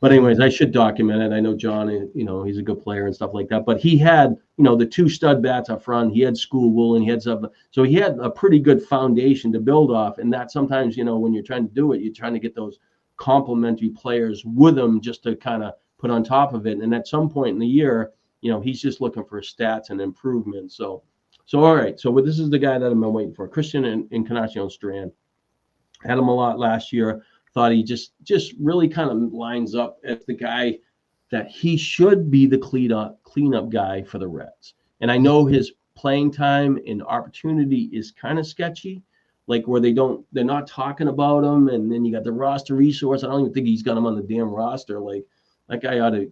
anyways, I should document it. I know John, he's a good player and stuff like that. But he had, the 2 stud bats up front. He had Schoolwool and he had something. So he had a pretty good foundation to build off. And that sometimes, when you're trying to do it, you're trying to get those complementary players with him just to kind of put on top of it. And at some point in the year, he's just looking for stats and improvement. So all right. So this is the guy that I've been waiting for, Christian Encarnacion Strand. Had him a lot last year. Thought he just really kind of lines up as the guy that he should be the cleanup guy for the Reds. And I know his playing time and opportunity is kind of sketchy, like where they're not talking about him. And then you got the roster resource. I don't even think he's got him on the damn roster. Like, that guy ought to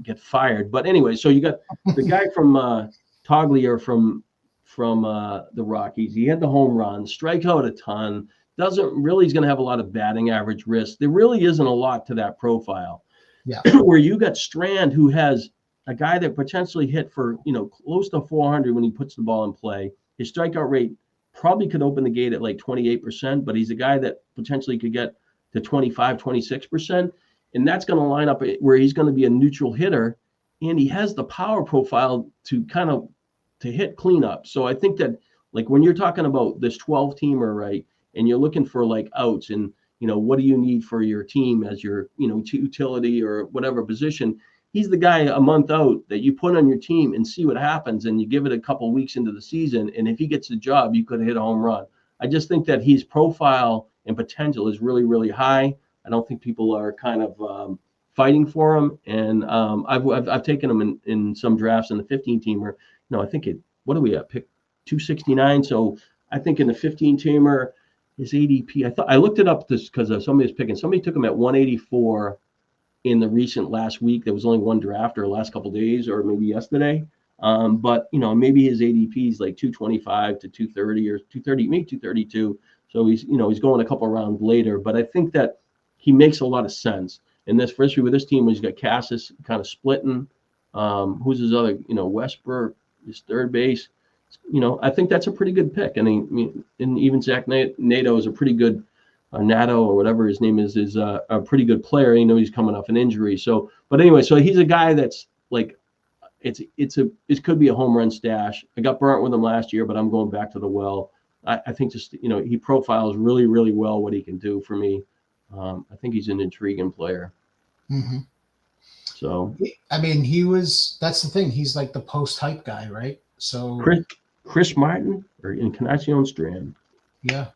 get fired. But anyway, so you got the guy from Toglier from the Rockies. He had the home run, strike out a ton. He's going to have a lot of batting average risk. There really isn't a lot to that profile. Yeah. Where you got Strand, who has a guy that potentially hit for, close to 400 when he puts the ball in play. His strikeout rate probably could open the gate at like 28%, but he's a guy that potentially could get to 25, 26%. And that's going to line up where he's going to be a neutral hitter. And he has the power profile to kind of to hit cleanup. So I think that, like, when you're talking about this 12-teamer, right, and you're looking for like outs and, what do you need for your team as your, utility or whatever position, he's the guy a month out that you put on your team and see what happens. And you give it a couple of weeks into the season. And if he gets the job, you could hit a home run. I just think that his profile and potential is really, really high. I don't think people are kind of fighting for him. And I've taken him in some drafts in the 15-teamer. I think what do we have? Pick 269. So I think in the 15-teamer, his ADP, I looked it up this because somebody was picking. Somebody took him at 184 in the recent last week. There was only one draft or the last couple of days or maybe yesterday. But maybe his ADP is like 225 to 230 or 230, maybe 232. So he's going a couple rounds later. But I think that he makes a lot of sense. And this, especially with this team, when he's got Cassis kind of splitting. Who's his other? Westbrook, his third base. I think that's a pretty good pick. And even Zach Nato is a pretty good, Nato or whatever his name is a pretty good player. He's coming off an injury. So, but anyway, so he's a guy that's like, it could be a home run stash. I got burnt with him last year, but I'm going back to the well. I think just, he profiles really, really well what he can do for me. I think he's an intriguing player. Mm-hmm. So, that's the thing. He's like the post-hype guy, right? So Chris Martin or Encarnacion Strand. Yeah,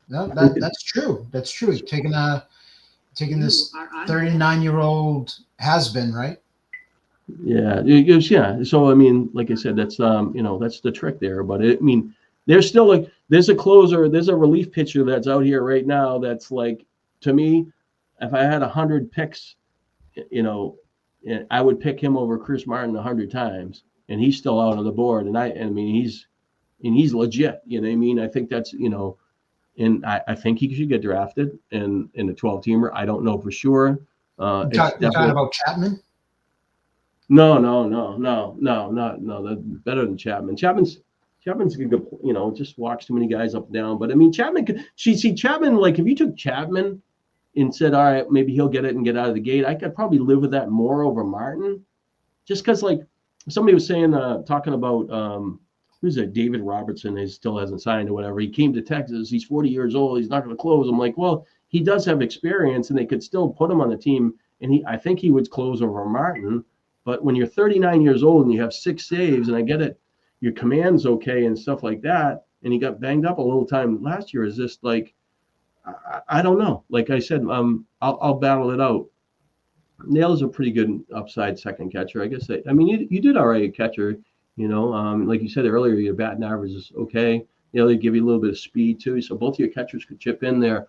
no, that's true. That's true. Taking this 39-year-old has-been, right? Yeah, yeah. So like I said, that's that's the trick there. But there's still there's a closer, there's a relief pitcher that's out here right now. That's like, to me, if I had 100 picks, I would pick him over Chris Martin 100 times, and he's still out on the board. And he's legit. I think that's and I think he should get drafted in the 12-teamer. I don't know for sure. You're talking about Chapman? No. That's better than Chapman. Chapman's a good, just walks too many guys up and down. But Chapman could. Chapman, like if you took Chapman and said, all right, maybe he'll get it and get out of the gate, I could probably live with that more over Martin, just because like somebody was saying, talking about who's that? David Robertson. He still hasn't signed or whatever. He came to Texas. He's 40 years old. He's not going to close. I'm like, well, he does have experience, and they could still put him on the team. And I think he would close over Martin. But when you're 39 years old and you have 6 saves, and I get it, your command's okay and stuff like that, and he got banged up a little time last year, is just like, I don't know. Like I said, I'll battle it out. Nail's a pretty good upside second catcher, I guess. You did all right at catcher, like you said earlier, your batting average is okay. They give you a little bit of speed too. So both of your catchers could chip in there.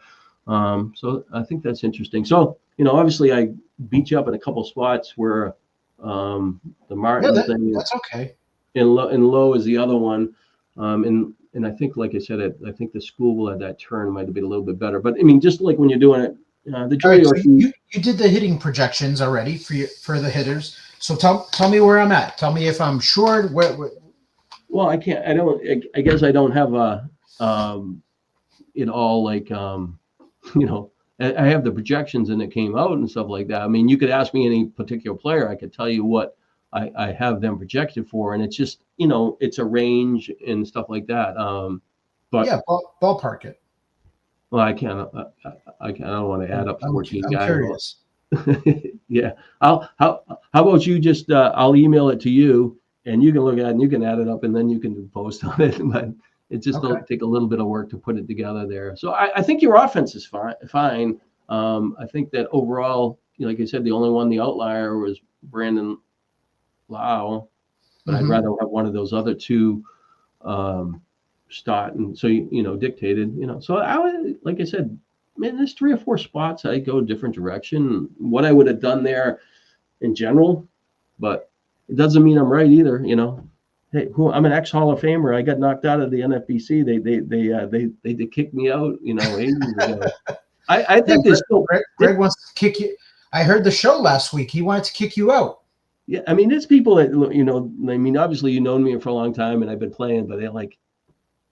So I think that's interesting. So, obviously I beat you up in a couple spots where the Martin thing. That's okay. And low is the other one. And I think, like I said, I think the school at that turn might have been a little bit better. But just like when you're doing it, the jury. Right, so you did the hitting projections already for the hitters. So tell me where I'm at. Tell me if I'm short. Where... Well, I can't. I guess I don't have it all like I have the projections and it came out and stuff like that. You could ask me any particular player, I could tell you what I have them projected for, and it's just it's a range and stuff like that. But yeah, ballpark it. Well, I can't. I don't want to add up 14 I'm guys. Curious. Yeah. How about you just I'll email it to you and you can look at it and you can add it up and then you can post on it. But it just will take a little bit of work to put it together there. So I think your offense is fine. I think that overall, like I said, the only one, the outlier was Brandon Lau, but I'd rather have one of those other two start, and so dictated. So I would, like I said, man, there's 3 or 4 spots I go a different direction. What I would have done there in general, but it doesn't mean I'm right either. Hey, I'm an ex-Hall of Famer. I got knocked out of the NFBC. They kicked me out, ages ago. I think there's still Greg wants to kick you. I heard the show last week. He wanted to kick you out. Yeah, there's people that obviously you've known me for a long time and I've been playing, but they're like,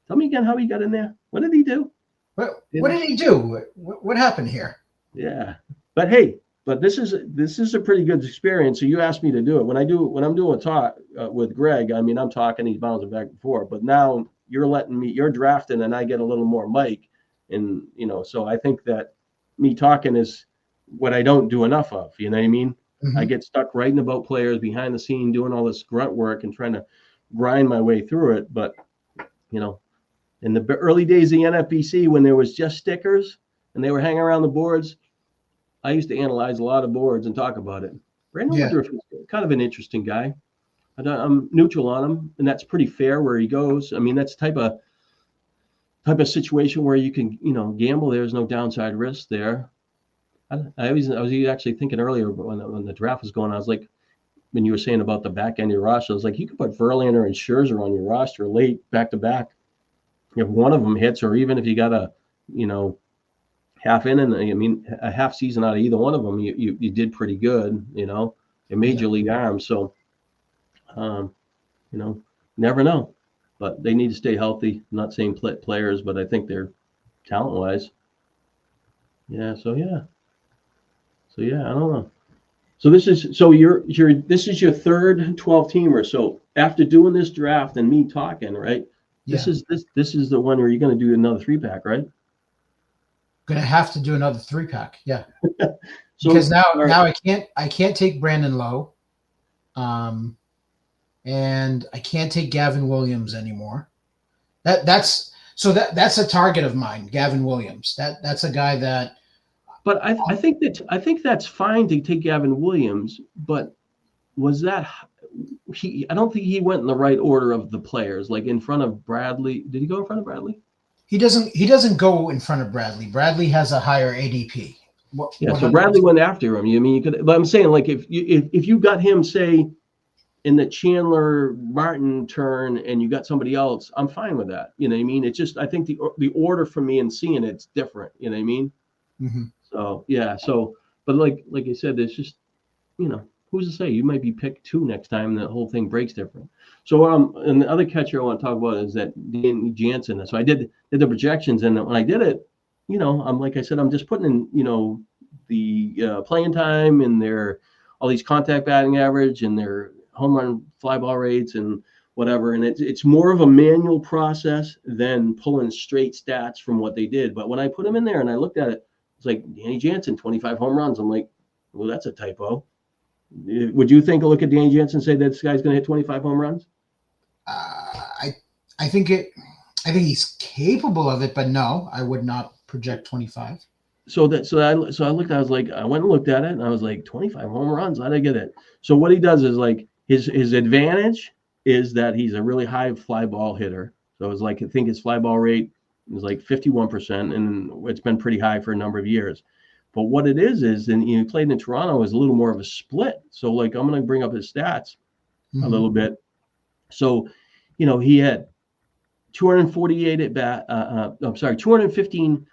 tell me again how he got in there. What did he do? What did he do? What happened here? Yeah, but hey, this is a pretty good experience. So you asked me to do it. When I'm doing a talk with Greg, I'm talking, he's bouncing back and forth. But now you're drafting, and I get a little more mic, and so I think that me talking is what I don't do enough of. You know what I mean? Mm-hmm. I get stuck writing about players behind the scene, doing all this grunt work and trying to grind my way through it. But in the early days of the NFBC, when there was just stickers and they were hanging around the boards, I used to analyze a lot of boards and talk about it. Brandon Yeah. Woodruff is kind of an interesting guy. I'm neutral on him, and that's pretty fair where he goes. I mean, that's type of situation where you can, gamble. There's no downside risk there. I was actually thinking earlier when the draft was going on, I was like, when you were saying about the back end of your roster, I was like, you could put Verlander and Scherzer on your roster late back to back. If one of them hits, or even if you got a, half inning, I mean, a half season out of either one of them, you did pretty good, in major league arms. So, never know. But they need to stay healthy. I'm not saying players, but I think they're talent-wise. Yeah. So yeah, I don't know. So this is this is your third 12-teamer. So after doing this draft and me talking, right? Yeah. This is the one where you're going to do another 3-pack, right? Gonna have to do another 3-pack. Yeah. So, because now right. I can't take Brandon Lowe, and I can't take Gavin Williams anymore. That's a target of mine, Gavin Williams. That's a guy that. But I think that's fine to take Gavin Williams, but was that I don't think he went in the right order of the players, like in front of Bradley. Did he go in front of Bradley? He doesn't go in front of Bradley. Bradley has a higher ADP. So Bradley went after him. You could, but I'm saying, like, if you got him, say, in the Chandler Martin turn, and you got somebody else, I'm fine with that. You know what I mean? It's just, I think the order for me and seeing it's different. You know what I mean? Mm-hmm. So yeah. So, but like I said, it's just, who's to say? You might be picked 2 next time, and the whole thing breaks different. So and the other catcher I want to talk about is that Danny Jansen. So I did the projections, and when I did it, I'm, like I said, I'm just putting in, the playing time and their all these contact batting average and their home run fly ball rates and whatever. And it's more of a manual process than pulling straight stats from what they did. But when I put them in there and I looked at it, it's like Danny Jansen, 25 home runs. I'm like, well, that's a typo. Would you look at Danny Jansen and say that this guy's going to hit 25 home runs? I think he's capable of it, but no, I would not project 25. So I looked. I was like, I went and looked at it, and I was like, 25 home runs. How'd I get it? So what he does is, like, his advantage is that he's a really high fly ball hitter. So it's like, I think his fly ball rate is like 51%, and it's been pretty high for a number of years. But what it is, and he played in Toronto, is a little more of a split. So, like, I'm going to bring up his stats a little bit. So, he had 248 at bat. 215.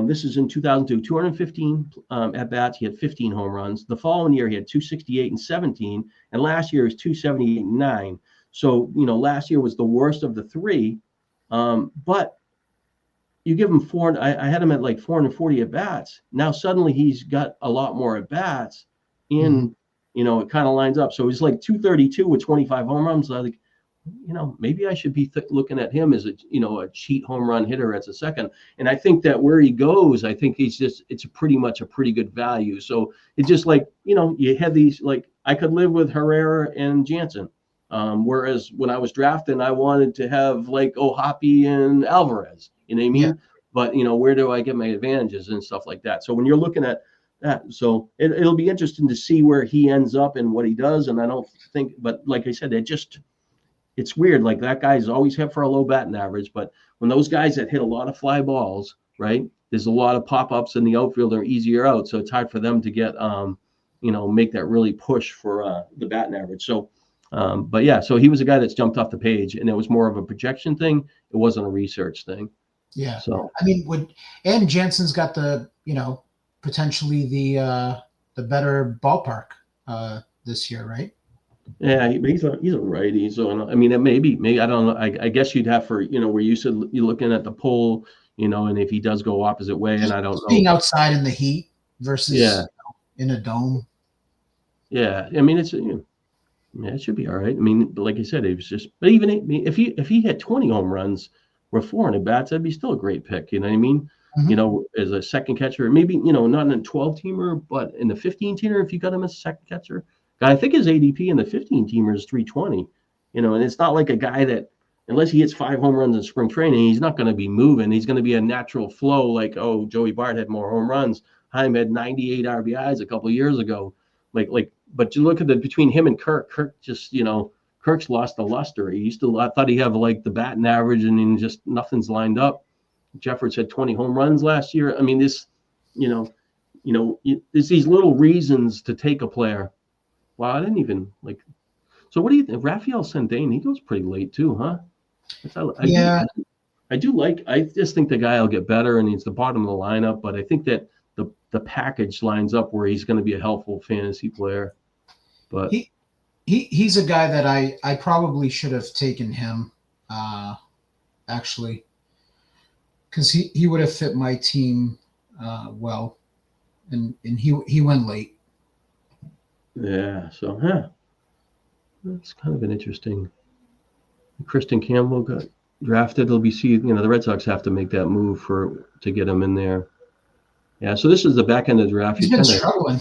This is in 2002. 215 at bats. He had 15 home runs. The following year, he had 268 and 17, and last year was 278 and 9. So, last year was the worst of the 3. But you give him 4. I had him at like 440 at bats. Now suddenly he's got a lot more at bats, and it kind of lines up. So he's like 232 with 25 home runs. Like, maybe I should be looking at him as a cheat home run hitter as a second. And I think that where he goes, I think it's pretty much a pretty good value. So it's just like, you had these, like, I could live with Herrera and Jansen. Whereas when I was drafting, I wanted to have like O'Hoppe and Alvarez, you know what I mean? Yeah. But, where do I get my advantages and stuff like that? So when you're looking at that, so it'll be interesting to see where he ends up and what he does. And I don't think, but like I said, it's weird. Like, that guy's always hit for a low batting average, but when those guys that hit a lot of fly balls, right, there's a lot of pop-ups in the outfield are easier out. So it's hard for them to get, make that really push for the batting average. So, but yeah, so he was a guy that's jumped off the page, and it was more of a projection thing. It wasn't a research thing. Yeah. So, I mean, and Jansen's got the, potentially the better ballpark this year, right? Yeah, he's a righty. So, I mean, maybe I don't know. I guess you'd have for, where you said you're looking at the poll, and if he does go opposite way, and I don't know. Being outside in the heat versus in a dome. Yeah, I mean, it should be all right. I mean, like I said, it was just, but even if he had 20 home runs with 400 bats, that'd be still a great pick. You know what I mean? Mm-hmm. As a second catcher, maybe, not in a 12-teamer, but in the 15-teamer, if you got him as a second catcher. I think his ADP in the 15-teamer is 320, and it's not like a guy that, unless he hits 5 home runs in spring training, he's not going to be moving. He's going to be a natural flow, like, oh, Joey Bart had more home runs. Heim had 98 RBIs a couple of years ago. But you look at between him and Kirk. Kirk just, Kirk's lost the luster. I thought he'd have like the batting average, and then just nothing's lined up. Jeffords had 20 home runs last year. I mean, there's these little reasons to take a player. Wow, I didn't even like. So what do you think? Rafael Sandane, he goes pretty late too, huh? I just think the guy will get better, and he's the bottom of the lineup. But I think that the package lines up where he's going to be a helpful fantasy player. But he's a guy that I probably should have taken him, actually, because he would have fit my team well, and he went late. Yeah, so that's kind of an interesting. Kristen Campbell got drafted. The Red Sox have to make that move to get him in there. Yeah, so this is the back end of the draft. He's been struggling.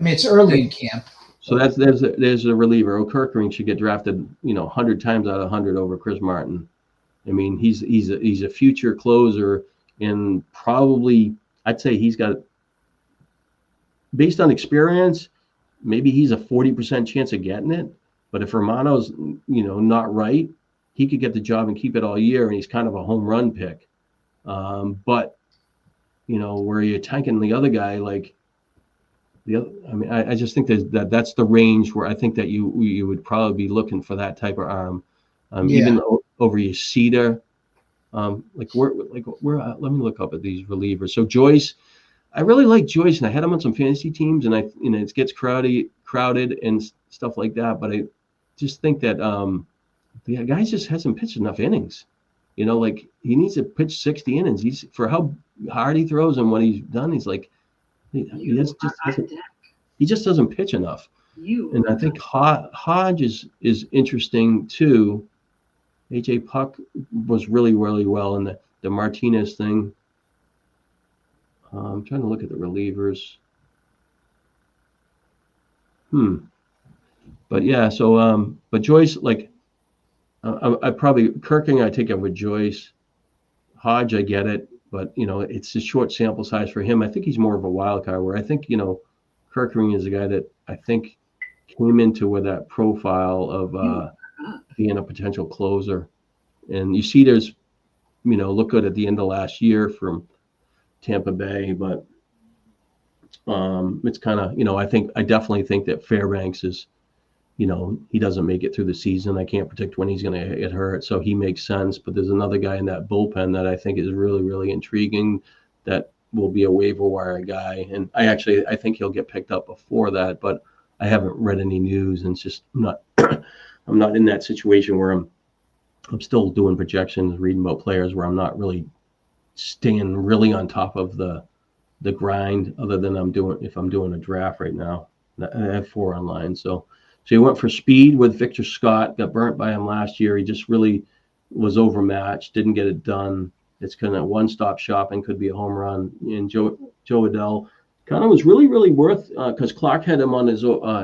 I mean, it's early in camp. So there's a reliever. O'Kirkering should get drafted, 100 times out of 100 over Chris Martin. I mean, he's a future closer, and probably I'd say he's got, based on experience, maybe he's a 40% chance of getting it. But if Romano's, not right, he could get the job and keep it all year, and he's kind of a home run pick. But where you're tanking the other guy, I just think that's the range where I think that you would probably be looking for that type of arm, even over your Cedar. Let me look up at these relievers. So Joyce, I really like Joyce, and I had him on some fantasy teams, and it gets crowded and stuff like that. But I just think that the guy just hasn't pitched enough innings. He needs to pitch 60 innings. For how hard he throws and what he's done, he's like he just doesn't pitch enough. And I think Hodge is interesting too. AJ Puck was really, really well in the Martinez thing. I'm trying to look at the relievers. But yeah, so but Joyce, I probably Kirking, I take it with Joyce. Hodge, I get it, but it's a short sample size for him. I think he's more of a wild card, where I think Kirkering is a guy that I think came into with that profile of being a potential closer. And you see there's look good at the end of last year from Tampa Bay, but it's kind of I definitely think that Fairbanks is he doesn't make it through the season. I can't predict when he's going to get hurt, so he makes sense. But there's another guy in that bullpen that I think is really, really intriguing, that will be a waiver wire guy. And I think he'll get picked up before that, but I haven't read any news, and it's just I'm not in that situation where I'm still doing projections, reading about players, where I'm not really staying really on top of the grind, other than if I'm doing a draft right now. I have 4 online, so he went for speed with Victor Scott, got burnt by him last year. He just really was overmatched, didn't get it done. It's kind of one-stop shopping, could be a home run. And Joe Adell kind of was really, really worth, because Clark had him on his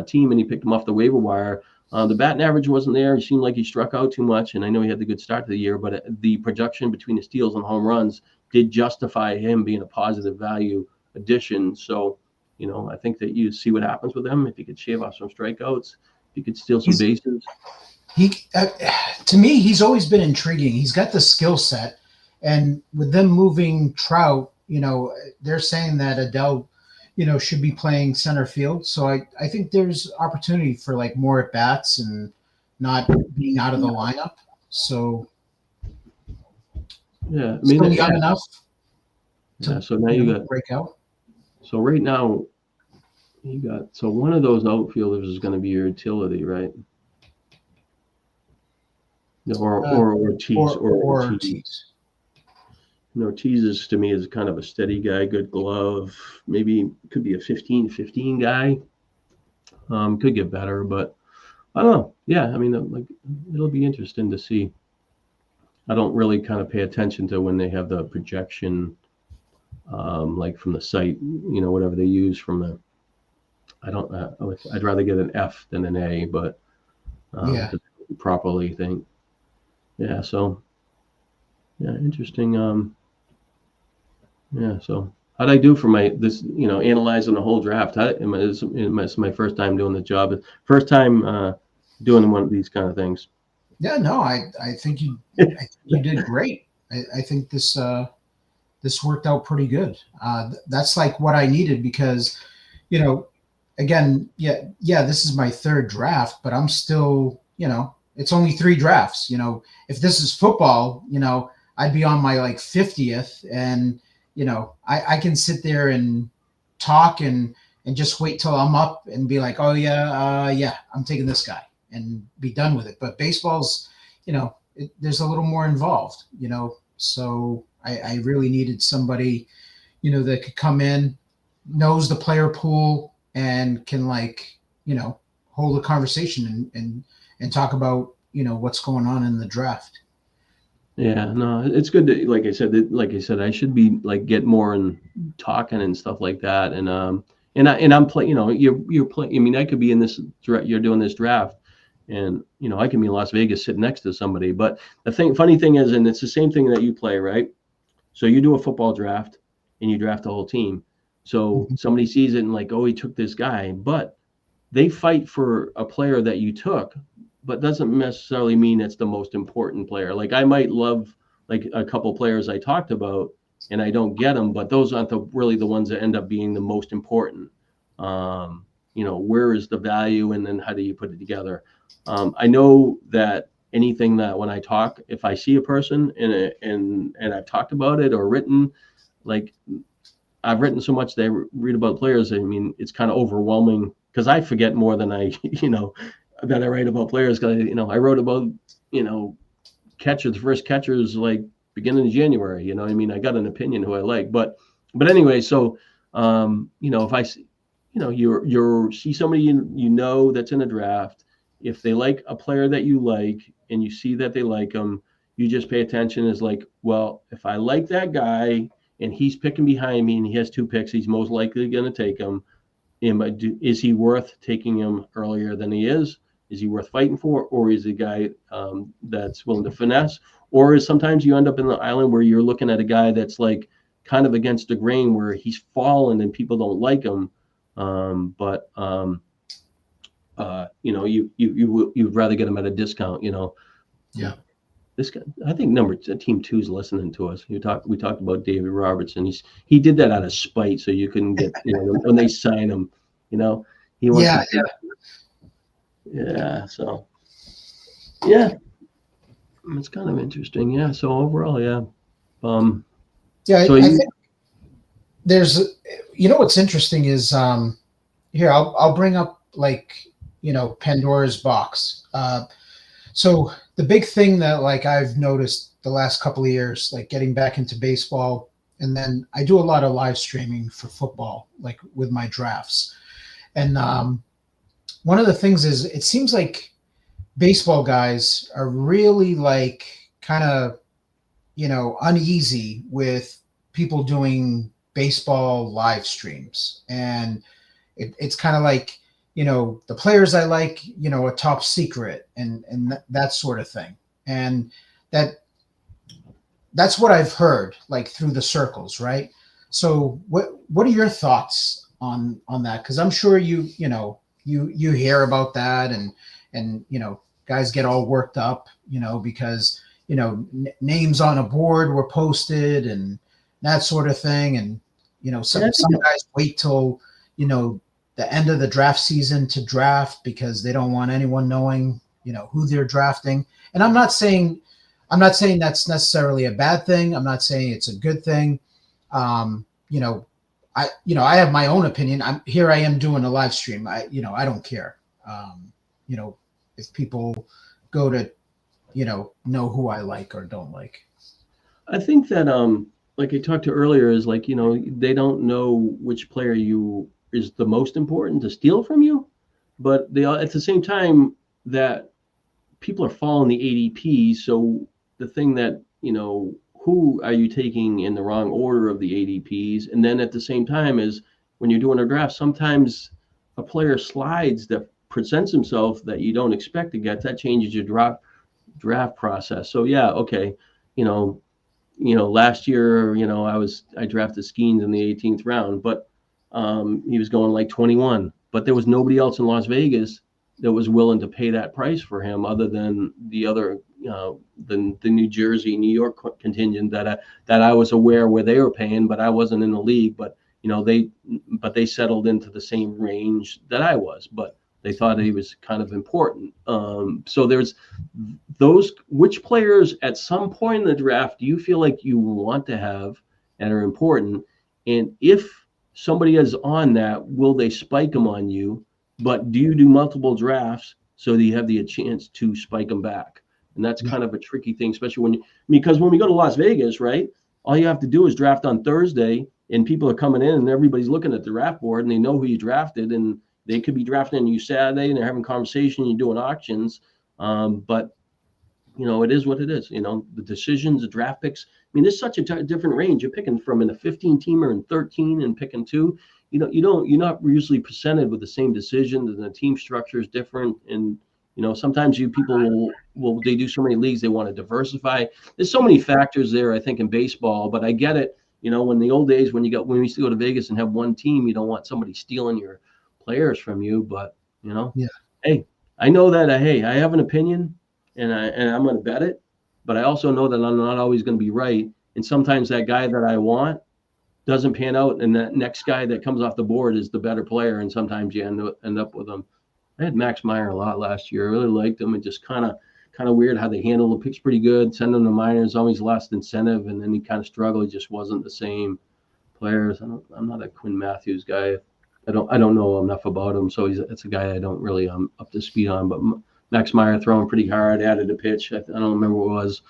team, and he picked him off the waiver wire. The batting average wasn't there. He seemed like he struck out too much, and I know he had the good start to the year, but the production between the steals and home runs did justify him being a positive value addition. So, I think that you see what happens with him. If he could shave off some strikeouts, if he could steal some bases. To me, he's always been intriguing. He's got the skill set, and with them moving Trout, they're saying that Adele, should be playing center field. So I think there's opportunity for more at bats and not being out of the lineup. So yeah, still young enough. So now you got break out. So right now, one of those outfielders is going to be your utility, right? Or Ortiz. Ortiz. Ortiz is, to me, is kind of a steady guy, good glove. Maybe could be a 15-15 guy. Could get better, but I don't know. Yeah, it'll be interesting to see. I don't really kind of pay attention to when they have the projection, from the site, whatever they use from the. I'd rather get an F than an A, but to properly think. Yeah. So. Yeah. Interesting. Yeah. So how'd I do for analyzing the whole draft? It's my first time doing the job. First time doing one of these kind of things. Yeah, no, I think you did great. I think this worked out pretty good. That's like what I needed because, again, this is my third draft, but I'm still, it's only 3 drafts. If this is football, I'd be on my like 50th, and I can sit there and talk and just wait till I'm up and be like, oh yeah, I'm taking this guy and be done with it. But baseball's, there's a little more involved, so I really needed somebody, that could come in, knows the player pool, and can hold a conversation and talk about, what's going on in the draft. Yeah, no, it's good to, like I said, I should be get more and talking and stuff like that. And I'm playing, you're playing. I mean, I could be in this, you're doing this draft, and I can be in Las Vegas sitting next to somebody. But funny thing is, and it's the same thing that you play, right? So you do a football draft and you draft the whole team. So somebody sees it and oh, he took this guy, but they fight for a player that you took, but doesn't necessarily mean it's the most important player. I might love a couple players I talked about and I don't get them, but those aren't really the ones that end up being the most important. Where is the value, and then how do you put it together? I know that anything that when I talk, if I see a person and I've talked about it or written, I've written so much that I read about players. I mean, it's kind of overwhelming because I forget more than I, that I write about players. Because I wrote about, catchers, the first catchers beginning of January. I mean, I got an opinion who I like, but anyway, so if I see, you see somebody that's in a draft, if they like a player that you like and you see that they like them, you just pay attention. Is well, if I like that guy and he's picking behind me and he has 2 picks, he's most likely going to take him. Is he worth taking him earlier than he is? Is he worth fighting for? Or is he a guy that's willing to finesse? Or is sometimes you end up in the island where you're looking at a guy that's kind of against the grain, where he's fallen and people don't like him. You'd rather get him at a discount, Yeah. This guy, I think team 2 is listening to us. We talked about David Robertson. He did that out of spite, so you couldn't get, when they sign him, he wants yeah. So yeah, it's kind of interesting. Yeah. So overall, yeah. Yeah. So I think there's, what's interesting is, here, I'll bring up Pandora's box. So the big thing that I've noticed the last couple of years, getting back into baseball, and then I do a lot of live streaming for football, with my drafts. And one of the things is, it seems like baseball guys are really kind of, uneasy with people doing baseball live streams. And it's kind of the players I like, a top secret and that sort of thing. And that's what I've heard through the circles. Right. So what are your thoughts on that? Cause I'm sure you hear about that and guys get all worked up, because, names on a board were posted and that sort of thing. And, some guys wait till, the end of the draft season to draft because they don't want anyone knowing, who they're drafting. And I'm not saying that's necessarily a bad thing. I'm not saying it's a good thing. I have my own opinion. I am doing a live stream. I don't care. If people go to, know who I like or don't like. I think that, like I talked to earlier, is they don't know which player is the most important to steal from you, but they at the same time that people are following the ADP. So the thing that, who are you taking in the wrong order of the ADPs? And then at the same time is when you're doing a draft, sometimes a player slides that presents himself that you don't expect to get. That changes your draft process. So yeah, okay, last year, I drafted Skeens in the 18th round, but he was going like 21. But there was nobody else in Las Vegas that was willing to pay that price for him, other than the New Jersey, New York contingent that I was aware where they were paying, but I wasn't in the league. But they settled into the same range that I was, but they thought he was kind of important. So there's those. Which players at some point in the draft do you feel like you want to have and are important? And if somebody is on that, will they spike them on you? But do you do multiple drafts so that you have the chance to spike them back? And that's kind of a tricky thing, especially because when we go to Las Vegas, right? All you have to do is draft on Thursday, and people are coming in, and everybody's looking at the draft board, and they know who you drafted, and they could be drafting you Saturday, and they're having conversation, you're doing auctions. But it is what it is. The decisions, the draft picks. I mean, there's such a different range. You're picking from in a 15-teamer and 13 and picking 2. You're not usually presented with the same decisions, and the team structure is different. And sometimes people will they do so many leagues, they want to diversify. There's so many factors there, I think, in baseball. But I get it. When the old days, when we used to go to Vegas and have one team, you don't want somebody stealing your players from you. But hey, I know that I have an opinion, and I'm going to bet it. But I also know that I'm not always going to be right. And sometimes that guy that I want doesn't pan out, and that next guy that comes off the board is the better player, and sometimes you end up with them. I had Max Meyer a lot last year. I really liked him. It just kind of weird how they handle the picks pretty good. Send him to minors, always lost incentive, and then he kind of struggled. He just wasn't the same players. I'm not a Quinn Matthews guy. I don't know enough about him, so it's a guy I don't really up to speed on. But Max Meyer throwing pretty hard, added a pitch. I don't remember what it was.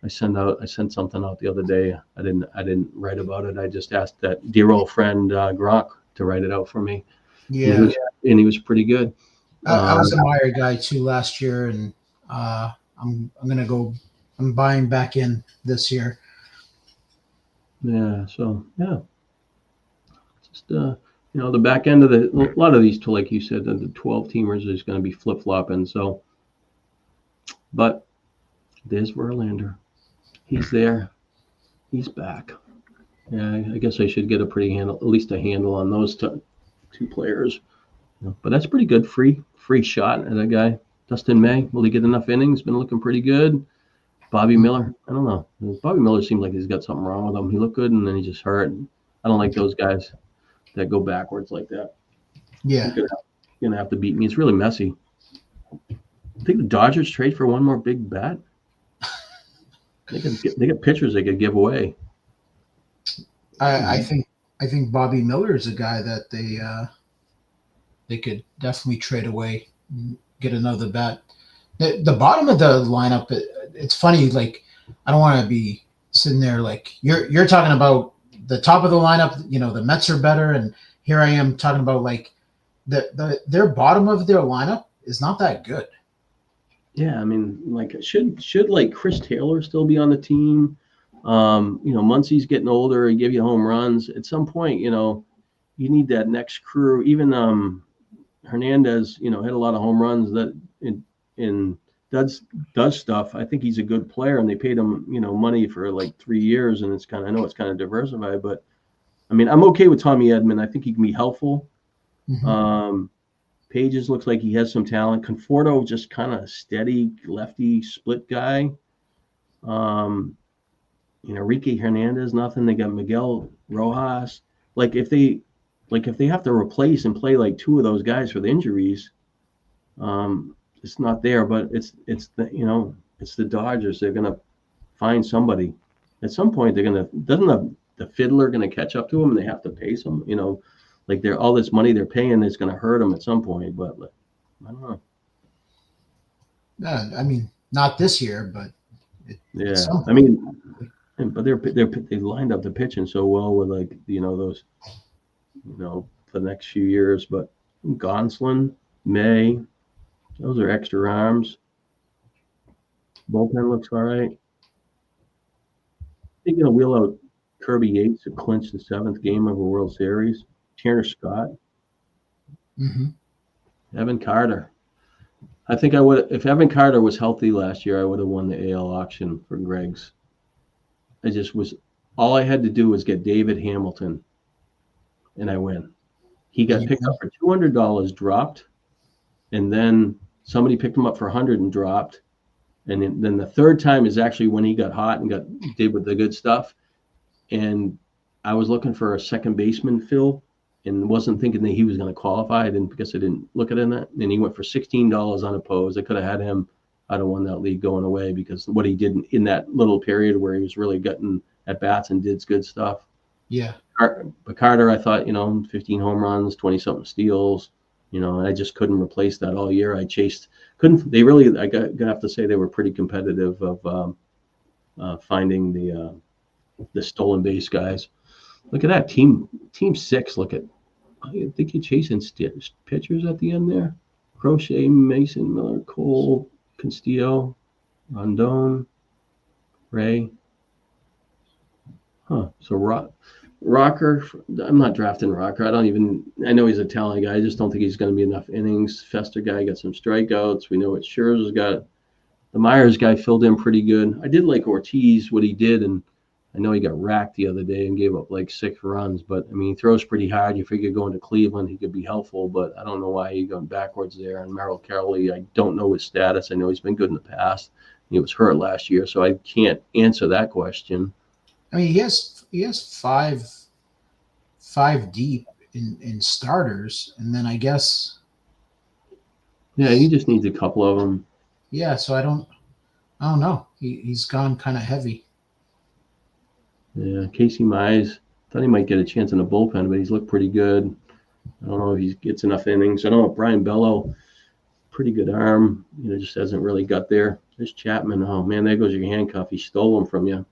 I sent something out the other day. I didn't write about it. I just asked that dear old friend Gronk to write it out for me. Yeah, and he was pretty good. I was a Meyer guy too last year, and I'm gonna go. I'm buying back in this year. Yeah. So yeah, just the back end of a lot of these, like you said, the 12 teamers is going to be flip flopping. So, but there's Verlander. He's there. He's back. Yeah, I guess I should get at least a handle on those two players. But that's pretty good. Free shot at a guy. Dustin May, will he get enough innings? Been looking pretty good. Bobby Miller, I don't know. Bobby Miller seems like he's got something wrong with him. He looked good, and then he just hurt. I don't like those guys that go backwards like that. Yeah. You're gonna have to beat me. It's really messy. I think the Dodgers trade for one more big bat. They got pitchers they could give away. I think Bobby Miller is a guy that they could definitely trade away, and get another bat. The bottom of the lineup, it's funny. Like, I don't want to be sitting there like you're talking about the top of the lineup. The Mets are better, and here I am talking about like their bottom of their lineup is not that good. Yeah, I mean, like, should like Chris Taylor still be on the team? Muncy's getting older and give you home runs. At some point, you need that next crew. Even Hernandez, had a lot of home runs that in does stuff. I think he's a good player, and they paid him, money for like 3 years, and I know it's kind of diversified, but I mean, I'm okay with Tommy Edman. I think he can be helpful. Mm-hmm. Pages looks like he has some talent. Conforto, just kind of steady lefty split guy. Enrique Hernandez, nothing. They got Miguel Rojas. Like if they have to replace and play like 2 of those guys for the injuries, it's not there. But it's the Dodgers. They're gonna find somebody at some point. Doesn't the fiddler gonna catch up to them, and they have to pay some. Like they're all this money they're paying is going to hurt them at some point, but I don't know. I mean, not this year, but yeah. I mean, but they lined up the pitching so well with those, for the next few years. But Gonsolin, May, those are extra arms. Bullpen looks all right. They're going to wheel out Kirby Yates to clinch the 7th game of a World Series. Tanner Scott, Evan Carter. I think I would, if Evan Carter was healthy last year, I would have won the AL auction for Greg's. all I had to do was get David Hamilton, and I win. He got picked up for $200, dropped, and then somebody picked him up for $100 and dropped. And then the third time is actually when he got hot and did with the good stuff. And I was looking for a second baseman, Phil, and wasn't thinking that he was going to qualify. I didn't look at it in that. And he went for $16 unopposed. I could have had him. I'd have won that league going away because what he did in that little period where he was really getting at bats and did good stuff. Yeah. But Carter, I thought, 15 home runs, 20 something steals, and I just couldn't replace that all year. I couldn't. They really, I have to say, they were pretty competitive of finding the stolen base guys. Look at that team 6. I think you're chasing pitchers at the end there. Crochet, Mason, Miller, Cole, Castillo, Rondon, Ray. So Rocker, I'm not drafting Rocker. I know he's a talented guy. I just don't think he's going to be enough innings. Fester guy got some strikeouts. We know what Scherzer's got. The Myers guy filled in pretty good. I did like Ortiz, what he did, and I know he got racked the other day and gave up like 6 runs, but he throws pretty hard. You figure going to Cleveland, he could be helpful, but I don't know why he's going backwards there. And Merrill Kelly, I don't know his status. I know he's been good in the past. He was hurt last year, so I can't answer that question. He has 5 deep in starters, and then I guess. Yeah, he just needs a couple of them. Yeah, so I don't know. He's gone kind of heavy. Yeah, Casey Mize, thought he might get a chance in the bullpen, but he's looked pretty good. I don't know if he gets enough innings. I don't know if Brian Bello, pretty good arm, just hasn't really got there. There's Chapman. Oh, man, there goes your handcuff. He stole them from you.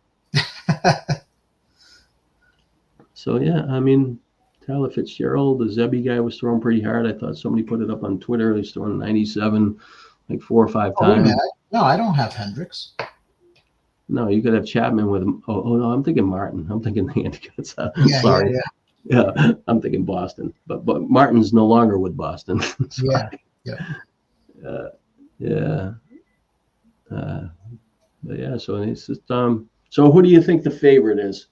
So, yeah, Tyler Fitzgerald, the Zebby guy was throwing pretty hard. I thought somebody put it up on Twitter. He's throwing 97 like 4 or 5 times. No, I don't have Hendricks. No, you could have Chapman with him. Oh no, I'm thinking Martin. I'm thinking the Handicaps. Sorry. Yeah, I'm thinking Boston. But Martin's no longer with Boston. Yeah. But yeah, so it's just so who do you think the favorite is?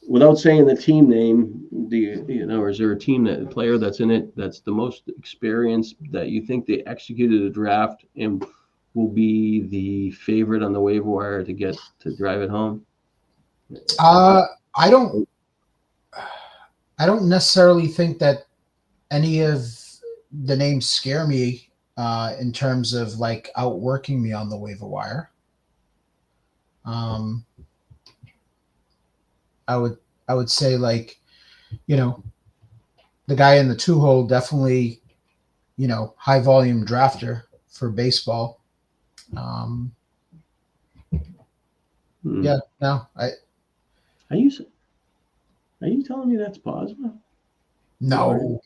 Without saying the team name, or is there a player that's in it that's the most experienced that you think they executed a draft and will be the favorite on the waiver wire to drive it home? I don't necessarily think that any of the names scare me in terms of like outworking me on the waiver wire. I would say like, the guy in the 2-hole definitely, high volume drafter for baseball. Yeah, no, Are you telling me that's Bosma? No.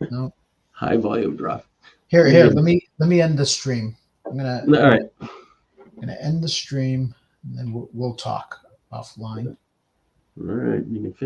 No. High volume draft. Here. Let me end the stream. All right. I'm gonna end the stream, and then we'll talk offline. All right, you can finish.